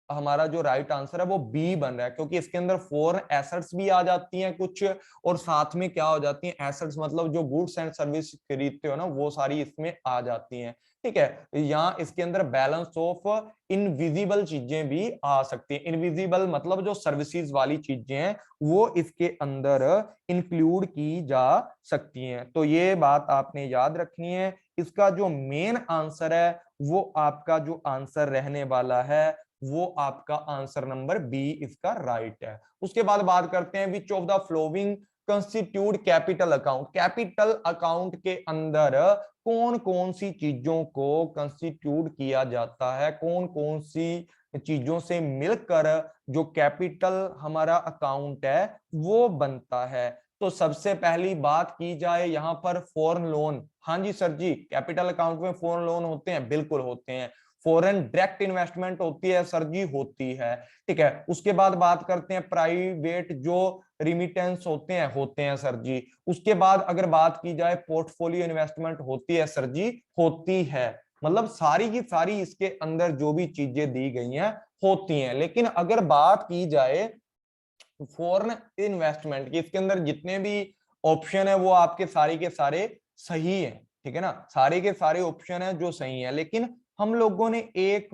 हमारा जो राइट आंसर है वो बी बन रहा है, क्योंकि इसके अंदर फॉरेन एसेट्स भी आ जाती हैं कुछ, और साथ में क्या हो जाती हैं, एसेट्स मतलब जो गुड्स एंड सर्विस खरीदते हो ना, वो सारी इसमें आ जाती हैं। ठीक है, यहाँ इसके अंदर बैलेंस ऑफ इनविजिबल चीजें भी आ सकती हैं। इनविजिबल मतलब जो सर्विसेज वाली चीजें हैं वो इसके अंदर इंक्लूड की जा सकती हैं। तो ये बात आपने याद रखनी है। इसका जो मेन आंसर है वो आपका जो आंसर रहने वाला है वो आपका आंसर नंबर बी इसका राइट है। उसके बाद बात करते हैं विच of the flowing constitute capital account. Capital account के अंदर कौन कौन सी चीजों को कंस्टिट्यूट किया जाता है, कौन कौन सी चीजों से मिलकर जो कैपिटल हमारा अकाउंट है वो बनता है। तो सबसे पहली बात की जाए यहाँ पर फॉरेन लोन। हाँ जी सर जी, कैपिटल अकाउंट में फॉरेन लोन होते हैं, बिल्कुल होते हैं। फॉरेन डायरेक्ट इन्वेस्टमेंट होती है सर जी, होती है। ठीक है, उसके बाद बात करते हैं प्राइवेट जो रिमिटेंस होते हैं सर जी। उसके बाद अगर बात की जाए पोर्टफोलियो इन्वेस्टमेंट होती है सर जी, होती है। मतलब सारी की सारी इसके अंदर जो भी चीजें दी गई हैं होती हैं। लेकिन अगर बात की जाए फॉरेन इन्वेस्टमेंट की, इसके अंदर जितने भी ऑप्शन है वो आपके सारे के सारे सही हैं। ठीक है ना, सारे के सारे ऑप्शन है जो सही है, लेकिन हम लोगों ने एक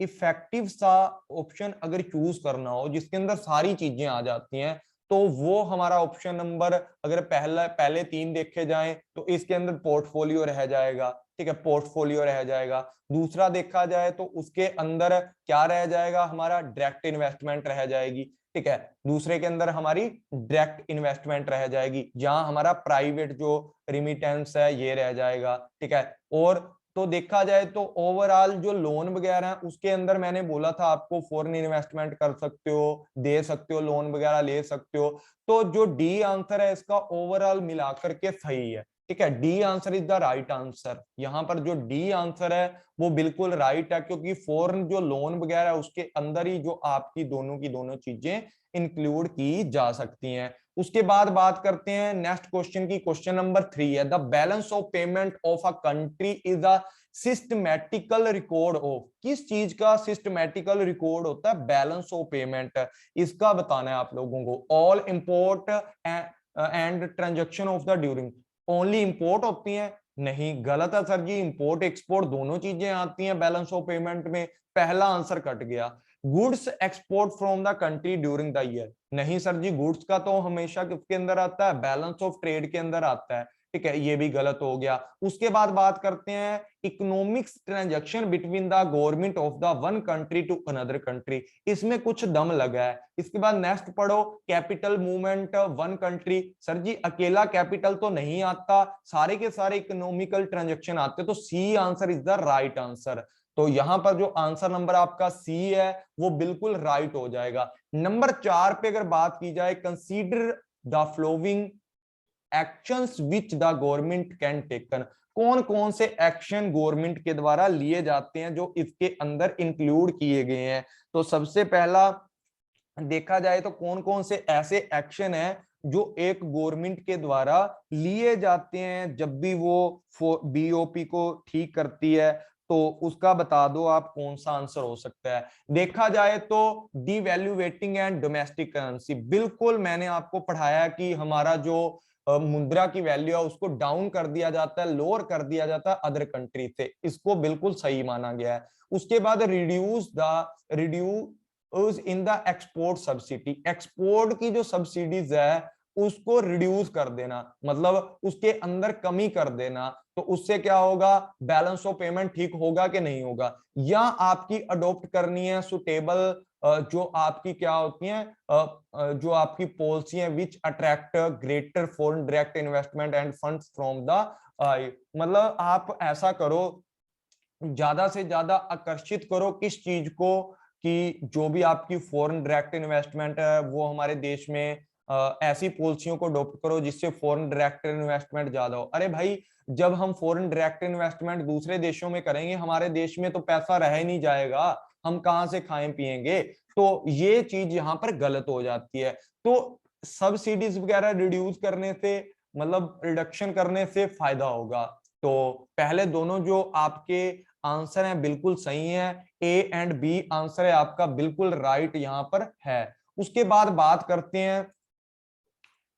इफेक्टिव सा ऑप्शन अगर चूज करना हो जिसके अंदर सारी चीजें आ जाती हैं, तो वो हमारा ऑप्शन नंबर, अगर पहले 3 देखे जाएं तो इसके अंदर पोर्टफोलियो रह जाएगा। ठीक है, पोर्टफोलियो रह जाएगा। दूसरा देखा जाए तो उसके अंदर क्या रह जाएगा, हमारा डायरेक्ट इन्वेस्टमेंट रह जाएगी। ठीक है, दूसरे के अंदर हमारी डायरेक्ट इन्वेस्टमेंट रह जाएगी, जहां हमारा प्राइवेट जो रिमिटेंस है ये रह जाएगा। ठीक है, और तो देखा जाए तो ओवरऑल जो लोन वगैरह है उसके अंदर मैंने बोला था आपको फॉरेन इन्वेस्टमेंट कर सकते हो, दे सकते हो, लोन वगैरह ले सकते हो। तो जो डी आंसर है इसका ओवरऑल मिलाकर के सही है। ठीक है, D answer is the right answer. यहाँ पर जो डी आंसर है वो बिल्कुल राइट है, क्योंकि फॉरेन जो लोन वगैरह है उसके अंदर ही जो आपकी दोनों की दोनों चीजें इंक्लूड की जा सकती हैं। उसके बाद बात करते हैं नेक्स्ट क्वेश्चन की। क्वेश्चन नंबर 3 है the balance of payment of a country is a systematical record of. किस चीज का सिस्टमैटिकल रिकॉर्ड होता है बैलेंस ऑफ पेमेंट, इसका बताना है आप लोगों को। All import and transaction of the during. Only import होती है, नहीं, गलत है सर जी, इंपोर्ट एक्सपोर्ट दोनों चीजें आती हैं बैलेंस ऑफ पेमेंट में। पहला आंसर कट गया। Goods export from the country during the year, नहीं सर जी, गुड्स का तो हमेशा किसके अंदर आता है, बैलेंस ऑफ ट्रेड के अंदर आता है। ठीक है, ये भी गलत हो गया। उसके बाद बात करते हैं economics transaction between the government of the one country to another country, इसमें कुछ दम लगा है। इसके बाद नेक्स्ट पढ़ो capital movement one country. Sir जी अकेला कैपिटल तो नहीं आता, सारे के सारे इकोनॉमिकल ट्रांजैक्शन आते, तो C answer is the right answer. तो यहां पर जो आंसर नंबर आपका सी है वो बिल्कुल राइट हो जाएगा। नंबर 4 पे अगर बात की जाए, consider the flowing actions which the government can taken, कौन कौन से एक्शन गवर्नमेंट के द्वारा लिए जाते हैं जो इसके अंदर इंक्लूड किए गए हैं। तो सबसे पहला देखा जाए तो कौन कौन से ऐसे एक्शन है जो एक गवर्नमेंट के द्वारा लिए जाते हैं जब भी वो बीओपी को ठीक करती है, तो उसका बता दो आप कौन सा आंसर हो सकता है। देखा जाए तो डिवैल्यूएटिंग एंड डोमेस्टिक करेंसी, बिल्कुल मैंने आपको पढ़ाया कि हमारा जो मुद्रा की वैल्यू है उसको डाउन कर दिया जाता है, लोअर कर दिया जाता है अदर कंट्री से, इसको बिल्कुल सही माना गया है। उसके बाद reduce in the export subsidy, export की जो सब्सिडीज है उसको रिड्यूस कर देना, मतलब उसके अंदर कमी कर देना, तो उससे क्या होगा, बैलेंस ऑफ पेमेंट ठीक होगा कि नहीं होगा। या आपकी अडॉप्ट करनी है सुटेबल जो आपकी क्या होती हैं जो आपकी पॉलिसी है which attract greater foreign direct investment end funds from the, मतलब आप ऐसा करो ज्यादा से ज्यादा आकर्षित करो किस चीज को, कि जो भी आपकी फॉरेन डायरेक्ट इन्वेस्टमेंट है वो हमारे देश में ऐसी पॉलिसियों को अडॉप्ट करो जिससे फॉरेन डायरेक्ट इन्वेस्टमेंट ज्यादा हो। अरे भाई जब हम फॉरेन डायरेक्ट इन्वेस्टमेंट दूसरे देशों में करेंगे हमारे देश में तो पैसा रह ही नहीं जाएगा, हम कहाँ से खाएं पिएंगे, तो ये चीज यहाँ पर गलत हो जाती है। तो सब्सिडीज वगैरह रिड्यूस करने से, मतलब रिडक्शन करने से फायदा होगा। तो पहले दोनों जो आपके आंसर है बिल्कुल सही है, ए एंड बी आंसर है आपका बिल्कुल राइट यहाँ पर है। उसके बाद बात करते हैं,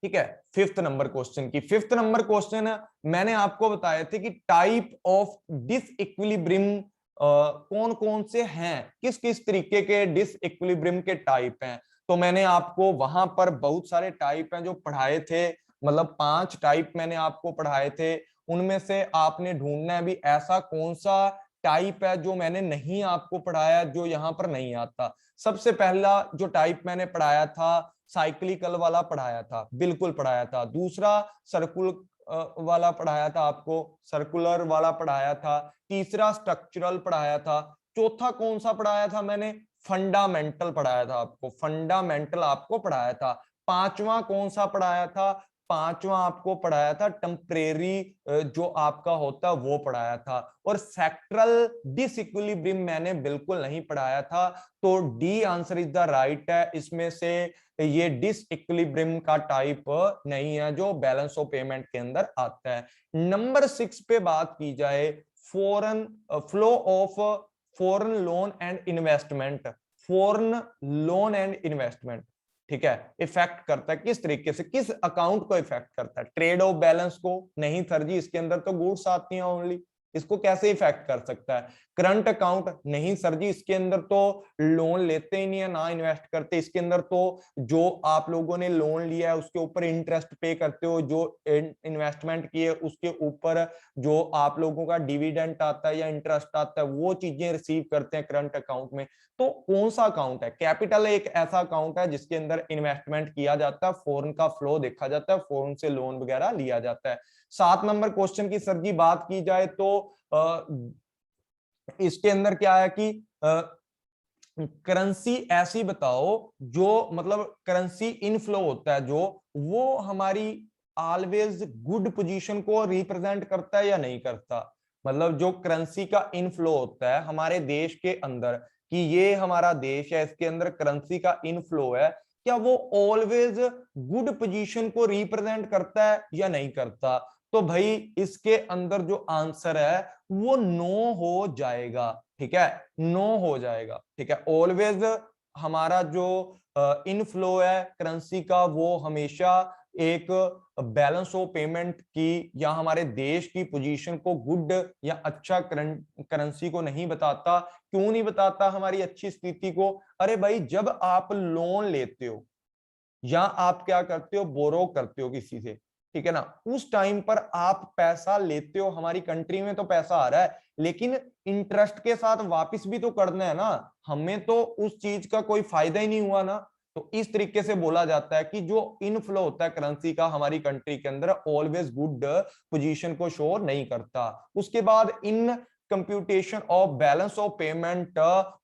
ठीक है, फिफ्थ नंबर क्वेश्चन की। फिफ्थ नंबर क्वेश्चन मैंने आपको बताए थे कि टाइप ऑफ डिसइक्विलिब्रियम कौन कौन से हैं, किस किस तरीके के डिसइक्विलिब्रियम के टाइप हैं। तो मैंने आपको वहां पर बहुत सारे टाइप हैं जो पढ़ाए थे, मतलब 5 टाइप मैंने आपको पढ़ाए थे, उनमें से आपने ढूंढना है भी ऐसा कौन सा टाइप है जो मैंने नहीं आपको पढ़ाया, जो यहाँ पर नहीं आता। सबसे पहला जो टाइप मैंने पढ़ाया था साइक्लिकल वाला पढ़ाया था, बिल्कुल पढ़ाया था। दूसरा सर्कुल वाला पढ़ाया था आपको, सर्कुलर वाला पढ़ाया था। तीसरा स्ट्रक्चरल पढ़ाया था। चौथा कौन सा पढ़ाया था मैंने, फंडामेंटल पढ़ाया था आपको, फंडामेंटल आपको पढ़ाया था। पांचवा कौन सा पढ़ाया था, पांचवा आपको पढ़ाया था टेम्परेरी जो आपका होता वो पढ़ाया था। और सेक्टरल डिसइक्विलिब्रियम मैंने बिल्कुल नहीं पढ़ाया था। तो D answer is the right है, इसमें से ये डिसइक्विलिब्रियम का टाइप नहीं है जो बैलेंस ऑफ पेमेंट के अंदर आता है। नंबर 6 पे बात की जाए, foreign flow of foreign loan and investment, foreign loan and investment, ठीक है, इफेक्ट करता है किस तरीके से, किस अकाउंट को इफेक्ट करता है, ट्रेड ऑफ बैलेंस को नहीं सर जी, इसके अंदर तो गुड्स आती हैं ओनली, इसको कैसे इफेक्ट कर सकता है। करंट अकाउंट नहीं सर जी, इसके अंदर तो लोन लेते ही नहीं है ना इन्वेस्ट करते, इसके अंदर तो जो आप लोगों ने लोन लिया है उसके ऊपर इंटरेस्ट पे करते हो, जो इन्वेस्टमेंट किए उसके ऊपर जो आप लोगों का डिविडेंड आता है या इंटरेस्ट आता है वो चीजें रिसीव करते हैं करंट अकाउंट में। तो कौन सा अकाउंट है, कैपिटल एक ऐसा अकाउंट है जिसके अंदर इन्वेस्टमेंट किया जाता है, फॉरेन का फ्लो देखा जाता है, फॉरेन से लोन वगैरह लिया जाता है। 7 नंबर क्वेश्चन की सर जी बात की जाए तो इसके अंदर क्या है कि करेंसी ऐसी बताओ जो, मतलब करेंसी इनफ्लो होता है जो, वो हमारी ऑलवेज गुड पोजीशन को रिप्रेजेंट करता है या नहीं करता। मतलब जो करेंसी का इनफ्लो होता है हमारे देश के अंदर, कि ये हमारा देश है इसके अंदर करेंसी का इनफ्लो है, क्या वो ऑलवेज गुड पोजीशन को रिप्रेजेंट करता है या नहीं करता। तो भाई इसके अंदर जो आंसर है वो नो हो जाएगा, ठीक है, नो हो जाएगा, ठीक है। ऑलवेज हमारा जो इनफ्लो है करेंसी का वो हमेशा एक बैलेंस ऑफ पेमेंट की या हमारे देश की पोजीशन को गुड या अच्छा करेंसी को नहीं बताता। क्यों नहीं बताता हमारी अच्छी स्थिति को, अरे भाई जब आप लोन लेते हो या आप क्या करते हो, बोरो करते हो किसी से, ठीक है ना, उस टाइम पर आप पैसा लेते हो, हमारी कंट्री में तो पैसा आ रहा है, लेकिन इंटरेस्ट के साथ वापस भी तो करना है ना, हमें तो उस चीज का कोई फायदा ही नहीं हुआ ना। तो इस तरीके से बोला जाता है कि जो इनफ्लो होता है करेंसी का हमारी कंट्री के अंदर, ऑलवेज गुड पोजीशन को शो नहीं करता। उसके बाद in computation of balance of payment,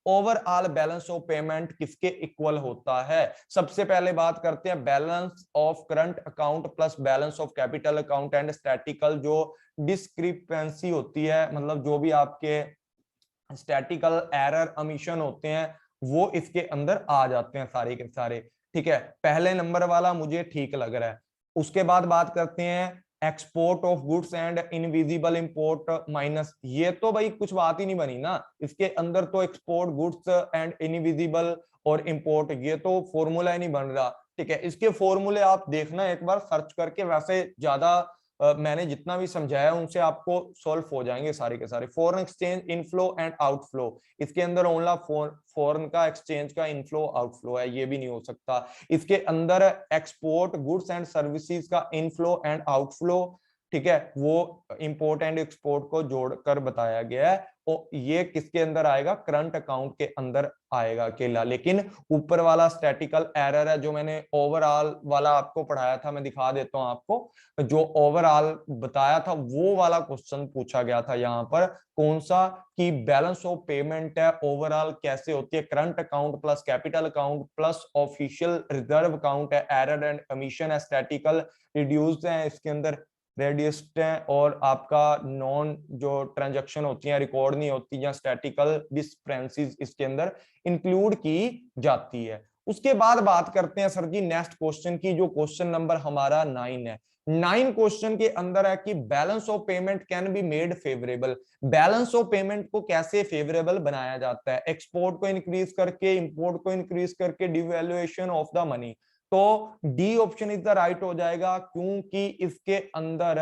overall balance of payment किसके इक्वल होता है। सबसे पहले बात करते हैं balance of current account plus balance of capital account and statical जो डिस्क्रिपेंसी होती है, मतलब जो भी आपके स्टैटिकल एरर अमिशन होते हैं वो इसके अंदर आ जाते हैं सारे के सारे। ठीक है, पहले नंबर वाला मुझे ठीक लग रहा है। उसके बाद बात करते हैं export of goods and invisible import minus, ये तो भाई कुछ बात ही नहीं बनी ना, इसके अंदर तो एक्सपोर्ट गुड्स एंड इनविजिबल और इंपोर्ट ये तो फॉर्मूला ही नहीं बन रहा। ठीक है, इसके फॉर्मूले आप देखना एक बार सर्च करके, वैसे ज्यादा मैंने जितना भी समझाया उनसे आपको सॉल्व हो जाएंगे सारे के सारे। Foreign exchange inflow and outflow, इसके अंदर ओनला फॉरेन का एक्सचेंज का इनफ्लो आउटफ्लो है, ये भी नहीं हो सकता। इसके अंदर एक्सपोर्ट गुड्स एंड सर्विसेज का इनफ्लो एंड आउटफ्लो, ठीक है, वो इंपोर्ट एंड एक्सपोर्ट को जोड़कर बताया गया है, और ये किसके अंदर आएगा, करंट अकाउंट के अंदर आएगा अकेला। लेकिन ऊपर वाला स्टैटिकल एरर है जो मैंने ओवरऑल वाला आपको पढ़ाया था, मैं दिखा देता हूं आपको, जो ओवरऑल बताया था वो वाला क्वेश्चन पूछा गया था यहाँ पर, कौन सा, कि बैलेंस ऑफ पेमेंट है ओवरऑल कैसे होती है, current account plus capital account plus official reserve account है, एरर एंड कमीशन है, स्टैटिकल रिड्यूस्ड है, इसके अंदर रेडियस्ट है, और आपका नॉन जो ट्रांजैक्शन होती है रिकॉर्ड नहीं होती, या स्टैटिकल डिस्क्रिपेंसीज इसके अंदर इंक्लूड की जाती है। उसके बाद बात करते हैं सर जी नेक्स्ट क्वेश्चन की, जो क्वेश्चन नंबर हमारा 9 है। 9 क्वेश्चन के अंदर है कि balance of payment can be made favourable, balance of payment को कैसे फेवरेबल बनाया जाता है, एक्सपोर्ट को इंक्रीज करके, इंपोर्ट को इंक्रीज करके, डिवैल्यूएशन ऑफ द मनी। तो D option is the right हो जाएगा, क्योंकि इसके अंदर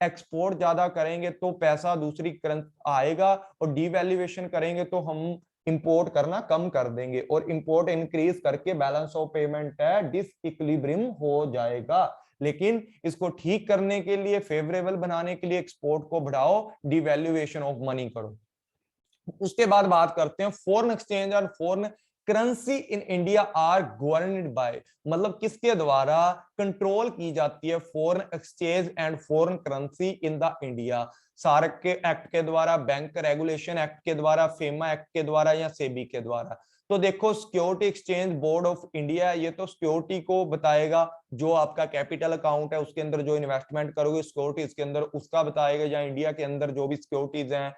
एक्सपोर्ट ज्यादा करेंगे तो पैसा दूसरी करंसी आएगा, और डिवैल्यूएशन करेंगे तो हम इंपोर्ट करना कम कर देंगे, और इंपोर्ट इंक्रीज करके बैलेंस ऑफ पेमेंट है डिसइक्विलिब्रियम हो जाएगा। लेकिन इसको ठीक करने के लिए, फेवरेबल बनाने के लिए एक्सपोर्ट को बढ़ाओ, डिवैल्यूएशन ऑफ मनी करो। उसके बाद बात करते हैं फॉरेन एक्सचेंज और foreign currency in India are governed by, मतलब किसके द्वारा कंट्रोल की जाती है foreign exchange and foreign currency in the India, SAARC के एक्ट के द्वारा, बैंक रेगुलेशन एक्ट के द्वारा, फेमा एक्ट के द्वारा, या सेबी के द्वारा। तो देखो security exchange board of India, ये तो सिक्योरिटी को बताएगा, जो आपका कैपिटल अकाउंट है उसके अंदर जो इन्वेस्टमेंट करोगे सिक्योरिटीज के अंदर उसका बताएगा, या इंडिया के अंदर जो भी सिक्योरिटीज हैं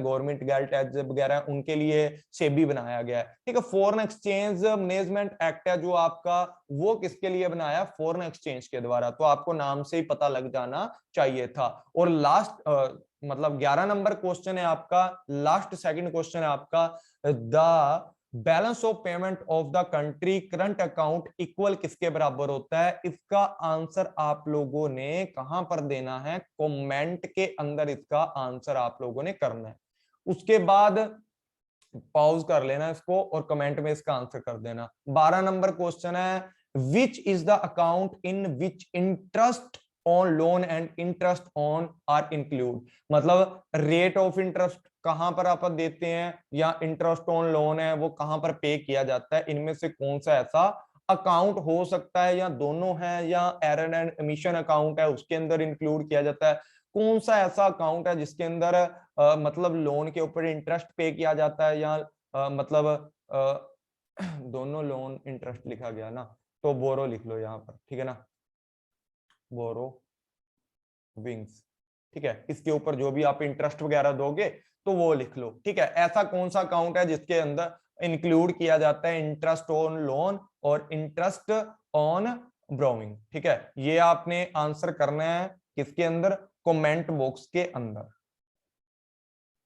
गवर्नमेंट गैरंटेड वगैरह, उनके लिए सेबी बनाया गया है। ठीक है, फॉरेन एक्सचेंज मैनेजमेंट एक्ट है जो आपका, वो किसके लिए बनाया, फॉरेन एक्सचेंज के द्वारा, तो आपको नाम से ही पता लग जाना चाहिए था। और लास्ट मतलब 11 नंबर क्वेश्चन है आपका, लास्ट सेकंड क्वेश्चन है आपका, the balance of payment of the country current account equal किसके बराबर होता है। इसका आंसर आप लोगों ने कहां पर देना है, कमेंट के अंदर इसका आंसर आप लोगों ने करना है। उसके बाद पॉज कर लेना इसको और कमेंट में इसका आंसर कर देना। 12 नंबर क्वेश्चन है, which is the account in which interest on loan and interest on are include, मतलब रेट ऑफ इंटरेस्ट कहां पर आप देते हैं, या इंटरेस्ट ऑन लोन है वो कहां पर पे किया जाता है, इनमें से कौन सा ऐसा अकाउंट हो सकता है, या दोनों है, या एरन एंड एमिशन अकाउंट है उसके अंदर इंक्लूड किया जाता है, कौन सा ऐसा अकाउंट है जिसके अंदर मतलब लोन के ऊपर इंटरेस्ट पे किया जाता है, या मतलब दोनों लोन इंटरेस्ट लिखा गया ना, तो बोरो लिख लो यहाँ पर, ठीक है ना, बोरो विंग्स। ठीक है, इसके ऊपर जो भी आप इंटरेस्ट वगैरह दोगे तो वो लिख लो। ठीक है, ऐसा कौन सा अकाउंट है जिसके अंदर इंक्लूड किया जाता है इंटरेस्ट ऑन लोन और इंटरेस्ट ऑन ब्रोविंग। ठीक है, ये आपने आंसर करना है किसके अंदर, कमेंट बॉक्स के अंदर।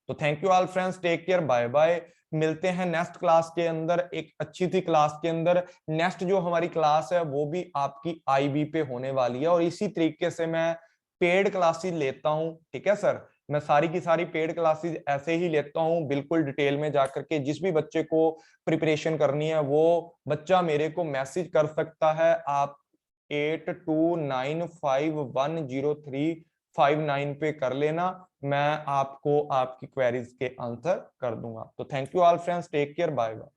तो thank you all friends, take care, bye bye, मिलते हैं नेक्स्ट क्लास के अंदर, एक अच्छी सी क्लास के अंदर। नेक्स्ट जो हमारी क्लास है वो भी आपकी आईबी पे होने वाली है, और इसी तरीके से मैं पेड क्लासेस लेता हूं। ठीक है सर, मैं सारी की सारी पेड क्लासेस ऐसे ही लेता हूं, बिल्कुल डिटेल में जाकर के। जिस भी बच्चे को प्रिपरेशन करनी है वो बच्चा मेरे को मैसेज कर सकता है, आप 8295103559 पे कर लेना। मैं आपको आपकी क्वेरीज के आंसर कर दूंगा। तो thank you all friends, take care, bye bye.